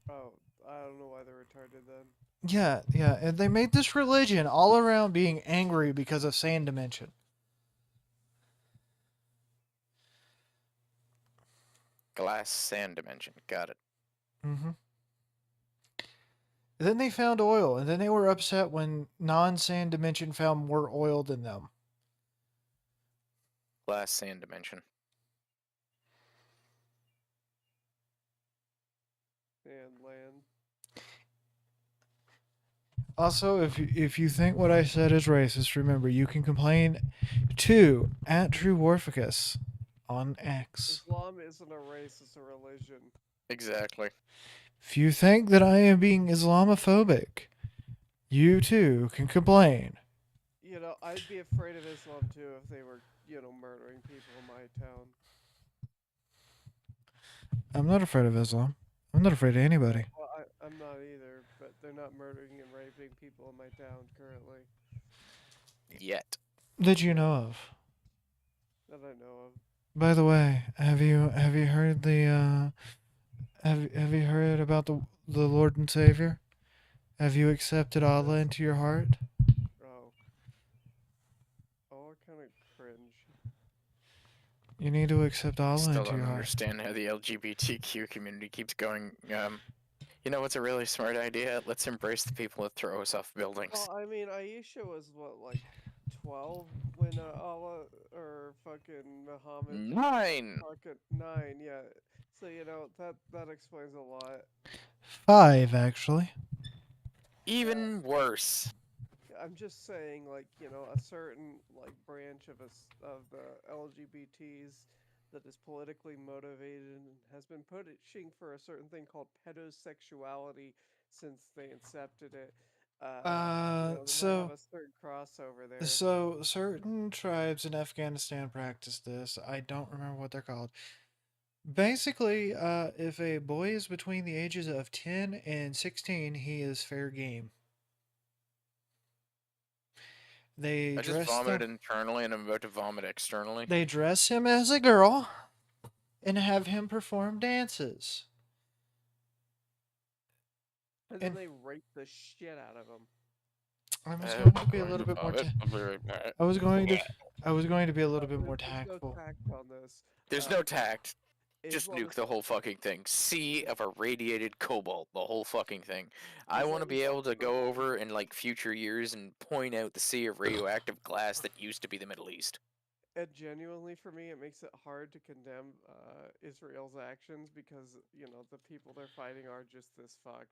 Speaker 5: Oh, I don't know why they're retarded then.
Speaker 2: Yeah. And they made this religion all around being angry because of sand dimension.
Speaker 6: Glass sand dimension. Got it.
Speaker 2: Mm-hmm. Then they found oil, and then they were upset when non-sand dimension found more oil than them.
Speaker 6: Glass sand dimension.
Speaker 5: And land.
Speaker 2: Also, if you think what I said is racist, remember you can complain to @TrueWarficus on X.
Speaker 5: Islam isn't a race; it's a religion.
Speaker 6: Exactly.
Speaker 2: If you think that I am being Islamophobic, you too can complain.
Speaker 5: You know, I'd be afraid of Islam too if they were, murdering people in my town.
Speaker 2: I'm not afraid of Islam. I'm not afraid of anybody.
Speaker 5: Well, I'm not either, but they're not murdering and raping people in my town currently.
Speaker 6: Yet.
Speaker 2: That you know of.
Speaker 5: That I know of.
Speaker 2: By the way, have you heard the have you heard about the Lord and Savior? Have you accepted Allah into your heart?
Speaker 5: Oh, I kind of cringe.
Speaker 2: You need to accept Allah
Speaker 6: Still
Speaker 2: into
Speaker 6: don't
Speaker 2: your heart.
Speaker 6: understand how the LGBTQ community keeps going. You know what's a really smart idea? Let's embrace the people that throw us off buildings.
Speaker 5: Well, I mean, Aisha was what, like 12 when Allah or fucking Muhammad
Speaker 6: 9.
Speaker 5: Fucking 9, yeah. So that explains a lot.
Speaker 2: 5, actually.
Speaker 6: Even worse.
Speaker 5: I'm just saying, like, a certain like branch of the LGBTs that is politically motivated and has been pushing for a certain thing called pedosexuality since they accepted it. They might have a certain crossover there.
Speaker 2: So certain tribes in Afghanistan practice this. I don't remember what they're called. Basically, if a boy is between the ages of 10 and 16, he is fair game.
Speaker 6: I just vomited internally and I'm about to vomit externally.
Speaker 2: They dress him as a girl and have him perform dances.
Speaker 5: And then they rape the shit out of him.
Speaker 2: I was going to be a little bit more. I was going to be a little bit more tactful.
Speaker 5: There's no tact on this.
Speaker 6: There's no tact. Just nuke the whole fucking thing. Sea of irradiated cobalt. The whole fucking thing. I want to be able to go over in like future years and point out the sea of radioactive glass that used to be the Middle East.
Speaker 5: And genuinely, for me, it makes it hard to condemn Israel's actions because the people they're fighting are just this fucked.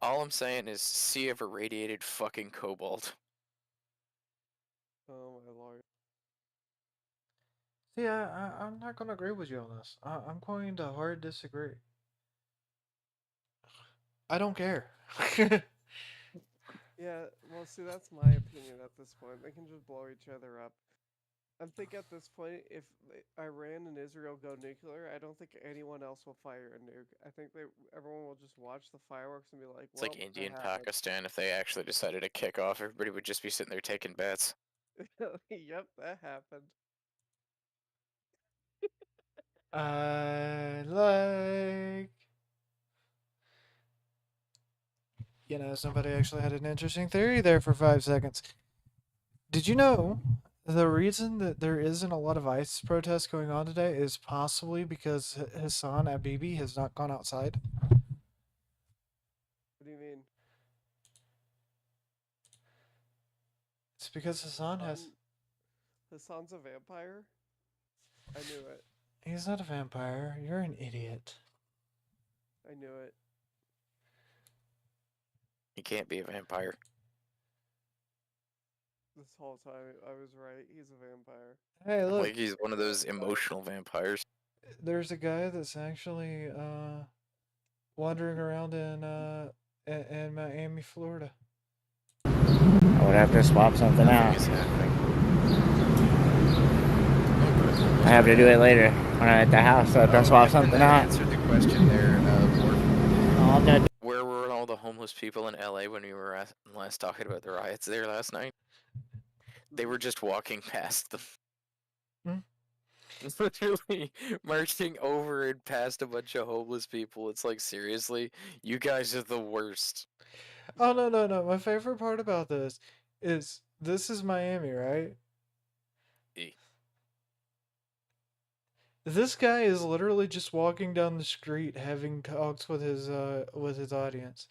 Speaker 6: All I'm saying is sea of irradiated fucking cobalt.
Speaker 5: Oh my lord.
Speaker 2: See, I'm not going to agree with you on this. I'm going to hard disagree. I don't care.
Speaker 5: Yeah, well, see, that's my opinion at this point. They can just blow each other up. I think at this point, if Iran and Israel go nuclear, I don't think anyone else will fire a nuke. I think everyone will just watch the fireworks and be like,
Speaker 6: It's like India and Pakistan. If they actually decided to kick off, everybody would just be sitting there taking bets.
Speaker 5: Yep, that happened.
Speaker 2: I like... somebody actually had an interesting theory there for 5 seconds. Did you know the reason that there isn't a lot of ICE protests going on today is possibly because Hassan Abibi has not gone outside?
Speaker 5: What do you mean?
Speaker 2: It's because Hassan's
Speaker 5: a vampire? I knew it.
Speaker 2: He's not a vampire. You're an idiot.
Speaker 5: I knew it.
Speaker 6: He can't be a vampire.
Speaker 5: This whole time, I was right. He's a vampire.
Speaker 2: Hey, look.
Speaker 6: Like he's one of those emotional vampires.
Speaker 2: There's a guy that's actually wandering around in Miami, Florida.
Speaker 18: I would have to swap something out. I have to do it later when I'm at the house, so I have to swap something out.
Speaker 6: Answered the question there, where were all the homeless people in LA when we were last talking about the riots there last night? They were just walking past them. Literally marching over and past a bunch of homeless people. It's like, seriously? You guys are the worst.
Speaker 2: Oh, no. My favorite part about this is Miami, right? This guy is literally just walking down the street having talks with his audience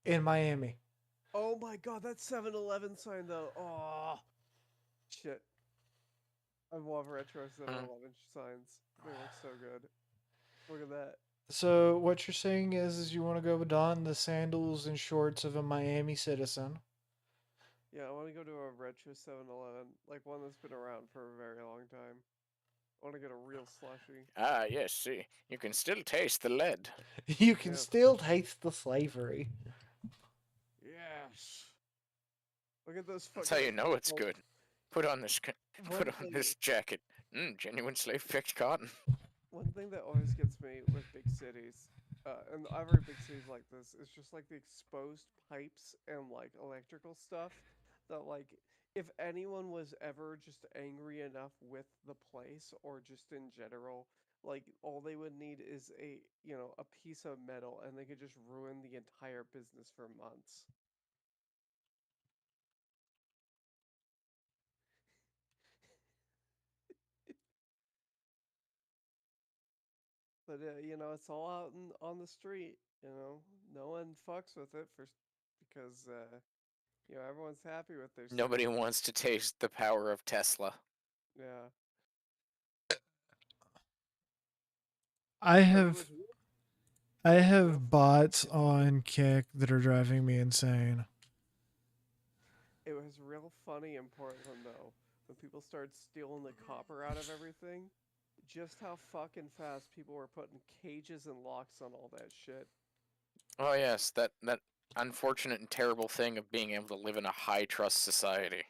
Speaker 2: in Miami.
Speaker 5: Oh my god, that 7-Eleven sign though. Oh, shit. I love retro 7-Eleven signs. They look so good. Look at that.
Speaker 2: So what you're saying is you want to go don the sandals and shorts of a Miami citizen.
Speaker 5: Yeah, I want to go to a retro 7-Eleven, like one that's been around for a very long time. I want to get a real slushie.
Speaker 6: Ah, yes, see. You can still taste the lead.
Speaker 2: You can still taste the slavery.
Speaker 5: Yes. Look at those fucking...
Speaker 6: That's how you know it's good. Put on this jacket. Genuine slave-picked cotton.
Speaker 5: One thing that always gets me with big cities, and every big cities like this, is just like the exposed pipes and like electrical stuff that like, if anyone was ever just angry enough with the place or just in general like all they would need is a piece of metal, and they could just ruin the entire business for months. But it's all out on the street. No one fucks with it because everyone's happy with their
Speaker 6: Nobody
Speaker 5: stuff.
Speaker 6: wants to taste the power of Tesla.
Speaker 5: Yeah.
Speaker 2: I have bots on Kick that are driving me insane.
Speaker 5: It was real funny in Portland though, when people started stealing the copper out of everything. Just how fucking fast people were putting cages and locks on all that shit.
Speaker 6: Oh yes, that unfortunate and terrible thing of being able to live in a high trust society.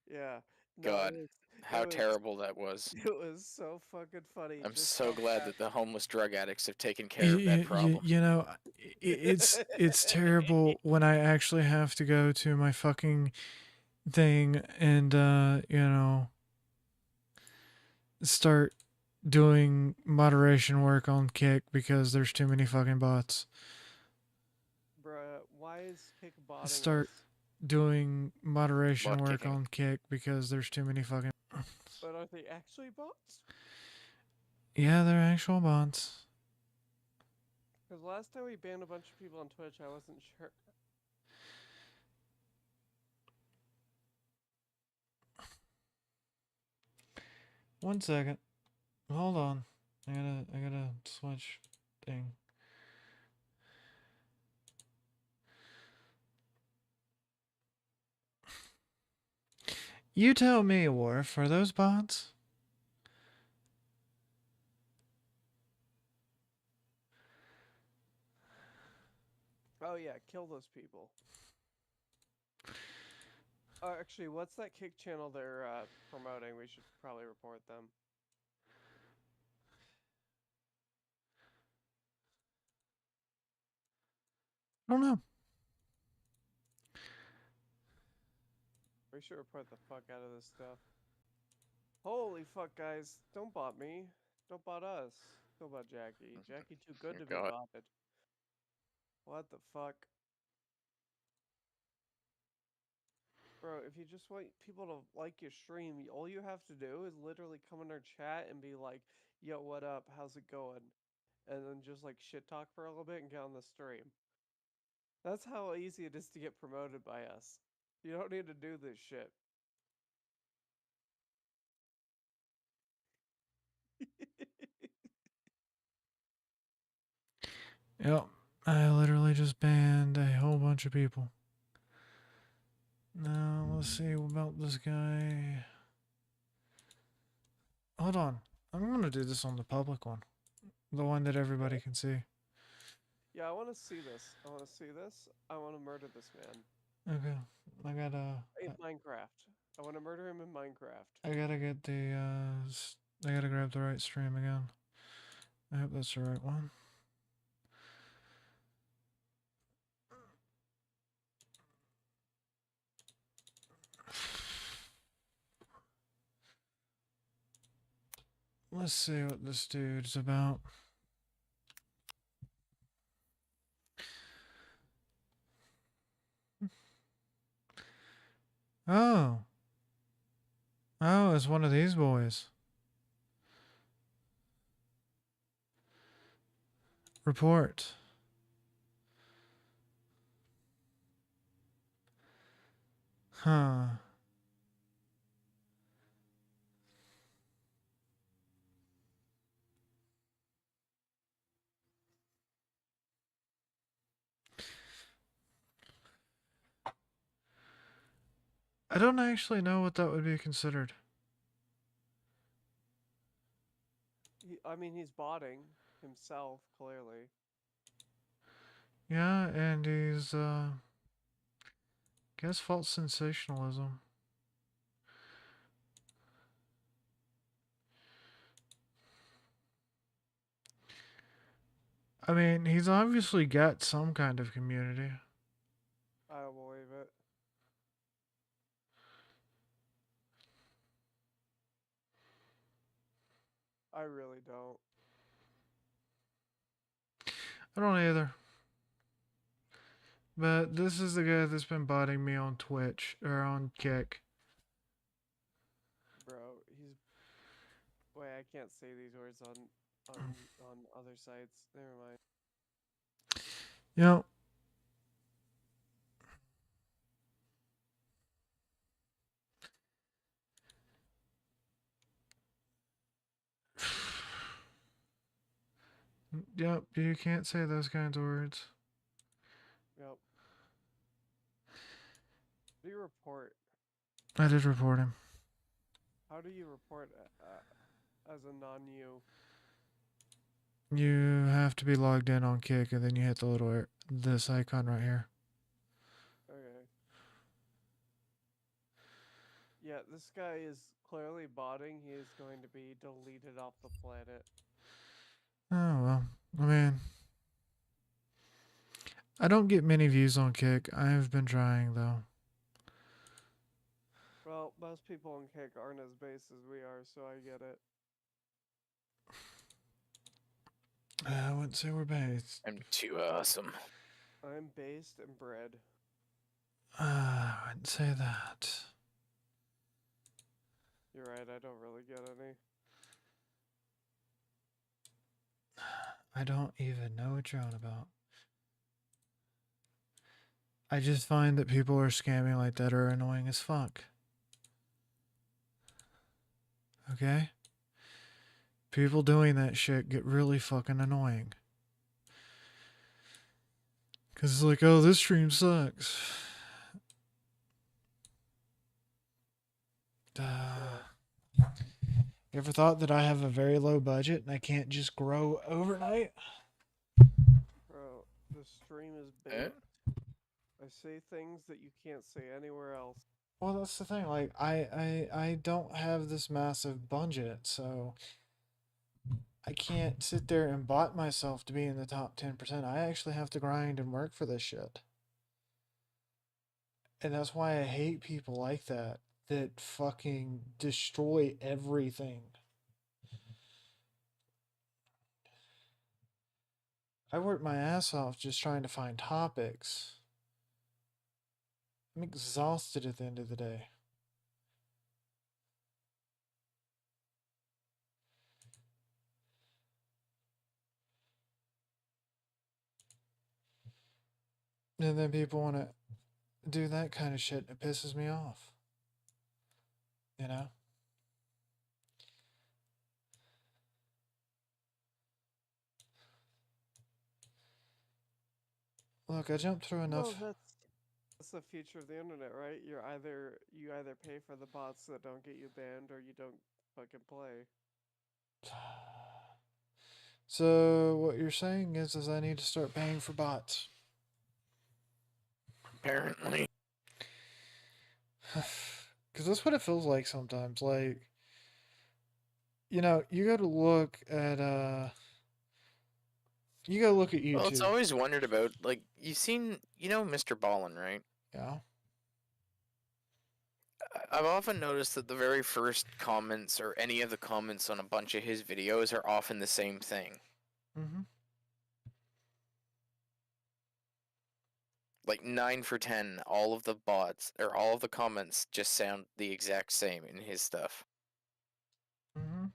Speaker 5: Yeah. No,
Speaker 6: God, how terrible that was.
Speaker 5: It was so fucking funny.
Speaker 6: I'm
Speaker 5: just
Speaker 6: so
Speaker 5: how
Speaker 6: glad
Speaker 5: fast-
Speaker 6: that the homeless drug addicts have taken care of that problem.
Speaker 2: It's terrible when I actually have to go to my fucking thing and start doing moderation work on Kick because there's too many fucking bots.
Speaker 5: Bruh, why is Kick botting
Speaker 2: Start
Speaker 5: us?
Speaker 2: doing moderation
Speaker 6: Bot
Speaker 2: work
Speaker 6: kicking.
Speaker 2: on Kick because there's too many fucking.
Speaker 5: But are they actually bots?
Speaker 2: Yeah, they're actual bots.
Speaker 5: Because last time we banned a bunch of people on Twitch, I wasn't sure.
Speaker 2: One second. Hold on. I gotta switch thing. You tell me, Worf, are those bots?
Speaker 5: Oh yeah, kill those people. Oh, actually, what's that Kick channel they're promoting? We should probably report them.
Speaker 2: I don't know.
Speaker 5: We should report the fuck out of this stuff. Holy fuck, guys. Don't bot me. Don't bot us. Don't bot Jackie. Jackie too good to be
Speaker 6: God.
Speaker 5: botted. What the fuck? Bro, if you just want people to like your stream, all you have to do is literally come in our chat and be like, yo, what up? How's it going? And then just like shit talk for a little bit and get on the stream. That's how easy it is to get promoted by us. You don't need to do this shit.
Speaker 2: Yep. I literally just banned a whole bunch of people. Now, let's see about this guy. Hold on. I'm gonna do this on the public one. The one that everybody can see.
Speaker 5: Yeah, I want to see this. I want to see this. I want to murder this man.
Speaker 2: Okay. I gotta...
Speaker 5: In Minecraft. I want to murder him in Minecraft.
Speaker 2: I gotta get the, I gotta grab the right stream again. I hope that's the right one. Let's see what this dude's about. Oh. Oh, it's one of these boys. Report. Huh. I don't actually know what that would be considered.
Speaker 5: I mean, he's botting himself, clearly.
Speaker 2: Yeah, and he's, guess false sensationalism. I mean, he's obviously got some kind of community.
Speaker 5: I don't believe it. I really don't.
Speaker 2: I don't either. But this is the guy that's been botting me on Twitch or on Kick.
Speaker 5: Bro, he's. Wait, I can't say these words on other sites. Never mind.
Speaker 2: Yep. Yep, you can't say those kinds of words.
Speaker 5: Yep. Do you report?
Speaker 2: I did report him.
Speaker 5: How do you report as a non-you?
Speaker 2: You have to be logged in on Kick, and then you hit the little this icon right here.
Speaker 5: Okay. Yeah, this guy is clearly botting. He is going to be deleted off the planet.
Speaker 2: Oh, well. I mean, I don't get many views on Kick. I have been trying, though.
Speaker 5: Well, most people on Kick aren't as based as we are, so I get it.
Speaker 2: I wouldn't say we're based.
Speaker 6: I'm too awesome.
Speaker 5: I'm based and bred.
Speaker 2: I wouldn't say that.
Speaker 5: You're right, I don't really get any.
Speaker 2: I don't even know what you're on about. I just find that people are scamming like that are annoying as fuck. Okay? People doing that shit get really fucking annoying. Because it's like, oh, this stream sucks. You ever thought that I have a very low budget and I can't just grow overnight?
Speaker 5: Bro, the stream is big. I say things that you can't say anywhere else.
Speaker 2: Well, that's the thing. Like, I don't have this massive budget, so I can't sit there and bot myself to be in the top 10%. I actually have to grind and work for this shit. And that's why I hate people like that fucking destroy everything. I work my ass off just trying to find topics. I'm exhausted at the end of the day. And then people want to do that kind of shit. It pisses me off. You know? Look, I jumped through enough.
Speaker 5: Well, that's the future of the internet, right? You either pay for the bots that don't get you banned, or you don't fucking play.
Speaker 2: So what you're saying is I need to start paying for bots.
Speaker 6: Apparently.
Speaker 2: Because that's what it feels like sometimes. Like, you know, you got to look at YouTube.
Speaker 6: Well, it's always wondered about, like, you know Mr. Ballin, right?
Speaker 2: Yeah.
Speaker 6: I've often noticed that the very first comments or any of the comments on a bunch of his videos are often the same thing.
Speaker 2: Mm-hmm.
Speaker 6: Like 9 for 10, all of the bots or all of the comments just sound the exact same in his stuff.
Speaker 2: Mm-hmm.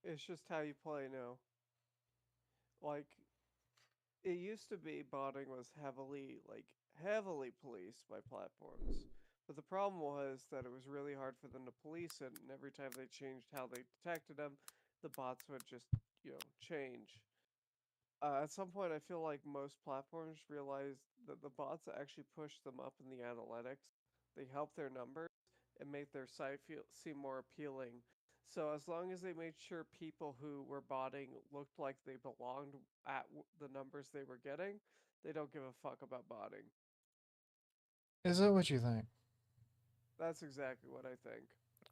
Speaker 5: It's just how you play now. Like, it used to be botting was heavily policed by platforms. But the problem was that it was really hard for them to police it, and every time they changed how they detected them, the bots would just, change. At some point, I feel like most platforms realized that the bots actually push them up in the analytics. They help their numbers and make their site seem more appealing. So as long as they made sure people who were botting looked like they belonged at the numbers they were getting, they don't give a fuck about botting.
Speaker 2: Is that what you think?
Speaker 5: That's exactly what I think.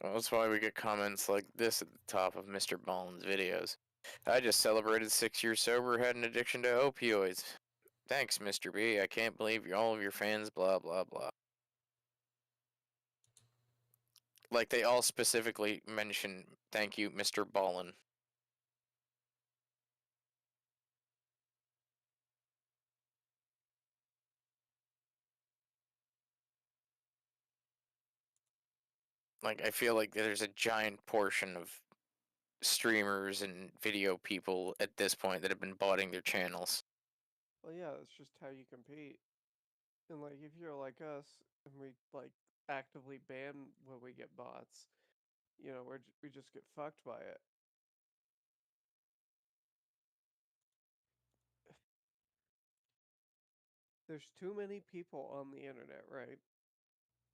Speaker 6: Well, that's why we get comments like this at the top of Mr. Ballin's videos. I just celebrated 6 years sober, had an addiction to opioids. Thanks, Mr. B. I can't believe all of your fans, blah, blah, blah. Like, they all specifically mention, thank you, Mr. Ballin. Like, I feel like there's a giant portion of streamers and video people at this point that have been botting their channels.
Speaker 5: Well, yeah, that's just how you compete. And like, if you're like us and we like actively ban when we get bots, we just get fucked by it. There's too many people on the internet, right?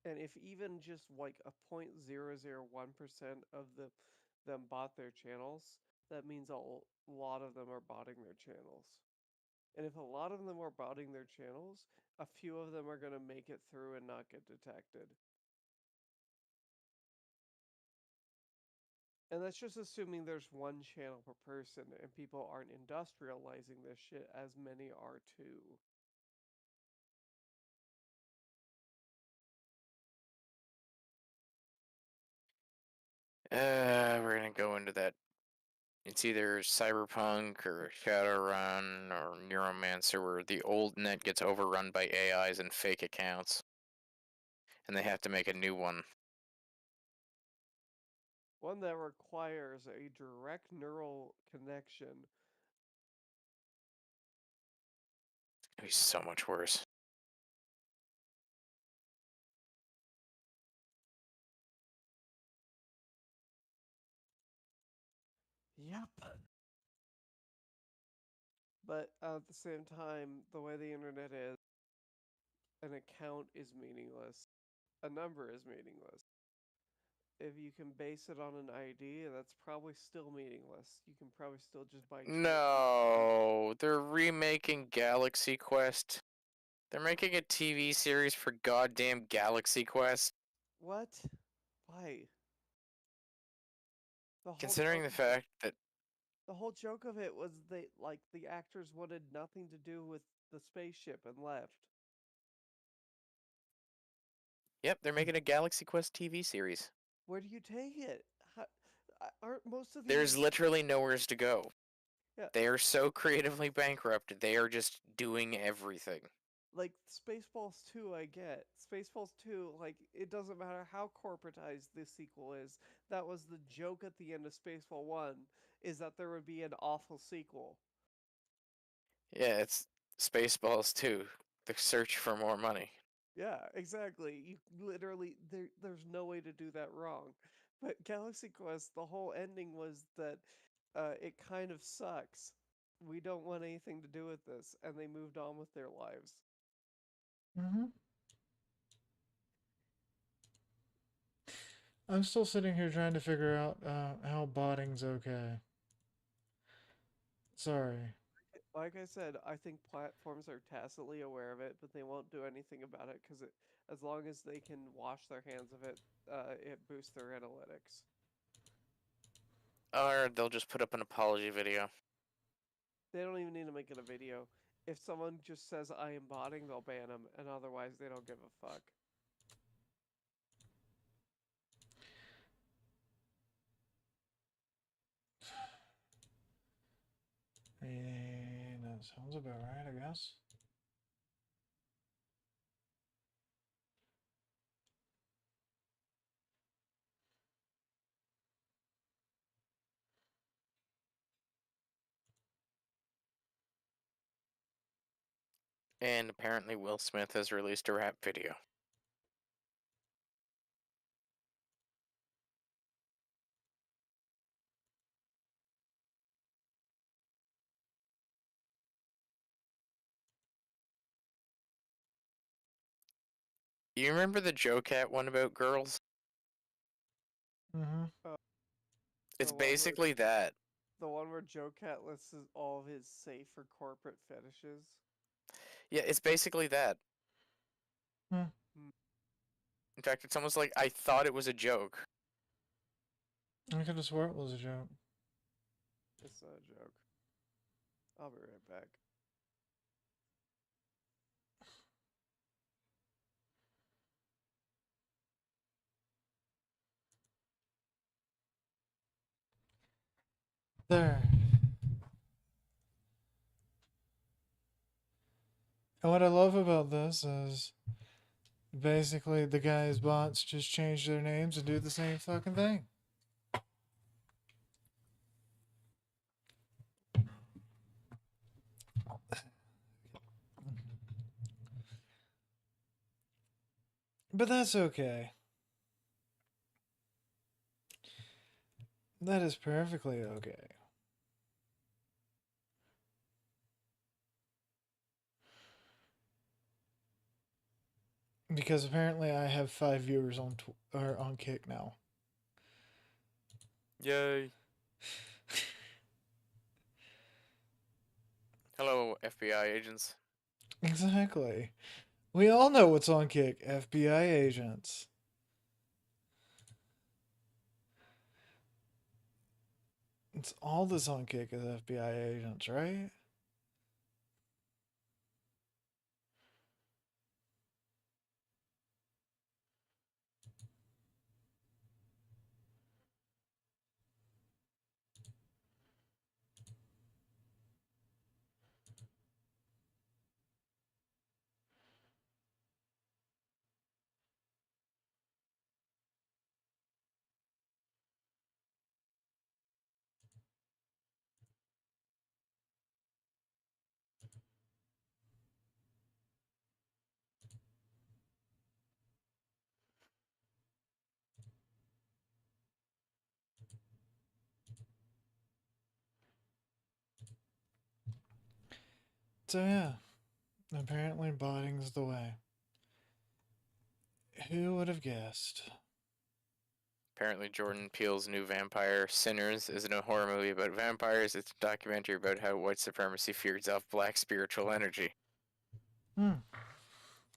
Speaker 5: And if even just like a 0.001% of them bought their channels, that means a lot of them are botting their channels. And if a lot of them are botting their channels, a few of them are going to make it through and not get detected. And that's just assuming there's one channel per person and people aren't industrializing this shit as many are too.
Speaker 6: We're gonna go into that. It's either Cyberpunk or Shadowrun or Neuromancer, where the old net gets overrun by AIs and fake accounts, and they have to make a new one.
Speaker 5: One that requires a direct neural connection.
Speaker 6: It's gonna be so much worse.
Speaker 5: Yep. But at the same time, the way the internet is, an account is meaningless. A number is meaningless. If you can base it on an ID, that's probably still meaningless. You can probably still just buy.
Speaker 6: No, they're remaking Galaxy Quest. They're making a TV series for goddamn Galaxy Quest.
Speaker 5: What? Why?
Speaker 6: Considering the fact that
Speaker 5: the whole joke of it was the actors wanted nothing to do with the spaceship and left.
Speaker 6: Yep, they're making a Galaxy Quest TV series.
Speaker 5: Where do you take it? Aren't most of
Speaker 6: There's literally nowhere to go.
Speaker 5: Yeah.
Speaker 6: They are so creatively bankrupt, they are just doing everything.
Speaker 5: Like, Spaceballs 2, I get. Spaceballs 2, like, it doesn't matter how corporatized this sequel is. That was the joke at the end of Spaceball 1, is that there would be an awful sequel.
Speaker 6: Yeah, it's Spaceballs 2, the search for more money.
Speaker 5: Yeah, exactly. You literally, there's no way to do that wrong. But Galaxy Quest, the whole ending was that it kind of sucks. We don't want anything to do with this, and they moved on with their lives.
Speaker 2: Mm-hmm. I'm still sitting here trying to figure out how botting's okay. Sorry.
Speaker 5: Like I said, I think platforms are tacitly aware of it, but they won't do anything about it because as long as they can wash their hands of it, it boosts their analytics.
Speaker 6: Or they'll just put up an apology video.
Speaker 5: They don't even need to make it a video. If someone just says I am botting, they'll ban them, and otherwise they don't give a fuck.
Speaker 2: And that sounds about right, I guess.
Speaker 6: And apparently Will Smith has released a rap video. You remember the Joe Cat one about girls?
Speaker 2: Mm-hmm.
Speaker 6: It's basically that.
Speaker 5: The one where Joe Cat lists all of his safe for corporate fetishes?
Speaker 6: Yeah, it's basically that.
Speaker 2: Hmm.
Speaker 6: In fact, it's almost like I thought it was a joke.
Speaker 2: I could have swore it was a joke.
Speaker 5: It's not a joke. I'll be right back.
Speaker 2: There. And what I love about this is Basically, the guy's bots just change their names and do the same fucking thing. But that's okay. That is perfectly okay. Because apparently I have 5 viewers on on Kick now.
Speaker 6: Yay. Hello, FBI agents.
Speaker 2: Exactly. We all know what's on Kick. FBI agents. It's all that's on Kick is FBI agents, right? So yeah, apparently botting's the way. Who would have guessed?
Speaker 6: Apparently, Jordan Peele's new vampire, Sinners, isn't a horror movie about vampires. It's a documentary about how white supremacy feeds off black spiritual energy.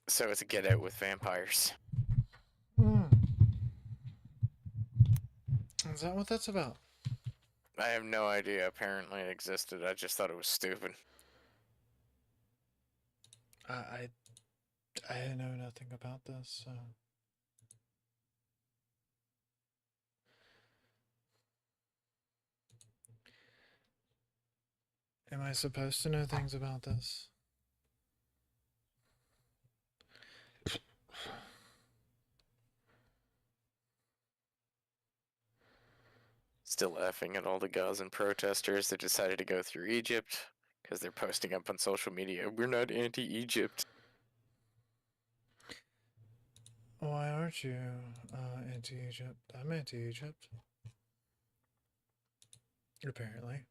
Speaker 6: So it's a Get Out with vampires.
Speaker 2: Is that what that's about?
Speaker 6: I have no idea. Apparently it existed. I just thought it was stupid.
Speaker 2: I know nothing about this, so... Am I supposed to know things about this?
Speaker 6: Still laughing at all the Gazan protesters that decided to go through Egypt because they're posting up on social media, we're not anti-Egypt.
Speaker 2: Why aren't you anti-Egypt? I'm anti-Egypt. Apparently.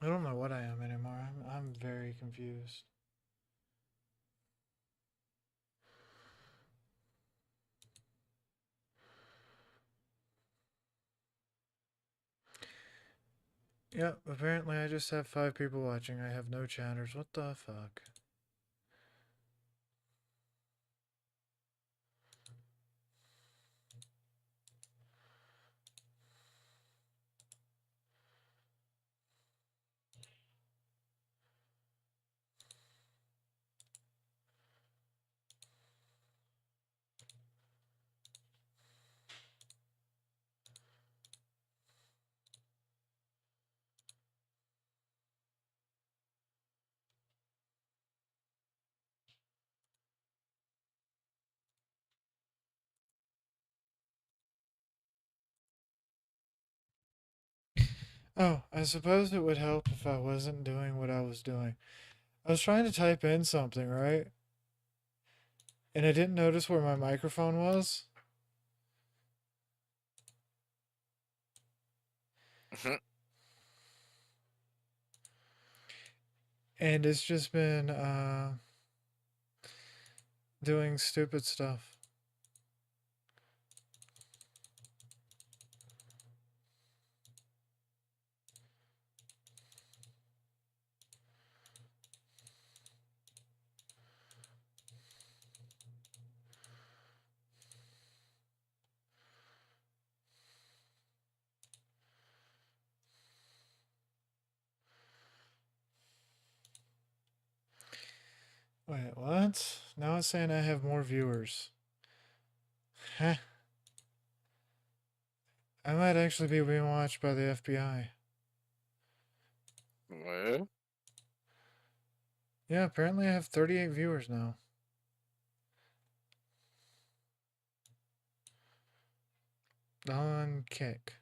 Speaker 2: I don't know what I am anymore. I'm very confused. Yep, apparently I just have 5 people watching. I have no chatters. What the fuck? Oh, I suppose it would help if I wasn't doing what I was doing. I was trying to type in something, right? And I didn't notice where my microphone was. And it's just been doing stupid stuff. Wait, what? Now it's saying I have more viewers. Huh? I might actually be being watched by the FBI.
Speaker 6: What?
Speaker 2: Yeah, apparently I have 38 viewers now. On Kick.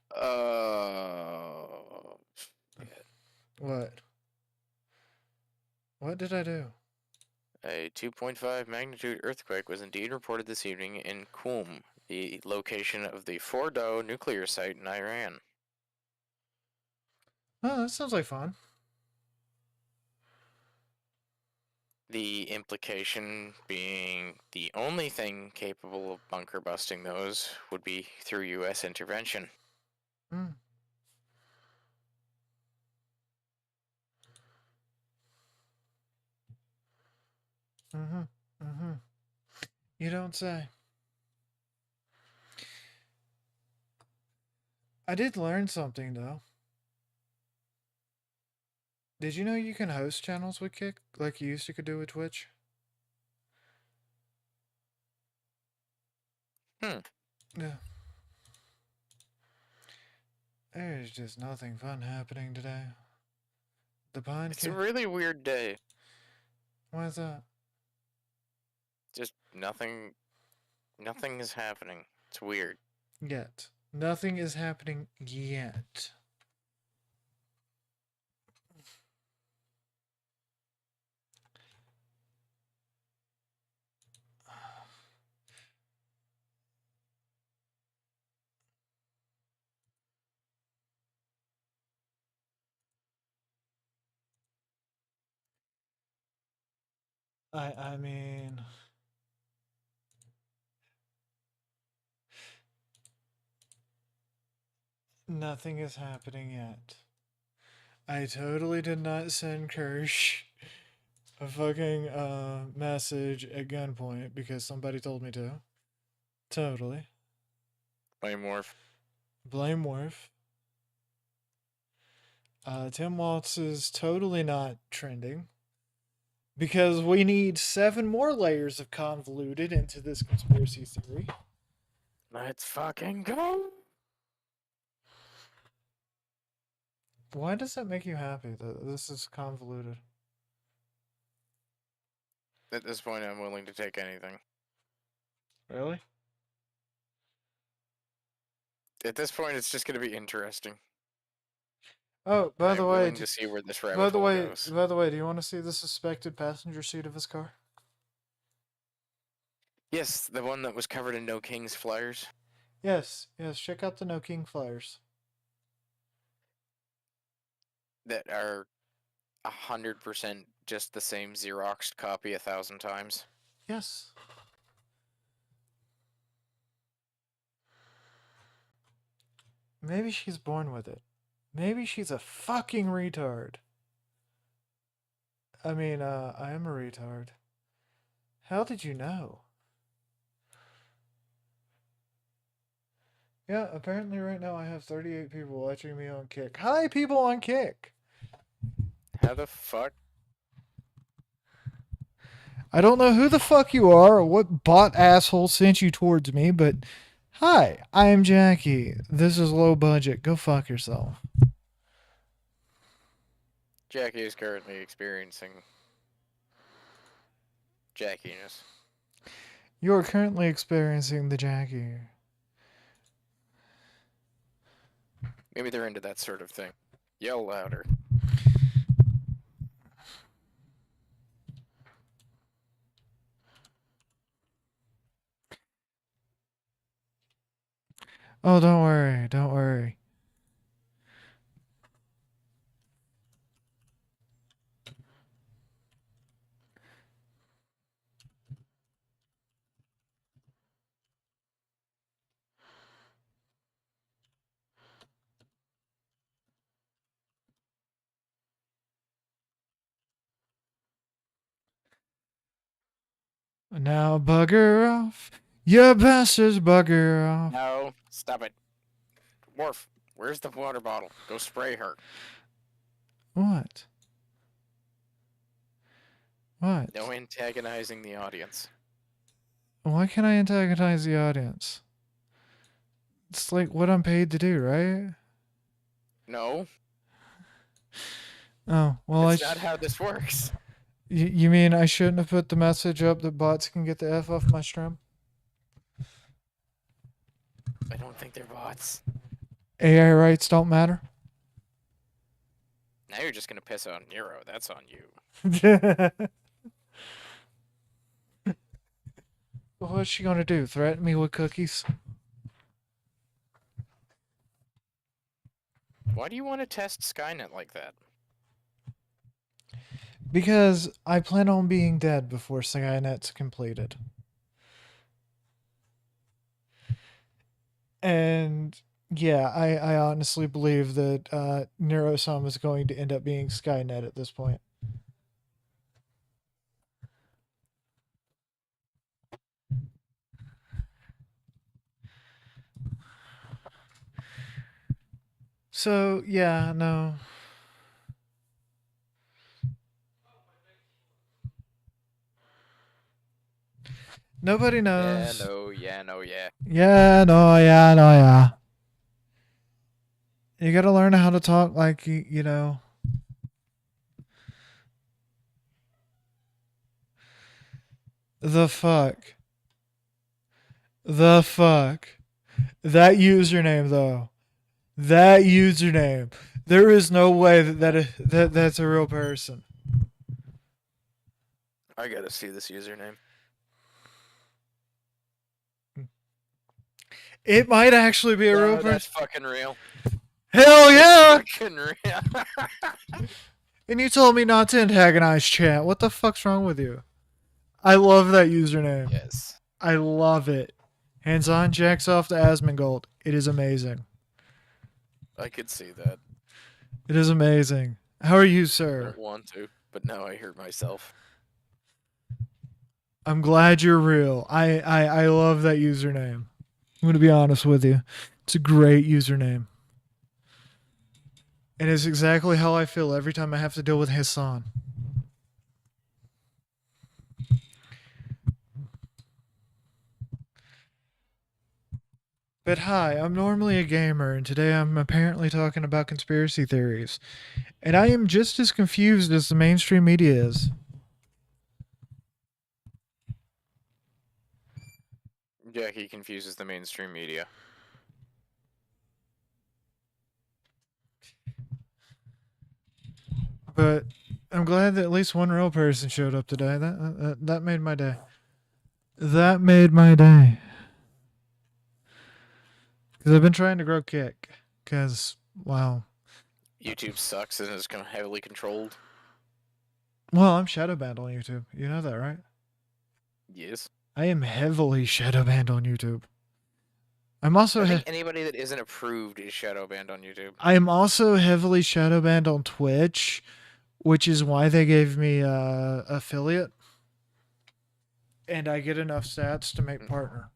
Speaker 2: What? What did I do?
Speaker 6: A 2.5 magnitude earthquake was indeed reported this evening in Qum, the location of the Fordow nuclear site in Iran.
Speaker 2: Oh, that sounds like fun.
Speaker 6: The implication being the only thing capable of bunker busting those would be through U.S. intervention.
Speaker 2: Hmm. Mm-hmm. Mm-hmm. You don't say. I did learn something, though. Did you know you can host channels with Kick like you used to could do with Twitch?
Speaker 6: Hmm.
Speaker 2: Yeah. There's just nothing fun happening today. The podcast.
Speaker 6: It's a really weird day.
Speaker 2: Why is that?
Speaker 6: Just nothing is happening. It's weird.
Speaker 2: Yet. Nothing is happening yet. I mean, nothing is happening yet. I totally did not send Kirsch a fucking message at gunpoint because somebody told me to. Totally.
Speaker 6: Blame Worf.
Speaker 2: Blame Worf. Tim Waltz is totally not trending because we need 7 more layers of convoluted into this conspiracy theory.
Speaker 6: Let's fucking go.
Speaker 2: Why does that make you happy that this is convoluted?
Speaker 6: At this point, I'm willing to take anything.
Speaker 2: Really?
Speaker 6: At this point, it's just going to be interesting.
Speaker 2: Oh, by the way,
Speaker 6: to see where this rabbit
Speaker 2: by the
Speaker 6: hole
Speaker 2: way,
Speaker 6: goes.
Speaker 2: by the way, do you want to see the suspected passenger seat of his car?
Speaker 6: Yes, the one that was covered in No King's flyers.
Speaker 2: Yes, yes. Check out the No King flyers.
Speaker 6: That are 100% just the same Xeroxed copy 1,000 times.
Speaker 2: Yes. Maybe she's born with it. Maybe she's a fucking retard. I mean, I am a retard. How did you know? Yeah, apparently right now I have 38 people watching me on Kick. Hi, people on Kick!
Speaker 6: How the fuck?
Speaker 2: I don't know who the fuck you are or what bot asshole sent you towards me, but hi, I am Jackie. This is low budget. Go fuck yourself.
Speaker 6: Jackie is currently experiencing Jackiness.
Speaker 2: You are currently experiencing the Jackie.
Speaker 6: Maybe they're into that sort of thing. Yell louder.
Speaker 2: Oh, don't worry. Don't worry. Now bugger off. You bastards, bugger off.
Speaker 6: No, stop it. Worf, where's the water bottle? Go spray her.
Speaker 2: What? What?
Speaker 6: No antagonizing the audience.
Speaker 2: Why can't I antagonize the audience? It's like what I'm paid to do, right?
Speaker 6: No.
Speaker 2: Oh, well,
Speaker 6: That's not how this works.
Speaker 2: You mean I shouldn't have put the message up that bots can get the F off my stream?
Speaker 6: I don't think they're bots.
Speaker 2: AI rights don't matter?
Speaker 6: Now you're just gonna piss on Nero. That's on you.
Speaker 2: What's she gonna do? Threaten me with cookies?
Speaker 6: Why do you want to test Skynet like that?
Speaker 2: Because I plan on being dead before Skynet's completed. And yeah, I honestly believe that Neurosum is going to end up being Skynet at this point. So, yeah, no. Nobody knows.
Speaker 6: Yeah, no, yeah, no, yeah.
Speaker 2: Yeah, no, yeah, no, yeah. You gotta learn how to talk like, you know. The fuck. The fuck. That username, though. That username. There is no way that's a real person.
Speaker 6: I gotta see this username.
Speaker 2: It might actually be a real person.
Speaker 6: That's fucking real.
Speaker 2: Hell yeah!
Speaker 6: That's fucking real.
Speaker 2: And you told me not to antagonize chat. What the fuck's wrong with you? I love that username.
Speaker 6: Yes.
Speaker 2: I love it. Hands on, jacks off to Asmongold. It is amazing.
Speaker 6: I could see that.
Speaker 2: It is amazing. How are you,
Speaker 6: I
Speaker 2: sir?
Speaker 6: don't want to, but now I hurt myself.
Speaker 2: I'm glad you're real. I love that username. I'm going to be honest with you. It's a great username. And it's exactly how I feel every time I have to deal with Hassan. But hi, I'm normally a gamer, and today I'm apparently talking about conspiracy theories. And I am just as confused as the mainstream media is.
Speaker 6: Yeah, he confuses the mainstream media.
Speaker 2: But I'm glad that at least one real person showed up today. That made my day. That made my day. Because I've been trying to grow kick. Because, wow.
Speaker 6: YouTube sucks and is heavily controlled.
Speaker 2: Well, I'm shadow banned on YouTube. You know that, right?
Speaker 6: Yes.
Speaker 2: I am heavily shadow banned on YouTube. I'm also
Speaker 6: I think anybody that isn't approved is shadow banned on YouTube.
Speaker 2: I am also heavily shadow banned on Twitch, which is why they gave me affiliate. And I get enough stats to make partner.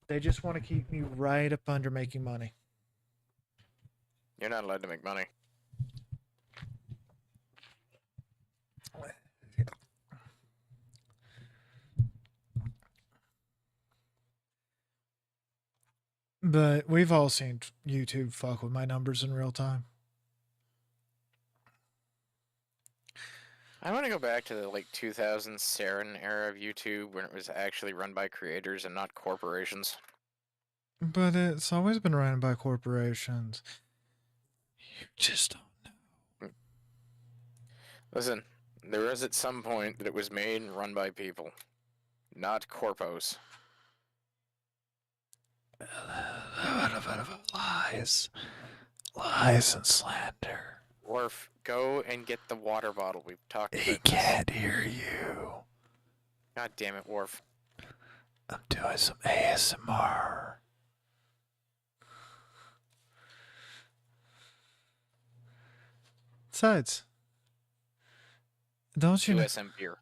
Speaker 2: They just want to keep me right up under making money.
Speaker 6: You're not allowed to make money.
Speaker 2: But we've all seen YouTube fuck with my numbers in real time.
Speaker 6: I want to go back to the 2000 Sarin era of YouTube when it was actually run by creators and not corporations.
Speaker 2: But it's always been run by corporations. You just don't know.
Speaker 6: Listen, there was at some point that it was made and run by people, not corpos.
Speaker 2: Lies. Lies and slander.
Speaker 6: Worf, go and get the water bottle. We've talked about
Speaker 2: He can't hear you.
Speaker 6: God damn it, Worf.
Speaker 2: I'm doing some ASMR. Besides, don't you know?
Speaker 6: USM beer.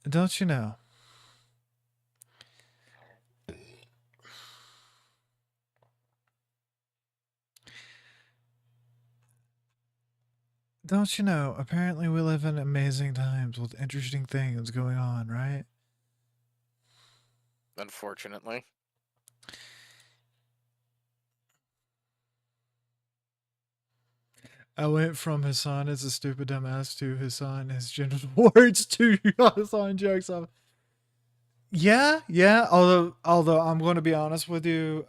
Speaker 2: Don't you know? Don't you know? Apparently, we live in amazing times with interesting things going on, right?
Speaker 6: Unfortunately.
Speaker 2: I went from Hassan is a stupid dumbass to Hassan has genital warts to Hassan jokes off. Yeah. Although I'm going to be honest with you.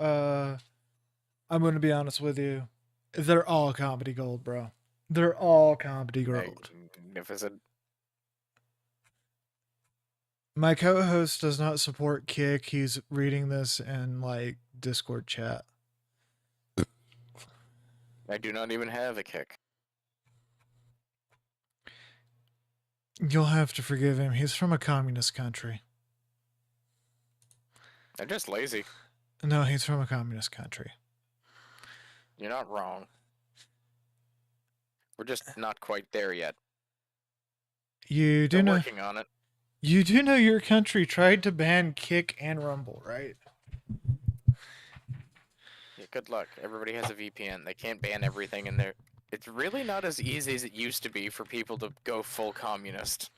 Speaker 2: They're all comedy gold, bro. They're all comedy gold.
Speaker 6: Magnificent.
Speaker 2: My co-host does not support Kick. He's reading this in like Discord chat.
Speaker 6: I do not even have a Kick.
Speaker 2: You'll have to forgive him. He's from a communist country.
Speaker 6: They're just lazy.
Speaker 2: No, he's from a communist country.
Speaker 6: You're not wrong. We're just not quite there yet.
Speaker 2: You do
Speaker 6: They're
Speaker 2: know.
Speaker 6: working on it.
Speaker 2: You do know your country tried to ban Kick and Rumble, right?
Speaker 6: Yeah, good luck. Everybody has a VPN. They can't ban everything in there. It's really not as easy as it used to be for people to go full communist.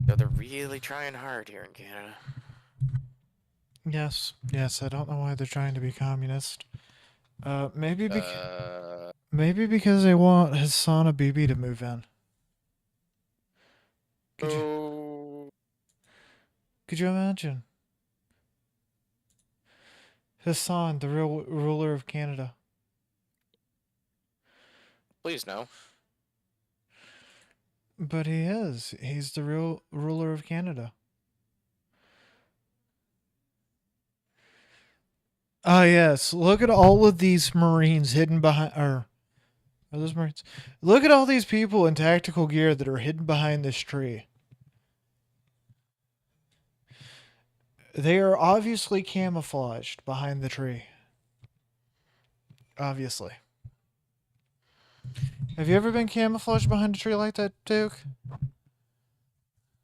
Speaker 6: So they're really trying hard here in Canada.
Speaker 2: Yes. I don't know why they're trying to be communist. Maybe because they want Hassan Bibi to move in. Could you imagine? Hassan, the real ruler of Canada.
Speaker 6: Please no.
Speaker 2: But he is. He's the real ruler of Canada. Ah, yes. Look at all of these Marines hidden behind... Are those Marines? Look at all these people in tactical gear that are hidden behind this tree. They are obviously camouflaged behind the tree. Obviously. Have you ever been camouflaged behind a tree like that, Duke?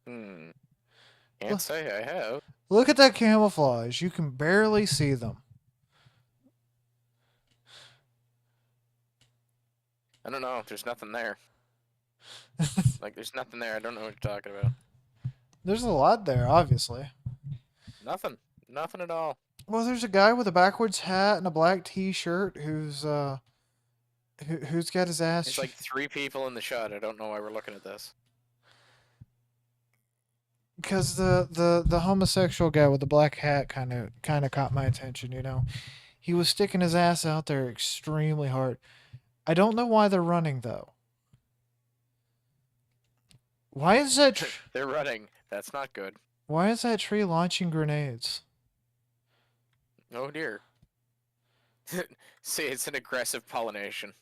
Speaker 6: Can't say I have.
Speaker 2: Look at that camouflage. You can barely see them.
Speaker 6: I don't know. There's nothing there. Like, there's nothing there. I don't know what you're talking about.
Speaker 2: There's a lot there, obviously.
Speaker 6: Nothing. Nothing at all.
Speaker 2: Well, there's a guy with a backwards hat and a black t-shirt who's got his ass...
Speaker 6: There's like 3 people in the shot. I don't know why we're looking at this.
Speaker 2: Because the homosexual guy with the black hat kind of caught my attention, you know. He was sticking his ass out there extremely hard. I don't know why they're running, though. Why is that...
Speaker 6: They're running. That's not good.
Speaker 2: Why is that tree launching grenades?
Speaker 6: Oh, dear. See, it's an aggressive pollination.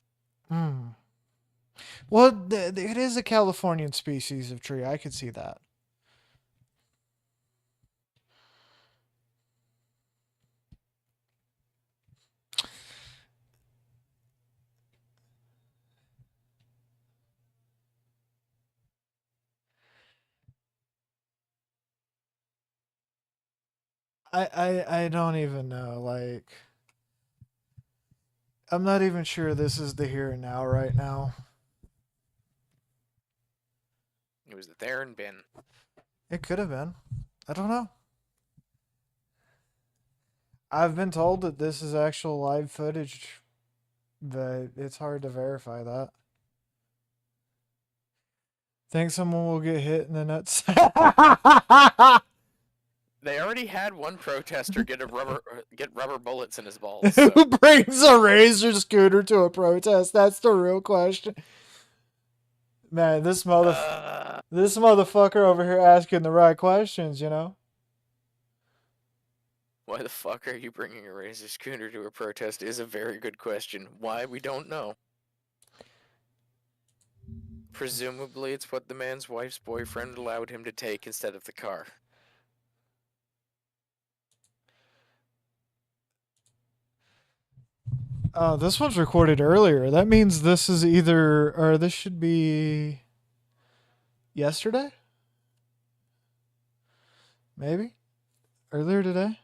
Speaker 2: Well, it is a Californian species of tree. I could see that. I don't even know, like... I'm not even sure this is the here and now right now.
Speaker 6: It was there and been.
Speaker 2: It could have been. I don't know. I've been told that this is actual live footage, but it's hard to verify that. Think someone will get hit in the nuts?
Speaker 6: They already had one protester get rubber bullets in his balls. So.
Speaker 2: Who brings a razor scooter to a protest? That's the real question. Man, this motherfucker over here asking the right questions, you know?
Speaker 6: Why the fuck are you bringing a razor scooter to a protest is a very good question. Why, we don't know. Presumably it's what the man's wife's boyfriend allowed him to take instead of the car.
Speaker 2: Oh, this one's recorded earlier. That means this is this should be yesterday? Maybe? Earlier today?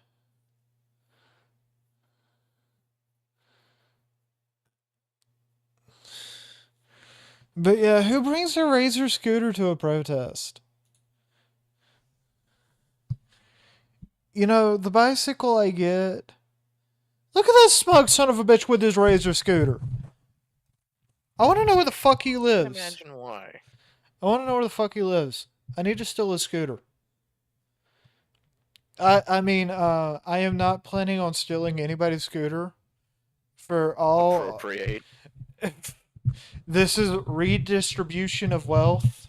Speaker 2: But yeah, who brings a razor scooter to a protest? You know, the bicycle I get... Look at that smug son of a bitch with his razor scooter. I want to know where the fuck he
Speaker 6: I
Speaker 2: lives.
Speaker 6: imagine why.
Speaker 2: I want to know where the fuck he lives. I need to steal his scooter. I mean, I am not planning on stealing anybody's scooter for all.
Speaker 6: Appropriate.
Speaker 2: This is redistribution of wealth.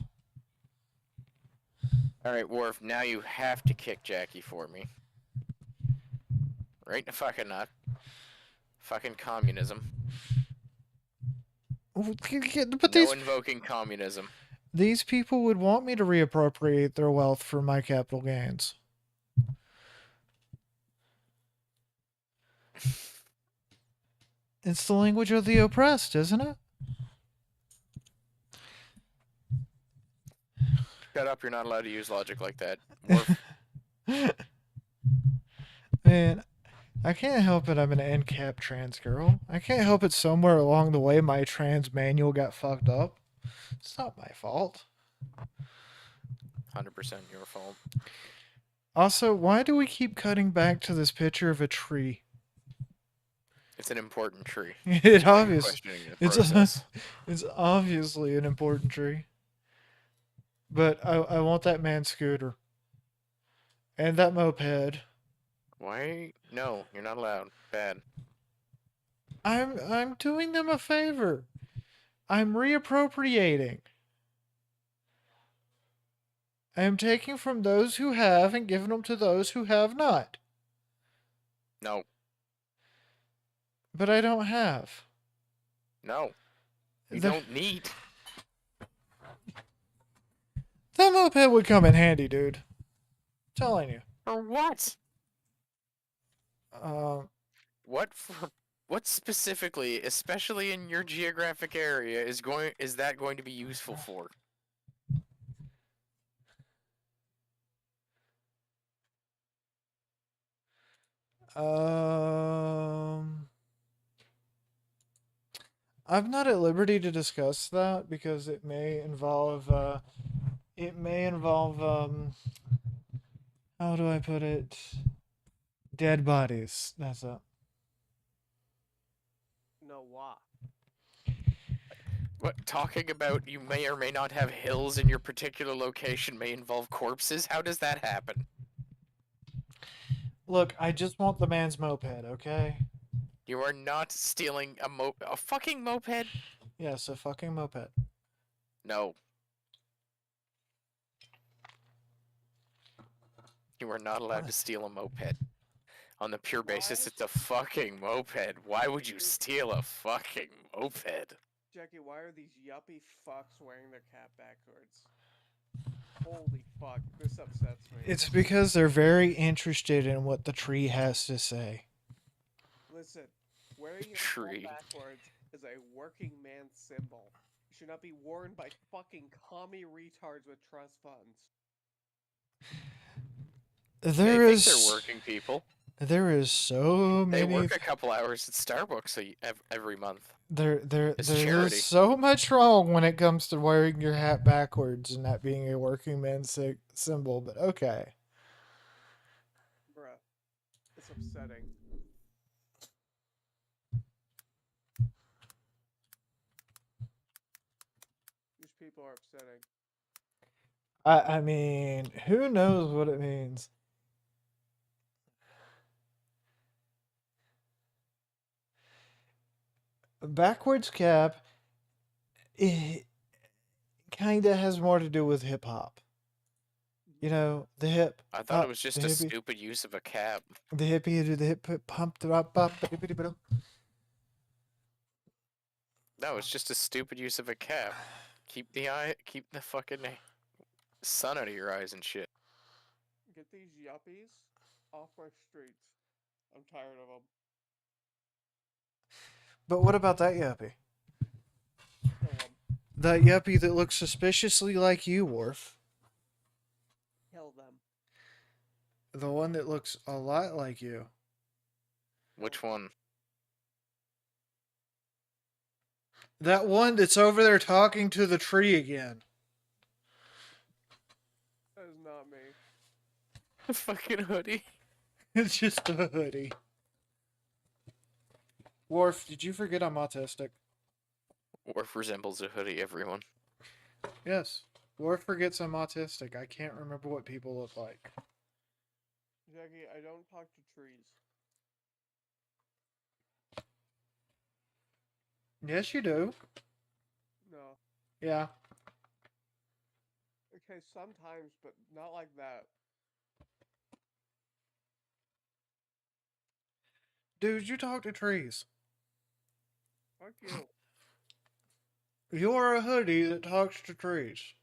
Speaker 6: Alright, Worf, now you have to kick Jackie for me. Right in the fucking nut. Fucking communism.
Speaker 2: But
Speaker 6: no invoking communism.
Speaker 2: These people would want me to reappropriate their wealth for my capital gains. It's the language of the oppressed, isn't it?
Speaker 6: Shut up, you're not allowed to use logic like that.
Speaker 2: Man, I can't help it I'm an NCAP trans girl. I can't help it somewhere along the way my trans manual got fucked up. It's not my fault.
Speaker 6: 100% your fault.
Speaker 2: Also, why do we keep cutting back to this picture of a tree?
Speaker 6: It's an important tree.
Speaker 2: It's obviously an important tree. But I want that man's scooter. And that moped.
Speaker 6: Why? No, you're not allowed. Bad.
Speaker 2: I'm doing them a favor. I'm reappropriating. I am taking from those who have and giving them to those who have not.
Speaker 6: No.
Speaker 2: But I don't have.
Speaker 6: No. You don't need.
Speaker 2: That moped would come in handy, dude. I'm telling you.
Speaker 6: For what? What specifically, especially in your geographic area, is that going to be useful for?
Speaker 2: I'm not at liberty to discuss that because it may involve how do I put it? Dead bodies. That's it.
Speaker 5: No, why?
Speaker 6: What, talking about you may or may not have hills in your particular location may involve corpses? How does that happen?
Speaker 2: Look, I just want the man's moped, okay?
Speaker 6: You are not stealing a fucking moped?
Speaker 2: Yes, a fucking moped.
Speaker 6: No. You are not allowed to steal a moped. On the pure basis, it's a fucking moped. Why would you steal a fucking moped?
Speaker 5: Jackie, why are these yuppie fucks wearing their cap backwards? Holy fuck, this upsets me.
Speaker 2: It's because they're very interested in what the tree has to say.
Speaker 5: Listen, wearing your cap backwards is a working man's symbol. It should not be worn by fucking commie retards with trust funds.
Speaker 6: They're working people.
Speaker 2: There is so many.
Speaker 6: They work a couple hours at Starbucks every month.
Speaker 2: There's so much wrong when it comes to wearing your hat backwards and that being a working man's symbol, but okay.
Speaker 5: Bruh, it's upsetting. These people are upsetting.
Speaker 2: I mean, who knows what it means? Backwards cap, it kind of has more to do with hip hop. You know, the hip.
Speaker 6: I thought it was just a stupid use of a cap.
Speaker 2: The hip pump, up.
Speaker 6: No, it's just a stupid use of a cap. Keep the fucking sun out of your eyes and shit.
Speaker 5: Get these yuppies off our streets. I'm tired of them.
Speaker 2: But what about that yuppie? That yuppie that looks suspiciously like you, Worf.
Speaker 5: Kill them.
Speaker 2: The one that looks a lot like you.
Speaker 6: Which one?
Speaker 2: That one that's over there talking to the tree again.
Speaker 5: That is not me.
Speaker 6: A fucking hoodie.
Speaker 2: It's just a hoodie. Worf, did you forget I'm autistic?
Speaker 6: Worf resembles a hoodie, everyone.
Speaker 2: Yes. Worf forgets I'm autistic. I can't remember what people look like.
Speaker 5: Jackie, I don't talk to trees.
Speaker 2: Yes, you do.
Speaker 5: No.
Speaker 2: Yeah.
Speaker 5: Okay, sometimes, but not like that.
Speaker 2: Dude, you talk to trees.
Speaker 5: Fuck you.
Speaker 2: You're a hoodie that talks to trees.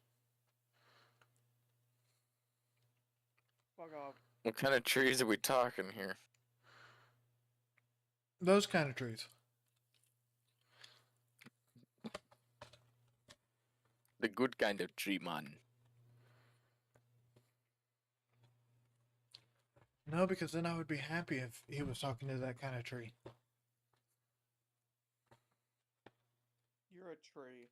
Speaker 5: Fuck off.
Speaker 6: What kind of trees are we talking here?
Speaker 2: Those kind of trees.
Speaker 6: The good kind of tree, man.
Speaker 2: No, because then I would be happy if he was talking to that kind of tree.
Speaker 5: You're a tree.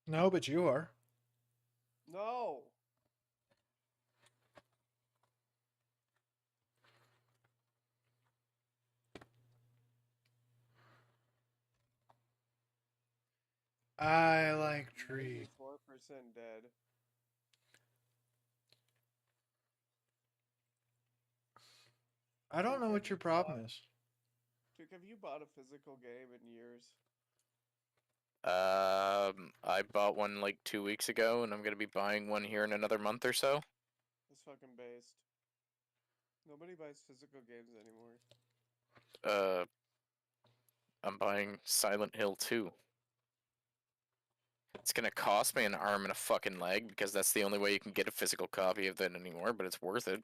Speaker 2: No, but you are.
Speaker 5: No.
Speaker 2: I like tree.
Speaker 5: 4% dead.
Speaker 2: I don't know what your problem is.
Speaker 5: Duke, have you bought a physical game in years?
Speaker 6: I bought one like 2 weeks ago, and I'm gonna be buying one here in another month or so.
Speaker 5: It's fucking based. Nobody buys physical games anymore.
Speaker 6: I'm buying Silent Hill 2. It's gonna cost me an arm and a fucking leg, because that's the only way you can get a physical copy of it anymore, but it's worth it.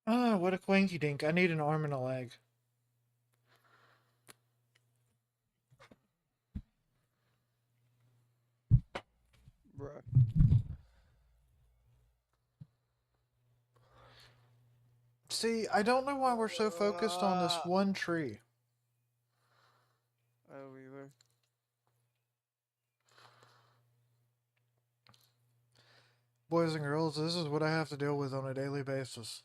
Speaker 2: Oh, what a quinky dink. I need an arm and a leg.
Speaker 5: Bruh.
Speaker 2: See, I don't know why we're so focused on this one tree.
Speaker 5: I don't either.
Speaker 2: Boys and girls, this is what I have to deal with on a daily basis.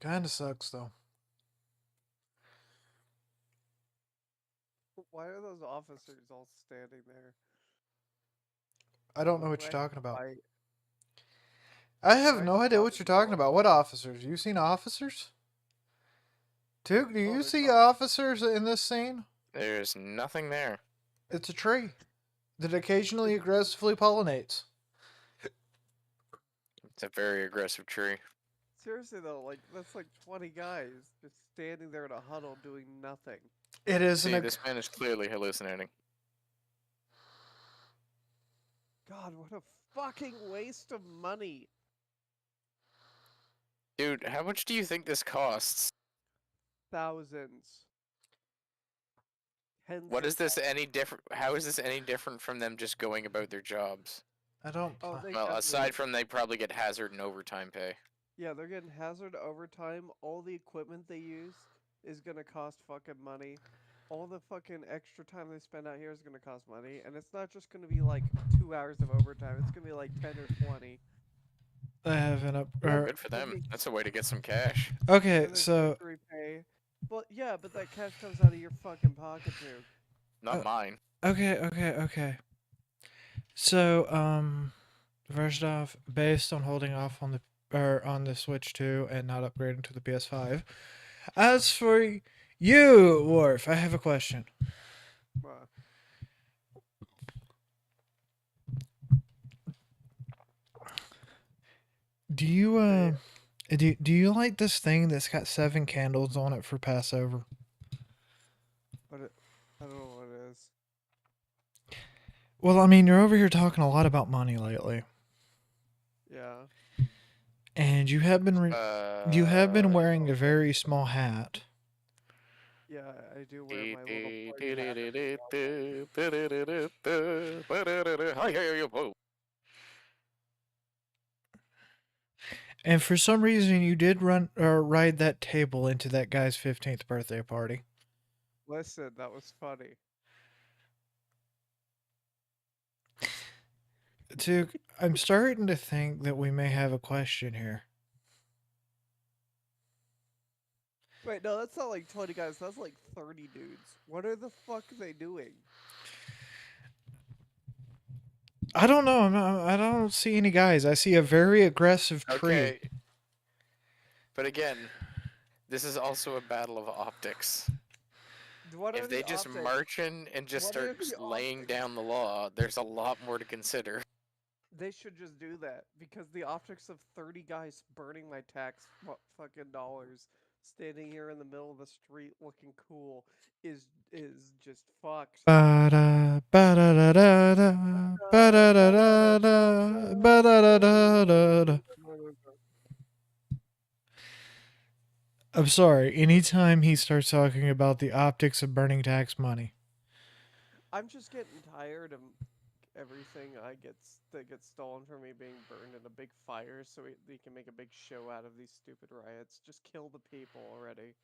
Speaker 2: Kinda sucks, though.
Speaker 5: Why are those officers all standing there?
Speaker 2: I don't know what you're talking about.
Speaker 5: Fight.
Speaker 2: I have no idea what you're talking about. What officers? You seen officers? Duke, do you see officers in this scene?
Speaker 6: There's nothing there.
Speaker 2: It's a tree that occasionally aggressively pollinates.
Speaker 6: It's a very aggressive tree.
Speaker 5: Seriously though, like that's like 20 guys just standing there in a huddle doing nothing.
Speaker 2: It is
Speaker 6: See, this man is clearly hallucinating.
Speaker 5: God, what a fucking waste of money.
Speaker 6: Dude, how much do you think this costs?
Speaker 5: Thousands.
Speaker 6: What is this any different? How is this any different from them just going about their jobs?
Speaker 2: I don't.
Speaker 6: Well, aside from they probably get hazard and overtime pay.
Speaker 5: Yeah, they're getting hazard overtime. All the equipment they use is gonna cost fucking money. All the fucking extra time they spend out here is gonna cost money, and it's not just gonna be like 2 hours of overtime. It's gonna be like 10 or 20.
Speaker 2: I have an up.
Speaker 6: Good for them. That's a way to get some cash.
Speaker 2: Okay,
Speaker 5: And there's
Speaker 2: so.
Speaker 5: grocery pay. Well, yeah, but that cash comes out of your fucking pocket too.
Speaker 6: Not mine.
Speaker 2: Okay. So, first off, based on holding off on the Switch 2 and not upgrading to the PS5. As for you, Worf, I have a question. Do you do you like this thing that's got 7 candles on it for Passover?
Speaker 5: I don't know what it is.
Speaker 2: Well, I mean, you're over here talking a lot about money lately.
Speaker 5: Yeah.
Speaker 2: And you have been you have been wearing a very small hat.
Speaker 5: Yeah, I do wear my little
Speaker 2: And for some reason, you did ride that table into that guy's 15th birthday party.
Speaker 5: Listen, that was funny.
Speaker 2: Duke, I'm starting to think that we may have a question here.
Speaker 5: Wait, no, that's not like 20 guys. That's like 30 dudes. What are the fuck they doing?
Speaker 2: I don't know. I don't see any guys. I see a very aggressive tree.
Speaker 6: Okay. But again, this is also a battle of optics. If they just march in and just start laying down the law, there's a lot more to consider.
Speaker 5: They should just do that, because the optics of 30 guys burning my tax fucking dollars, standing here in the middle of the street looking cool, is just fucked.
Speaker 2: Ba-da, ba-da-da-da-da, ba-da-da-da-da, ba-da-da-da-da-da. I'm sorry. Anytime he starts talking about the optics of burning tax money.
Speaker 5: I'm just getting tired of everything that gets stolen from me being burned in a big fire, so they can make a big show out of these stupid riots. Just kill the people already.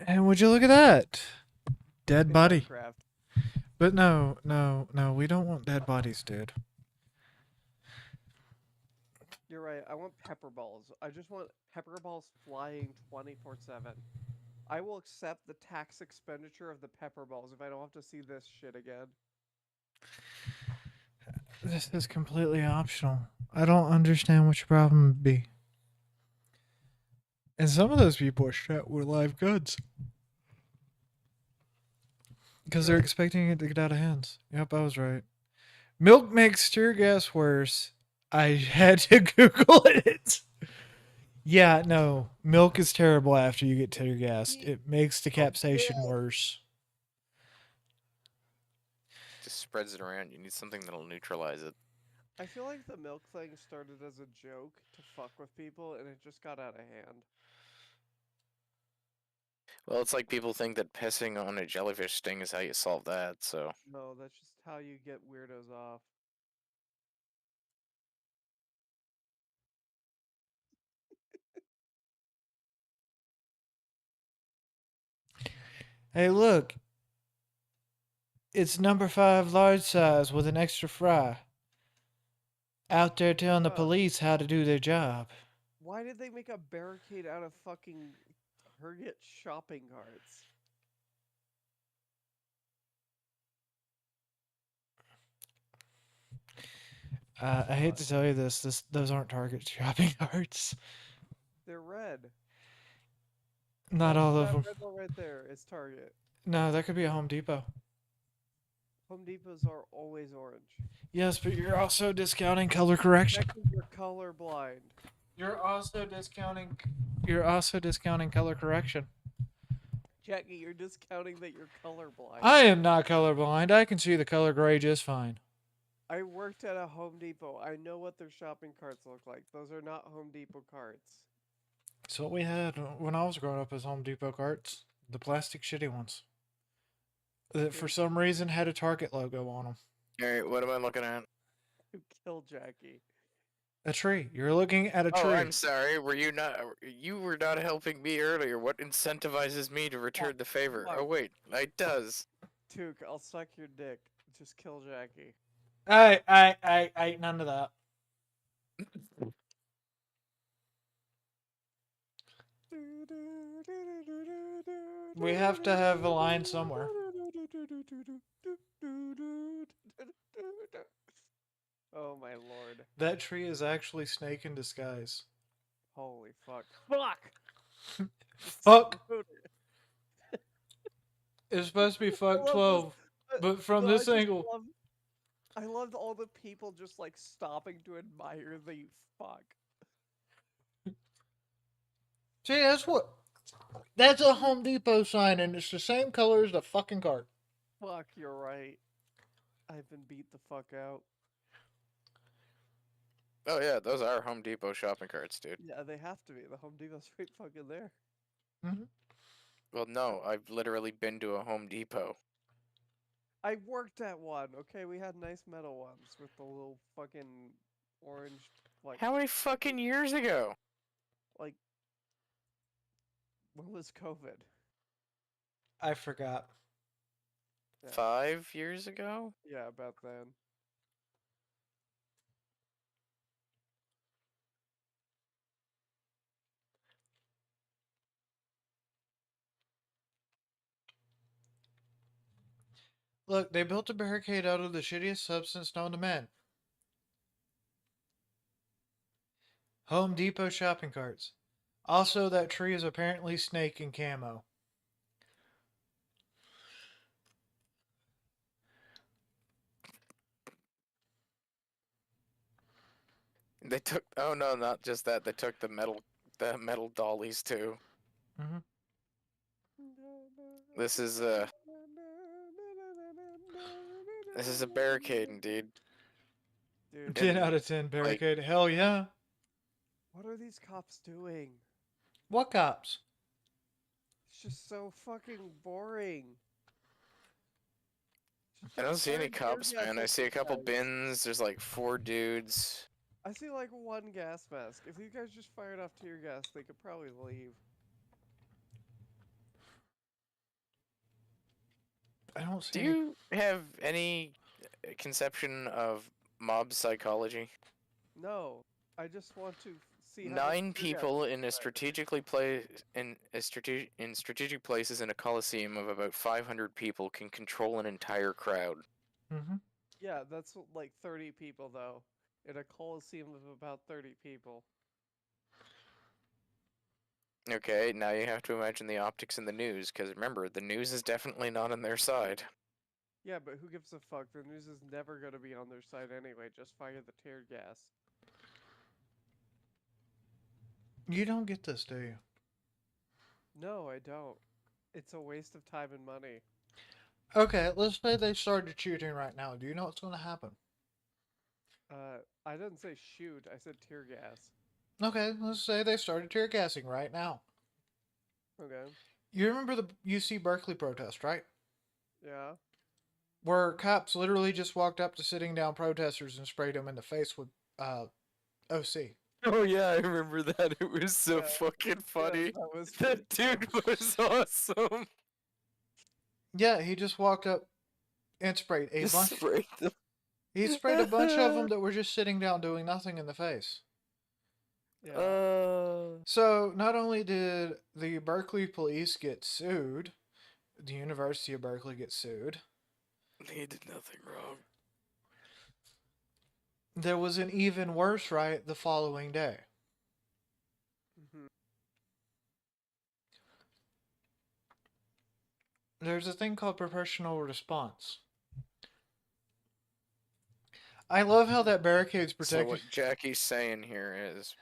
Speaker 2: And would you look at that? Dead
Speaker 5: In
Speaker 2: body.
Speaker 5: Minecraft.
Speaker 2: But no, we don't want dead bodies, dude.
Speaker 5: You're right, I want pepper balls. I just want pepper balls flying 24/7. I will accept the tax expenditure of the pepper balls if I don't have to see this shit again.
Speaker 2: This is completely optional. I don't understand what your problem would be. And some of those people are shot with live goods. Because they're expecting it to get out of hands. Yep, I was right. Milk makes tear gas worse. I had to Google it. Yeah, no. Milk is terrible after you get tear gassed. It makes the capsation worse.
Speaker 6: Just spreads it around. You need something that'll neutralize it.
Speaker 5: I feel like the milk thing started as a joke to fuck with people, and it just got out of hand.
Speaker 6: Well, it's like people think that pissing on a jellyfish sting is how you solve that, so...
Speaker 5: No, that's just how you get weirdos off.
Speaker 2: Hey, look. It's number 5 large size with an extra fry. Out there telling the police how to do their job.
Speaker 5: Why did they make a barricade out of fucking Target shopping carts?
Speaker 2: I hate to tell you this. Those aren't Target shopping carts.
Speaker 5: They're red.
Speaker 2: Not all of
Speaker 5: that
Speaker 2: them.
Speaker 5: red one right there is Target.
Speaker 2: No, that could be a Home Depot.
Speaker 5: Home Depots are always orange.
Speaker 2: Yes, but you're also discounting color correction.
Speaker 5: You're colorblind.
Speaker 2: You're also discounting color correction.
Speaker 5: Jackie, you're discounting that you're colorblind.
Speaker 2: I am not colorblind. I can see the color gray just fine.
Speaker 5: I worked at a Home Depot. I know what their shopping carts look like. Those are not Home Depot carts.
Speaker 2: It's what we had when I was growing up as Home Depot carts. The plastic shitty ones. That for some reason had a Target logo on them.
Speaker 6: Alright, what am I looking at?
Speaker 5: You killed Jackie.
Speaker 2: A tree. You're looking at a tree.
Speaker 6: Oh, I'm sorry. You were not helping me earlier. What incentivizes me to return the favor? Oh, wait. It does.
Speaker 5: Took, I'll suck your dick. Just kill Jackie.
Speaker 2: I none of that. We have to have a line somewhere.
Speaker 5: Oh my lord.
Speaker 2: That tree is actually Snake in disguise.
Speaker 5: Holy fuck. Fuck!
Speaker 2: Fuck! It's supposed to be fuck 12, but from this angle...
Speaker 5: I loved all the people just like stopping to admire the fuck.
Speaker 2: See, that's a Home Depot sign, and it's the same color as the fucking cart.
Speaker 5: Fuck, you're right. I've been beat the fuck out.
Speaker 6: Oh yeah, those are Home Depot shopping carts, dude.
Speaker 5: Yeah, they have to be. The Home Depot's right fucking there.
Speaker 2: Mm-hmm.
Speaker 6: Well, no, I've literally been to a Home Depot.
Speaker 5: I worked at one, okay? We had nice metal ones with the little fucking orange, like...
Speaker 6: How many fucking years ago?
Speaker 5: Like... When was COVID?
Speaker 2: I forgot.
Speaker 5: Yeah.
Speaker 6: 5 years ago?
Speaker 5: Yeah, about then.
Speaker 2: Look, they built a barricade out of the shittiest substance known to man. Home Depot shopping carts. Also, that tree is apparently snake and camo.
Speaker 6: They took. Oh no, not just that. They took the metal dollies too.
Speaker 2: Mm-hmm.
Speaker 6: This is a barricade indeed.
Speaker 5: Dude,
Speaker 2: 10 out of 10 barricade. Hell yeah.
Speaker 5: what are these cops doing?
Speaker 2: What cops?
Speaker 5: It's just so fucking boring.
Speaker 6: I don't see any
Speaker 5: firing tear
Speaker 6: cops,
Speaker 5: gas
Speaker 6: man. I
Speaker 5: at
Speaker 6: see a
Speaker 5: these
Speaker 6: couple
Speaker 5: guys.
Speaker 6: bins. There's like 4 dudes.
Speaker 5: I see like one gas mask. If you guys just fired off tear gas, they could probably leave.
Speaker 2: I don't see.
Speaker 6: Do you have any conception of mob psychology?
Speaker 5: No, I just want to see how
Speaker 6: 9
Speaker 5: much tear gas
Speaker 6: people
Speaker 5: is
Speaker 6: in a
Speaker 5: fired.
Speaker 6: strategic places in a coliseum of about 500 people can control an entire crowd.
Speaker 2: Mm-hmm.
Speaker 5: Yeah, that's like 30 people though. In a coliseum of about 30 people.
Speaker 6: Okay, now you have to imagine the optics in the news, because remember, the news is definitely not on their side.
Speaker 5: Yeah, but who gives a fuck? The news is never gonna be on their side anyway. Just fire the tear gas.
Speaker 2: You don't get this, do you?
Speaker 5: No, I don't. It's a waste of time and money.
Speaker 2: Okay, let's say they started shooting right now. Do you know what's going to happen?
Speaker 5: I didn't say shoot. I said tear gas.
Speaker 2: Okay, let's say they started tear gassing right now.
Speaker 5: Okay.
Speaker 2: You remember the UC Berkeley protest, right?
Speaker 5: Yeah.
Speaker 2: Where cops literally just walked up to sitting down protesters and sprayed them in the face with OC.
Speaker 6: Oh yeah, I remember that. It was so fucking funny. That dude was awesome.
Speaker 2: Yeah, he just walked up and sprayed a
Speaker 6: Just
Speaker 2: bunch.
Speaker 6: sprayed them.
Speaker 2: He sprayed a bunch of them that were just sitting down doing nothing in the face.
Speaker 5: Yeah.
Speaker 2: So not only did the Berkeley police get sued, the University of Berkeley gets sued.
Speaker 6: They did nothing wrong.
Speaker 2: There was an even worse riot the following day.
Speaker 5: Mm-hmm.
Speaker 2: There's a thing called proportional response. I love how that barricade's
Speaker 6: So
Speaker 2: protected.
Speaker 6: what Jackie's saying here is,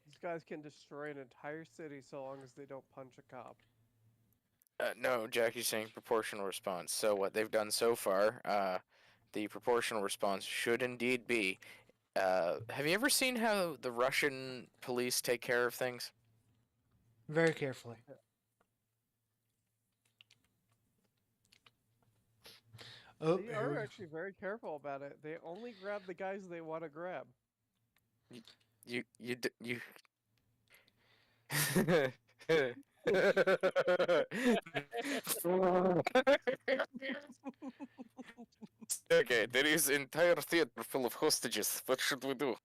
Speaker 5: These guys can destroy an entire city so long as they don't punch a cop.
Speaker 6: no, Jackie's saying proportional response. So what they've done so far, the proportional response should indeed be, have you ever seen how the Russian police take care of things?
Speaker 2: Very carefully. Oh,
Speaker 5: They are actually very careful about it. They only grab the guys they want to grab.
Speaker 6: You. Okay, there is an entire theater full of hostages. What should we do?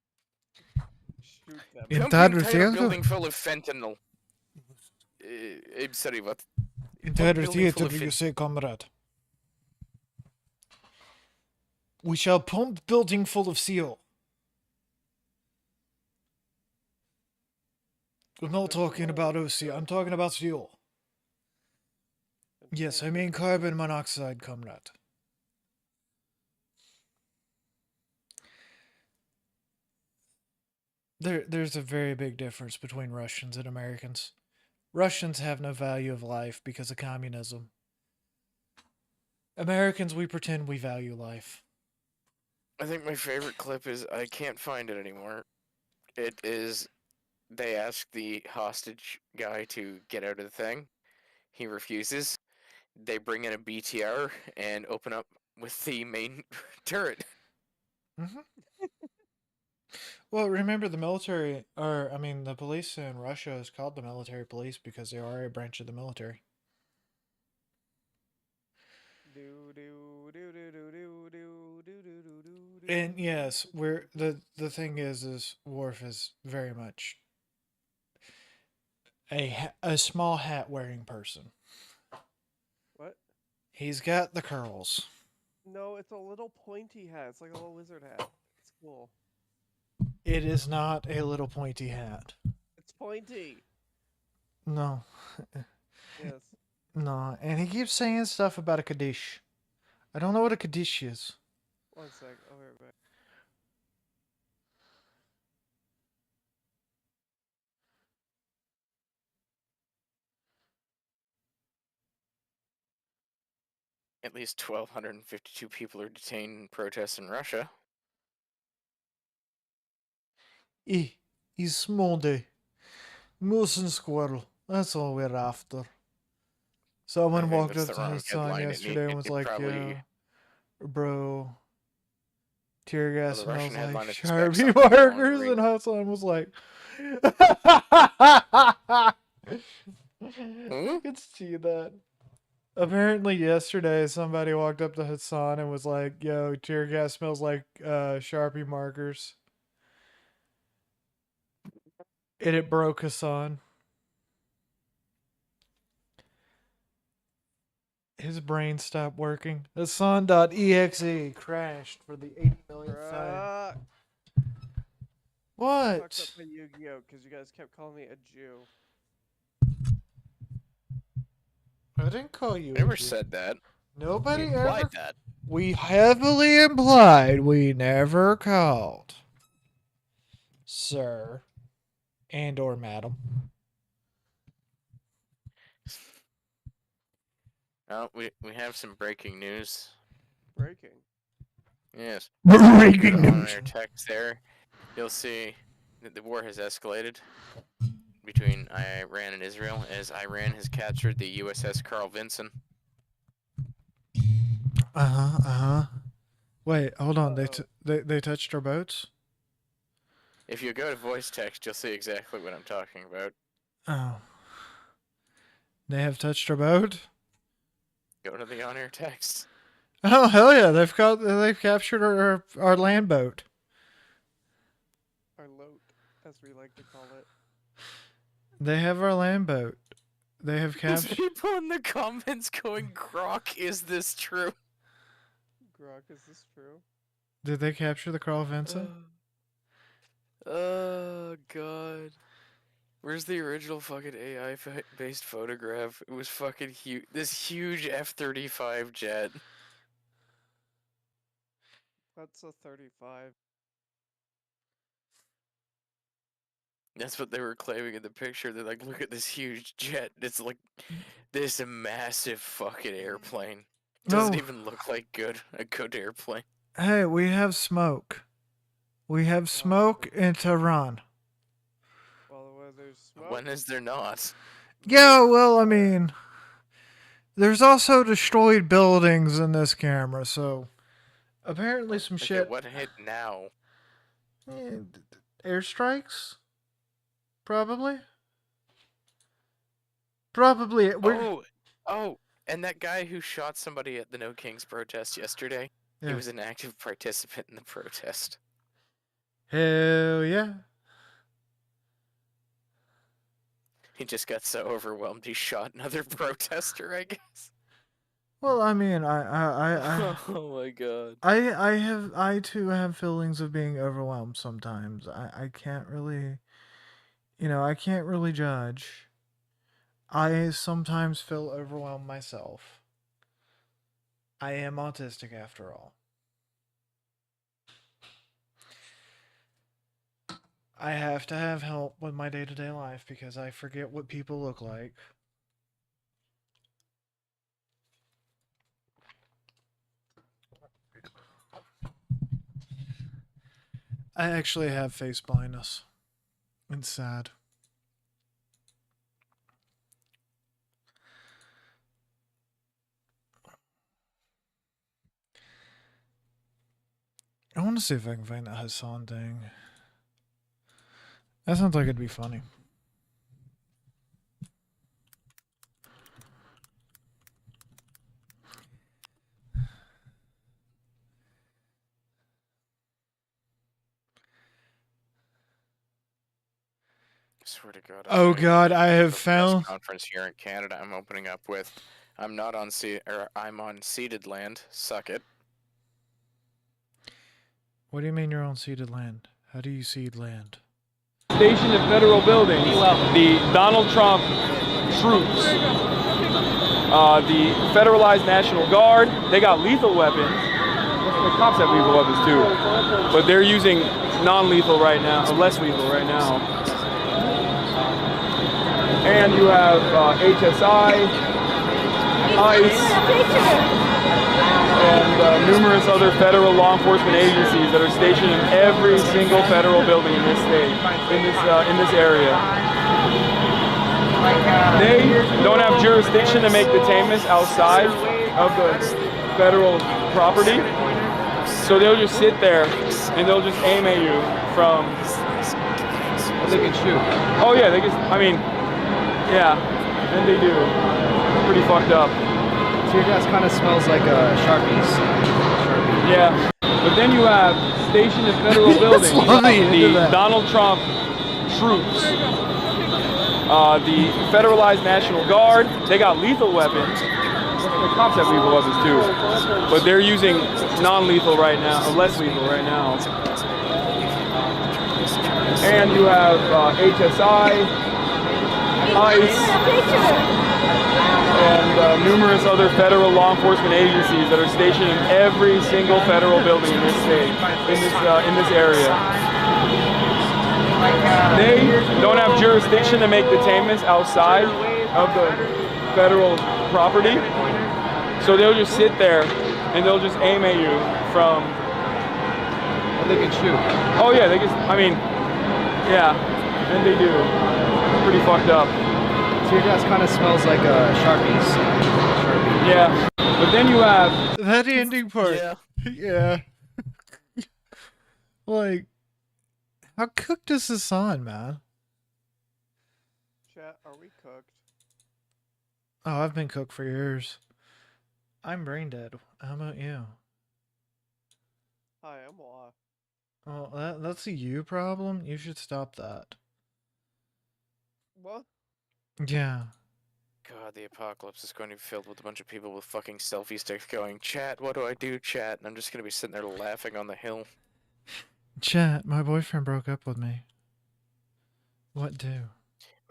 Speaker 5: Shoot them.
Speaker 2: Entire
Speaker 6: Entire
Speaker 2: theater?
Speaker 6: building full of fentanyl. I'm sorry, what?
Speaker 2: Entire
Speaker 6: Building full
Speaker 2: theater,
Speaker 6: of
Speaker 2: you say, comrade. We shall pump building full of seal. I'm not talking about OC, I'm talking about seal. Yes, I mean carbon monoxide, comrade. There's a very big difference between Russians and Americans. Russians have no value of life because of communism. Americans, we pretend we value life.
Speaker 6: I think my favorite clip is, I can't find it anymore. It is, they ask the hostage guy to get out of the thing. He refuses. They bring in a BTR and open up with the main turret.
Speaker 2: Mm-hmm. Well, remember the military, the police in Russia is called the military police because they are a branch of the military. And yes, we're the thing is Worf is very much a small hat wearing person.
Speaker 5: What?
Speaker 2: He's got the curls.
Speaker 5: No, it's a little pointy hat. It's like a little wizard hat. It's cool.
Speaker 2: It is not a little pointy hat.
Speaker 5: It's pointy.
Speaker 2: No.
Speaker 5: Yes.
Speaker 2: No, and he keeps saying stuff about a Kaddish. I don't know what a Kaddish is.
Speaker 5: 1 sec. I'll be right back.
Speaker 6: At least 1,252 people are detained in protests in Russia.
Speaker 2: He's smoldy. Moose and squirrel. That's all we're after. Someone walked up to his son yesterday and was like, yeah, bro, tear gas smells like Sharpie markers. And Hassan was like, I could see that. Apparently yesterday somebody walked up to Hassan and was like, yo, tear gas smells like Sharpie markers. And it broke Hassan. His brain stopped working. Hassan.exe crashed for the 80 millionth time. What?
Speaker 5: I fucked up my Yu-Gi-Oh! Because you guys kept calling me a Jew.
Speaker 2: I didn't call you.
Speaker 6: I never said that.
Speaker 2: Nobody
Speaker 6: we implied
Speaker 2: ever.
Speaker 6: That.
Speaker 2: We heavily implied. We never called, sir, and or madam.
Speaker 6: Oh, we have some breaking news.
Speaker 5: Breaking.
Speaker 6: Yes.
Speaker 2: Breaking news.
Speaker 6: On our text there, you'll see that the war has escalated between Iran and Israel, as Iran has captured the USS Carl Vinson.
Speaker 2: Wait, hold on. They touched our boats?
Speaker 6: If you go to voice text, you'll see exactly what I'm talking about.
Speaker 2: Oh. They have touched our boat?
Speaker 6: Go to the on-air text.
Speaker 2: Oh hell yeah! They've captured our land boat.
Speaker 5: Our loat, as we like to call it.
Speaker 2: They have our land boat. They have
Speaker 6: There's
Speaker 2: captured.
Speaker 6: people in the comments going, "Grok, is this true?"
Speaker 5: Grok, is this true?
Speaker 2: Did they capture the Carl Vinson?
Speaker 6: Oh god. Where's the original fucking AI-based photograph? It was fucking huge. This huge F-35 jet.
Speaker 5: That's a 35.
Speaker 6: That's what they were claiming in the picture. They're like, look at this huge jet. It's like this massive fucking airplane. Doesn't even look like a good airplane.
Speaker 2: Hey, we have smoke. We have smoke in Tehran.
Speaker 6: When is there not?
Speaker 2: Yeah, well, I mean, there's also destroyed buildings in this camera, so apparently some shit.
Speaker 6: What hit now?
Speaker 2: Airstrikes? Probably. Probably.
Speaker 6: Oh, and that guy who shot somebody at the No Kings protest yesterday, he was an active participant in the protest.
Speaker 2: Hell yeah.
Speaker 6: He just got so overwhelmed he shot another protester, I guess.
Speaker 2: Well, I mean, I
Speaker 6: oh my god.
Speaker 2: I too have feelings of being overwhelmed sometimes. I can't really, I can't really judge. I sometimes feel overwhelmed myself. I am autistic after all. I have to have help with my day-to-day life because I forget what people look like. I actually have face blindness. It's sad. I want to see if I can find that Hassan thing. That sounds like it'd be funny.
Speaker 6: swear to God.
Speaker 2: Oh God, I have
Speaker 6: the
Speaker 2: found.
Speaker 6: press conference here in Canada. I'm opening up with, I'm on ceded land. Suck it.
Speaker 2: What do you mean you're on ceded land? How do you cede land?
Speaker 19: Stationed in federal buildings, the Donald Trump troops, the Federalized National Guard, they got lethal weapons. The cops have lethal weapons too, but they're using non-lethal right now, or less lethal right now. And you have HSI, ICE, and numerous other federal law enforcement agencies that are stationed in every single federal building in this state, in this area. They don't have jurisdiction to make detainments outside of the federal property, so they'll just sit there and they'll just aim at you from. They can shoot. Oh yeah, they can. I mean, yeah, and they do. It's pretty fucked up.
Speaker 20: Tear gas kind of smells like Sharpies.
Speaker 19: Yeah, but then you have stationed in federal buildings, the Donald Trump troops, the Federalized National Guard, they got lethal weapons. The cops have lethal weapons too, but they're using non-lethal right now, or less lethal right now. And you have HSI, ICE, and numerous other federal law enforcement agencies that are stationed in every single federal building in this state, in this area. They don't have jurisdiction to make detainments outside of the federal property, so they'll just sit there and they'll just aim at you from.
Speaker 20: They can shoot.
Speaker 19: Oh yeah, they can. I mean, yeah, and they do. It's pretty fucked up.
Speaker 20: Tear gas kind of smells like Sharpies.
Speaker 19: Yeah, but then you have
Speaker 2: that ending part.
Speaker 6: Yeah.
Speaker 2: Yeah. Like, how cooked is this on, man?
Speaker 5: Chat, are we cooked?
Speaker 2: Oh, I've been cooked for years. I'm brain dead. How about you?
Speaker 5: Hi, I'm Law.
Speaker 2: Oh, that's a you problem? You should stop that.
Speaker 5: What?
Speaker 2: Yeah.
Speaker 6: God, the apocalypse is going to be filled with a bunch of people with fucking selfie sticks going, chat, what do I do, chat? And I'm just going to be sitting there laughing on the hill.
Speaker 2: Chat, my boyfriend broke up with me. What do?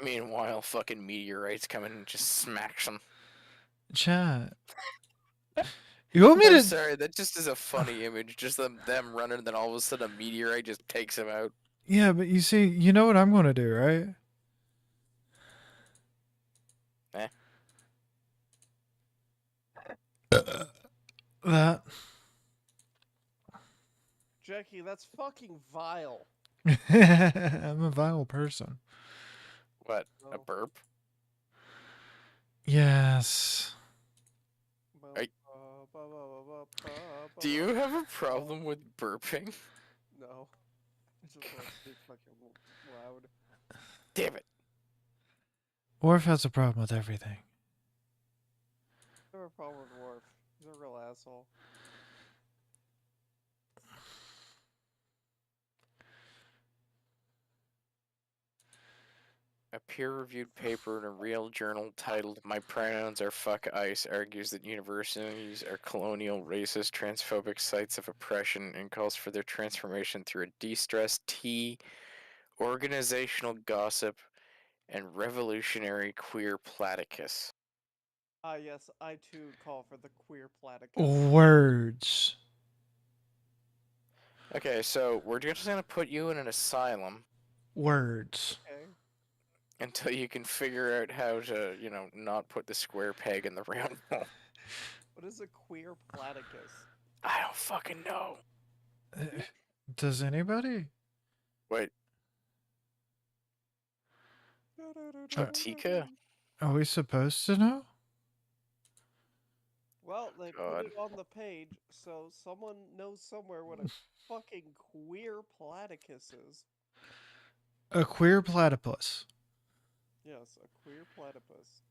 Speaker 6: Meanwhile, fucking meteorites come in and just smacks them.
Speaker 2: Chat. You want me
Speaker 6: I'm
Speaker 2: to...
Speaker 6: sorry, that just is a funny image. Just them running, and then all of a sudden a meteorite just takes them out.
Speaker 2: Yeah, but you see, you know what I'm going to do, right? That.
Speaker 5: Jackie, that's fucking vile.
Speaker 2: I'm a vile person.
Speaker 6: What? A burp?
Speaker 2: Yes.
Speaker 6: Do you have a problem with burping?
Speaker 5: No. I just want to be fucking loud.
Speaker 6: Damn it.
Speaker 2: Worf has a problem with everything.
Speaker 5: I have a problem with Worf. He's a real asshole.
Speaker 6: A peer-reviewed paper in a real journal titled "My Pronouns Are Fuck Ice" argues that universities are colonial, racist, transphobic sites of oppression and calls for their transformation through a de-stressed tea, organizational gossip, and revolutionary queer platycus.
Speaker 5: Ah, yes, I too call for the queer platycus.
Speaker 2: Words.
Speaker 6: Okay, so we're just gonna put you in an asylum.
Speaker 2: Words.
Speaker 5: Okay.
Speaker 6: Until you can figure out how to, not put the square peg in the round hole.
Speaker 5: What is a queer platycus?
Speaker 6: I don't fucking know.
Speaker 2: Does anybody?
Speaker 6: Wait. Tika?
Speaker 2: Are we supposed to know?
Speaker 5: Well, they put it on the page, so someone knows somewhere what a fucking queer platycus is.
Speaker 2: A queer platypus.
Speaker 5: Yes, a queer platypus.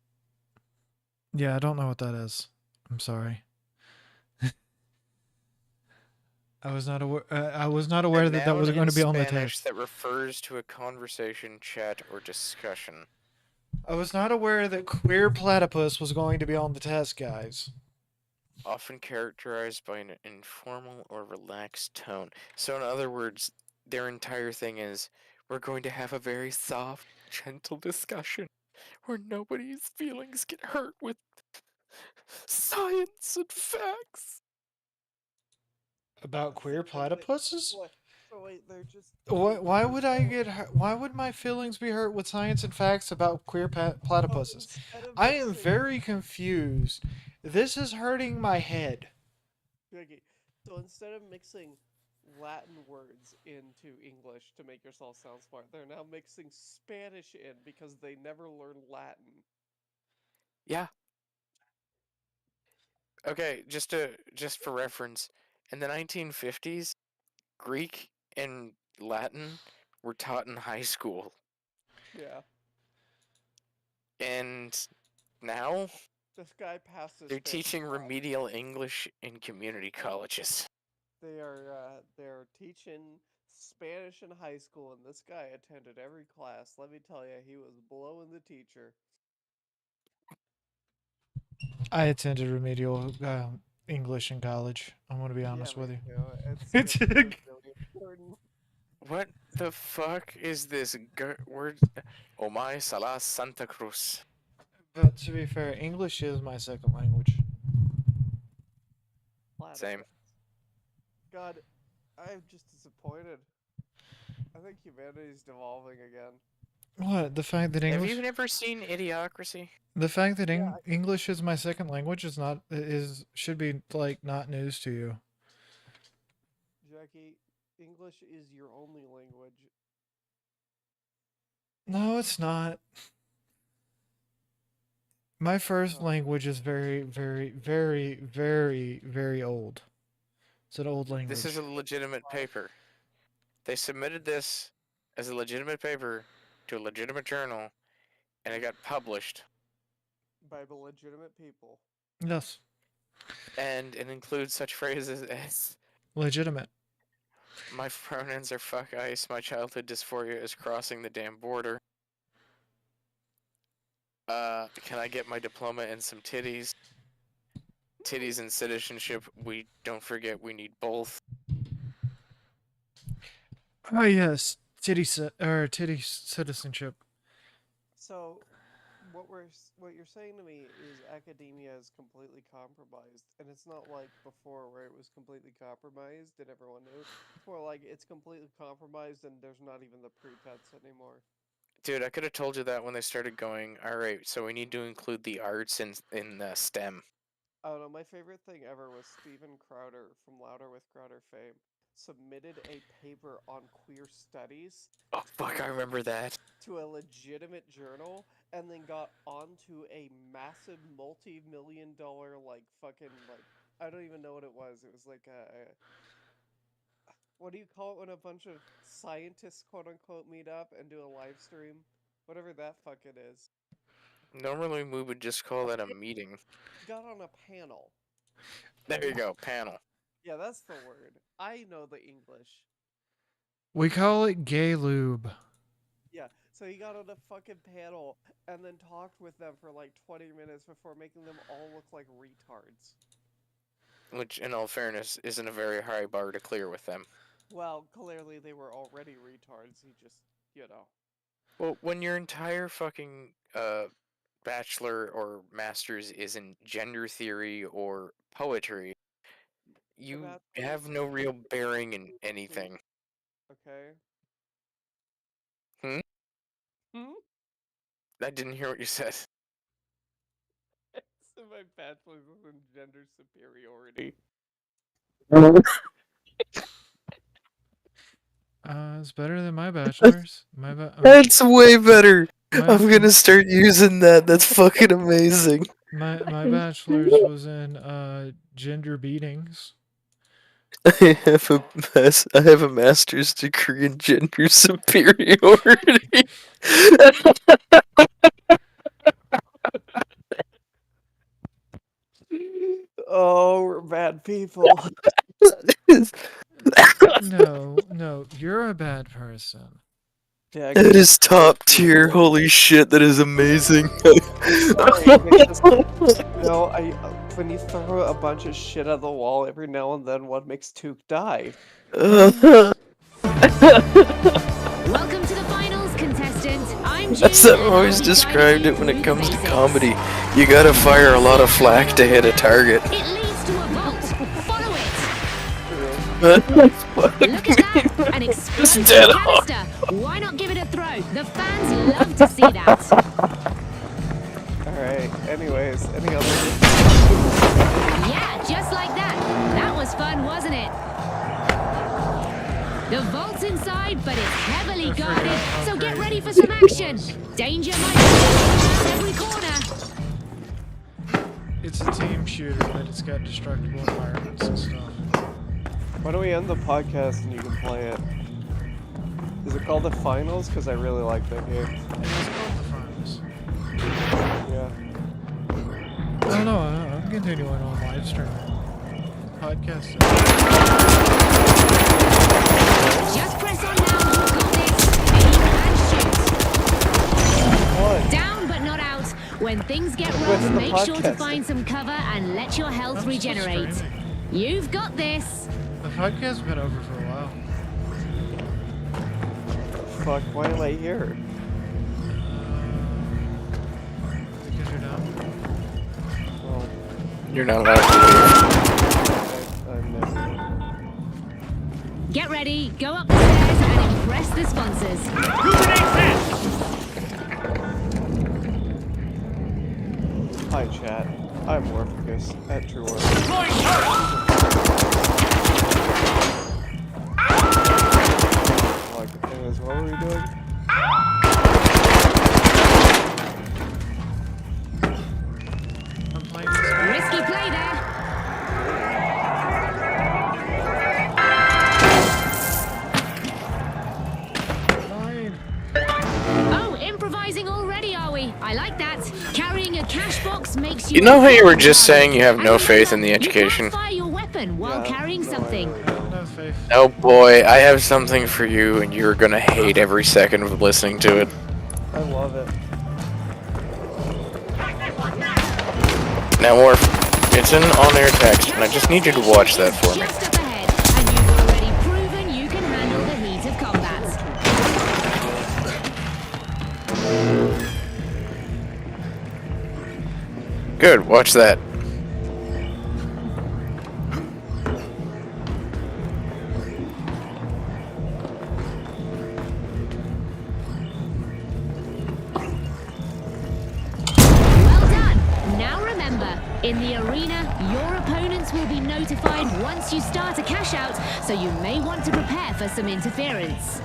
Speaker 2: Yeah, I don't know what that is. I'm sorry. I was not aware. I was not aware that that was going to be on the
Speaker 6: Spanish
Speaker 2: test.
Speaker 6: that refers to a conversation, chat, or discussion.
Speaker 2: I was not aware that queer platypus was going to be on the test, guys.
Speaker 6: Often characterized by an informal or relaxed tone. So, in other words, their entire thing is, we're going to have a very soft, gentle discussion where nobody's feelings get hurt with science and facts.
Speaker 2: About queer platypuses?
Speaker 5: So wait, they're just.
Speaker 2: Why would I get hurt? Why would my feelings be hurt with science and facts about queer platypuses? I am very confused. This is hurting my head.
Speaker 5: Okay, so instead of mixing Latin words into English to make yourself sound smart, they're now mixing Spanish in because they never learned Latin.
Speaker 6: Yeah. Okay, just for reference, in the 1950s, Greek and Latin were taught in high school.
Speaker 5: Yeah.
Speaker 6: And now
Speaker 5: This guy passed his
Speaker 6: they're
Speaker 5: Spanish
Speaker 6: teaching
Speaker 5: class.
Speaker 6: remedial English in community colleges.
Speaker 5: They're teaching Spanish in high school, and this guy attended every class. Let me tell you, he was blowing the teacher.
Speaker 2: I attended remedial English in college. I'm going to be honest with you.
Speaker 5: It's really important.
Speaker 6: What the fuck is this word? Oh my Salas Santa Cruz.
Speaker 2: But to be fair, English is my second language.
Speaker 6: Same.
Speaker 5: God, I'm just disappointed. I think humanity's devolving again.
Speaker 2: What? The fact that English...
Speaker 6: Have you ever seen Idiocracy?
Speaker 2: The fact that English is my second language should be like not news to you.
Speaker 5: Jackie, English is your only language.
Speaker 2: No, it's not. My first language is very, very, very, very, very old. It's an old language.
Speaker 6: This is a legitimate paper. They submitted this as a legitimate paper to a legitimate journal, and it got published.
Speaker 5: By the legitimate people.
Speaker 2: Yes.
Speaker 6: And it includes such phrases as...
Speaker 2: Legitimate.
Speaker 6: My pronouns are fuck ice, my childhood dysphoria is crossing the damn border. Can I get my diploma and some titties? Titties and citizenship, we don't forget we need both.
Speaker 2: Oh yes, titty citizenship.
Speaker 5: So, what you're saying to me is academia is completely compromised, and it's not like before where it was completely compromised and everyone knew. It's more like it's completely compromised and there's not even the pretense anymore.
Speaker 6: Dude, I could have told you that when they started going, alright, so we need to include the arts in STEM.
Speaker 5: I don't know, my favorite thing ever was Steven Crowder from Louder with Crowder fame submitted a paper on queer studies.
Speaker 6: Oh fuck, I remember that.
Speaker 5: To a legitimate journal, and then got onto a massive multi-million-dollar, I don't even know what it was. It was like what do you call it when a bunch of scientists, quote-unquote, meet up and do a live stream? Whatever that fucking is.
Speaker 6: Normally we would just call that a meeting.
Speaker 5: Got on a panel.
Speaker 6: There you go, panel.
Speaker 5: Yeah, that's the word. I know the English.
Speaker 2: We call it gay lube.
Speaker 5: Yeah, so he got on a fucking panel and then talked with them for like 20 minutes before making them all look like retards.
Speaker 6: Which, in all fairness, isn't a very high bar to clear with them.
Speaker 5: Well, clearly they were already retards. He just,
Speaker 6: Well, when your entire fucking bachelor or master's is in gender theory or poetry, you have no real bearing in anything.
Speaker 5: Okay.
Speaker 6: I didn't hear what you said.
Speaker 5: So my bachelor's was in gender superiority.
Speaker 2: It's better than my bachelor's.
Speaker 14: That's way better. I'm gonna start using that. That's fucking amazing.
Speaker 2: My bachelor's was in gender beatings.
Speaker 14: I have a master's degree in gender superiority.
Speaker 5: Oh, we're bad people.
Speaker 2: comparison.
Speaker 5: Yeah,
Speaker 14: That is top tier. Holy shit, that is amazing.
Speaker 5: When you throw a bunch of shit at the wall, every now and then one makes Took die.
Speaker 15: Welcome to the finals, contestant. I'm
Speaker 14: That's how I've always described it when it comes to comedy. You gotta fire a lot of flack to hit a target.
Speaker 15: It leads to a vault. Follow
Speaker 14: Look
Speaker 15: it. Look at that, an explosive canister. Why not give it a throw? The fans love to see that.
Speaker 5: Alright, anyways, any other...
Speaker 15: Yeah, just like that. That was fun, wasn't it? The vault's inside, but it's heavily guarded, so get ready for some action. Danger might be around every corner.
Speaker 2: It's a team shooter, but it's got destructible environments and stuff.
Speaker 5: Why don't we end the podcast and you can play it? Is it called the Finals? Because I really like that game.
Speaker 2: It is called the finals.
Speaker 5: Yeah.
Speaker 2: I don't know, I'm continuing on live streaming. Podcast.
Speaker 15: Just press on now, you've got this. Aim and shoot. Down but not out. When things get rough, make sure to find some cover and let your health regenerate. You've got this.
Speaker 2: The podcast's been over for a while.
Speaker 5: Fuck, why am I here?
Speaker 2: Because you're down.
Speaker 5: Well,
Speaker 14: You're not allowed to
Speaker 15: Get ready, go up the stairs and impress the sponsors.
Speaker 5: hi chat. I'm Morphicus at True World. Anyways, what were we doing?
Speaker 15: Risky play there. Oh, improvising already, are we? I like that. Carrying a cash box makes you...
Speaker 14: You know how you were just saying you have no faith in the education?
Speaker 15: Fire your weapon while carrying something.
Speaker 14: Oh boy, I have something for you and you're gonna hate every second of listening to it.
Speaker 5: I love it.
Speaker 14: Now Morph, it's an on-air text and I just need you to watch that for me.
Speaker 15: Just up ahead, and you've already proven you can handle the heat of combat.
Speaker 14: Good, watch that.
Speaker 15: In the arena, your opponents will be notified once you start a cash out, so you may want to prepare for some interference.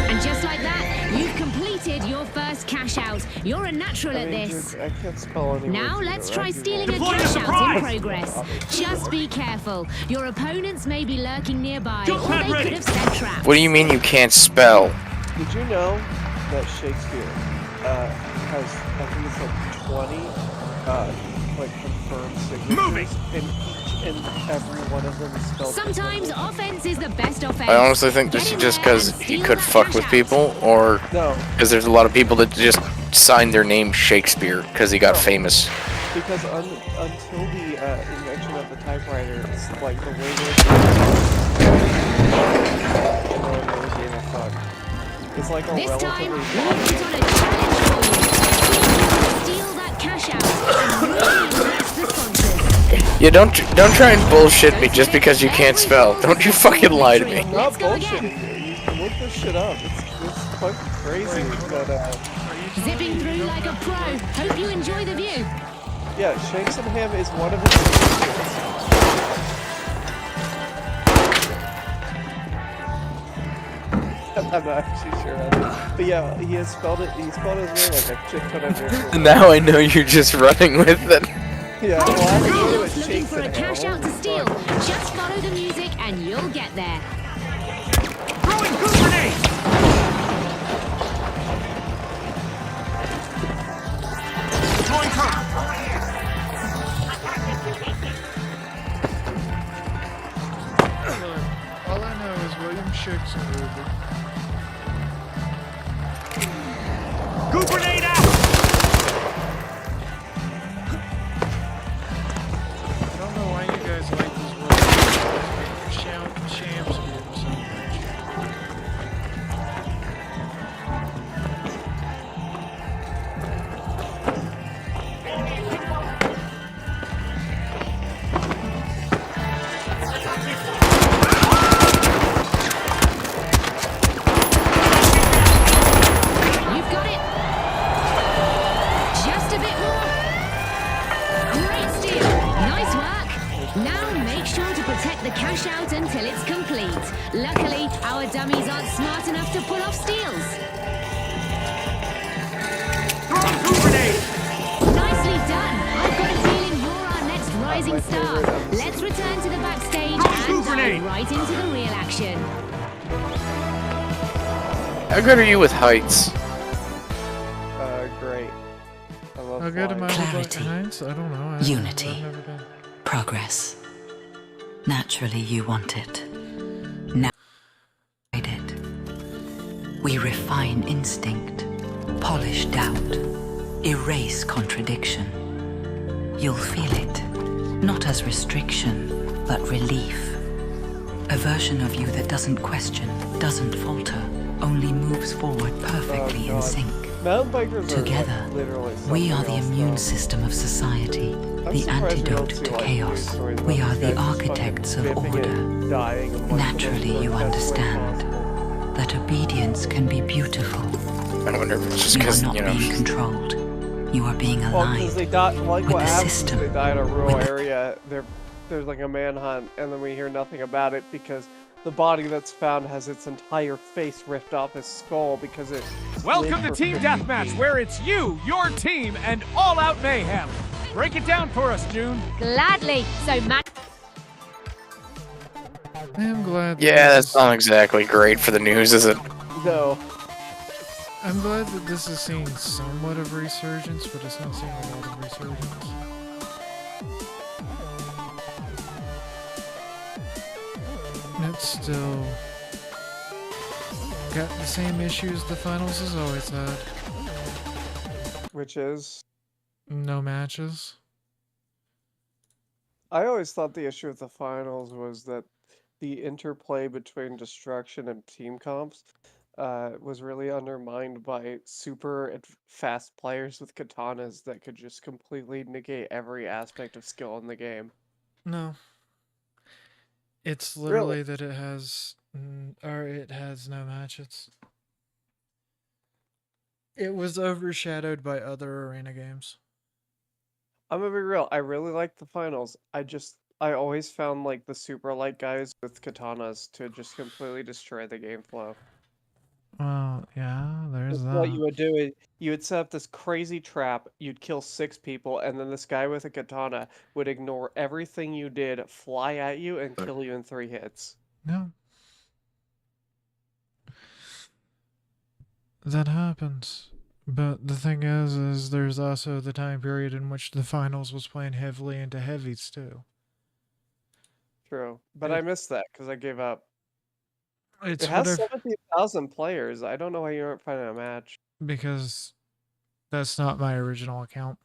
Speaker 15: And just like that, you've completed your first cash out. You're a natural at this.
Speaker 5: I can't spell any
Speaker 15: Now
Speaker 5: words
Speaker 15: let's
Speaker 5: either,
Speaker 15: try
Speaker 5: right?
Speaker 15: stealing a cash out in progress. Just be careful. Your opponents may be lurking nearby, or they could have set traps.
Speaker 14: What do you mean you can't spell?
Speaker 5: Did you know that Shakespeare has, I think it's like 20 like confirmed signatures, and each and every one of them is spelled
Speaker 15: Sometimes offense is the best offense.
Speaker 14: I honestly think this is just because he could fuck with people, or because there's a lot of people that just signed their name Shakespeare because he got famous.
Speaker 5: Because until the invention of the typewriter, it's like the way they no one really gave a fuck. It's like a
Speaker 15: This time,
Speaker 5: relatively
Speaker 15: we'll put on a challenge for you. Steal that cash out and really impress the sponsors.
Speaker 14: Yeah, don't try and bullshit me just because you can't spell. Don't you fucking lie to me.
Speaker 5: I'm not bullshitting you. You can look this shit up. It's quite crazy. But
Speaker 15: Zipping through like a pro. Hope you enjoy the view.
Speaker 5: yeah, Shanksonham is one of his secrets. I'm not actually sure of it. But yeah, he spelled his name like a shit ton of different.
Speaker 14: Now I know you're just running with it.
Speaker 5: Yeah, well, I knew it
Speaker 15: Looking for a
Speaker 5: Shanksonham.
Speaker 15: cash out to steal. Just follow the music and you'll get there.
Speaker 8: Throwing good grenades!
Speaker 2: chicks and Ruby.
Speaker 8: Goo grenade out!
Speaker 2: I don't know why you guys like these words. Shams group so much.
Speaker 15: You've got it. Just a bit more. Great steal. Nice work. Now make sure to protect the cash out until it's complete. Luckily, our dummies aren't smart enough to pull off steals. Nicely done. I've got a feeling you're our next rising star. Let's return to the backstage and dive right into the real action.
Speaker 14: How good are you with heights?
Speaker 5: Great. I love
Speaker 2: How good am I with
Speaker 21: Clarity.
Speaker 2: heights? I don't know.
Speaker 21: Unity.
Speaker 2: I've never been.
Speaker 21: Progress. Naturally, you want it. Now, it. We refine instinct, polish doubt, erase contradiction. You'll feel it, not as restriction, but relief. A version of you that doesn't question, doesn't falter, only moves forward perfectly in sync.
Speaker 5: Mountain bikers
Speaker 21: Together,
Speaker 5: are like literally
Speaker 21: we are the
Speaker 5: something
Speaker 21: immune
Speaker 5: else,
Speaker 21: system of society, the
Speaker 5: surprised you don't
Speaker 21: antidote
Speaker 5: see,
Speaker 21: to
Speaker 5: like,
Speaker 21: chaos.
Speaker 5: stories about
Speaker 21: We are
Speaker 5: these
Speaker 21: the
Speaker 5: guys just
Speaker 21: architects of
Speaker 5: fucking biffing
Speaker 21: order.
Speaker 5: and dying in, like, the most
Speaker 21: Naturally, you
Speaker 5: grotesque way
Speaker 21: understand that obedience can be beautiful.
Speaker 14: I wonder if it's just
Speaker 21: You are
Speaker 14: because,
Speaker 21: not
Speaker 14: you know,
Speaker 21: being controlled. You are being
Speaker 5: Well, because
Speaker 21: aligned
Speaker 5: they die, like
Speaker 21: with
Speaker 5: what
Speaker 21: the
Speaker 5: happens
Speaker 21: system.
Speaker 5: is they die in a rural area. There's like a manhunt, and then we hear nothing about it because the body that's found has its entire face ripped off his skull because it.
Speaker 8: Welcome to Team Deathmatch, where it's you, your team, and all-out mayhem. Break it down for us, June.
Speaker 15: Gladly. So, Matt.
Speaker 2: I am glad. that
Speaker 14: yeah,
Speaker 2: this
Speaker 14: that's not exactly great for the news, is it?
Speaker 5: No.
Speaker 2: I'm glad that this is seeing somewhat of resurgence, but it's not seeing a lot of resurgence. And it's still got the same issues the finals has always had.
Speaker 5: Which is?
Speaker 2: No matches.
Speaker 5: I always thought the issue with the finals was that the interplay between destruction and team comps was really undermined by super fast players with katanas that could just completely negate every aspect of skill in the game.
Speaker 2: No. It's literally that it has no matches. It was overshadowed by other arena games.
Speaker 5: I'm gonna be real. I really liked the finals. I always found like the super light guys with katanas to just completely destroy the game flow.
Speaker 2: Well, yeah, there's that.
Speaker 5: What you would do is you would set up this crazy trap. You'd kill 6 people, and then this guy with a katana would ignore everything you did, fly at you, and kill you in 3 hits.
Speaker 2: No. That happens. But the thing is there's also the time period in which the finals was playing heavily into heavies too.
Speaker 5: True, but I missed that because I gave up.
Speaker 2: It's
Speaker 5: It has
Speaker 2: whatever-
Speaker 5: 70,000 players. I don't know why you aren't finding a match.
Speaker 2: Because that's not my original account.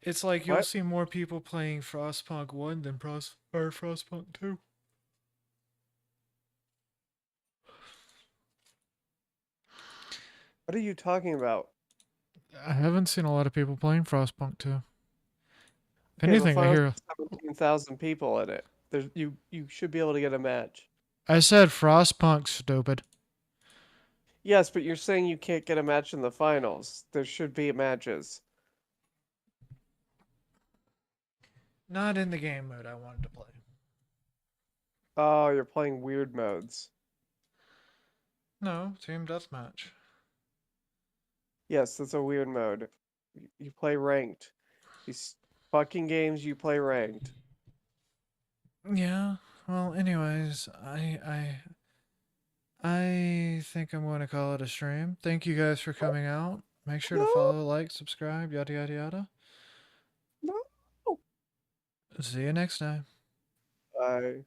Speaker 2: It's like you'll
Speaker 5: What?
Speaker 2: see more people playing Frostpunk 1 than Frostpunk 2.
Speaker 5: What are you talking about?
Speaker 2: I haven't seen a lot of people playing Frostpunk 2. If
Speaker 5: Okay, the
Speaker 2: anything, I
Speaker 5: finals
Speaker 2: hear.
Speaker 5: has 17,000 people in it. You should be able to get a match.
Speaker 2: I said Frostpunk, stupid.
Speaker 5: Yes, but you're saying you can't get a match in the finals. There should be matches.
Speaker 2: Not in the game mode I wanted to play.
Speaker 5: Oh, you're playing weird modes.
Speaker 2: No, Team Deathmatch.
Speaker 5: Yes, that's a weird mode. You play ranked. These fucking games, you play ranked.
Speaker 2: Yeah. Well, anyways, I think I'm going to call it a stream. Thank you guys for coming out. Make sure to follow, like, subscribe, yada yada yada.
Speaker 5: No.
Speaker 2: See you next time.
Speaker 5: Bye.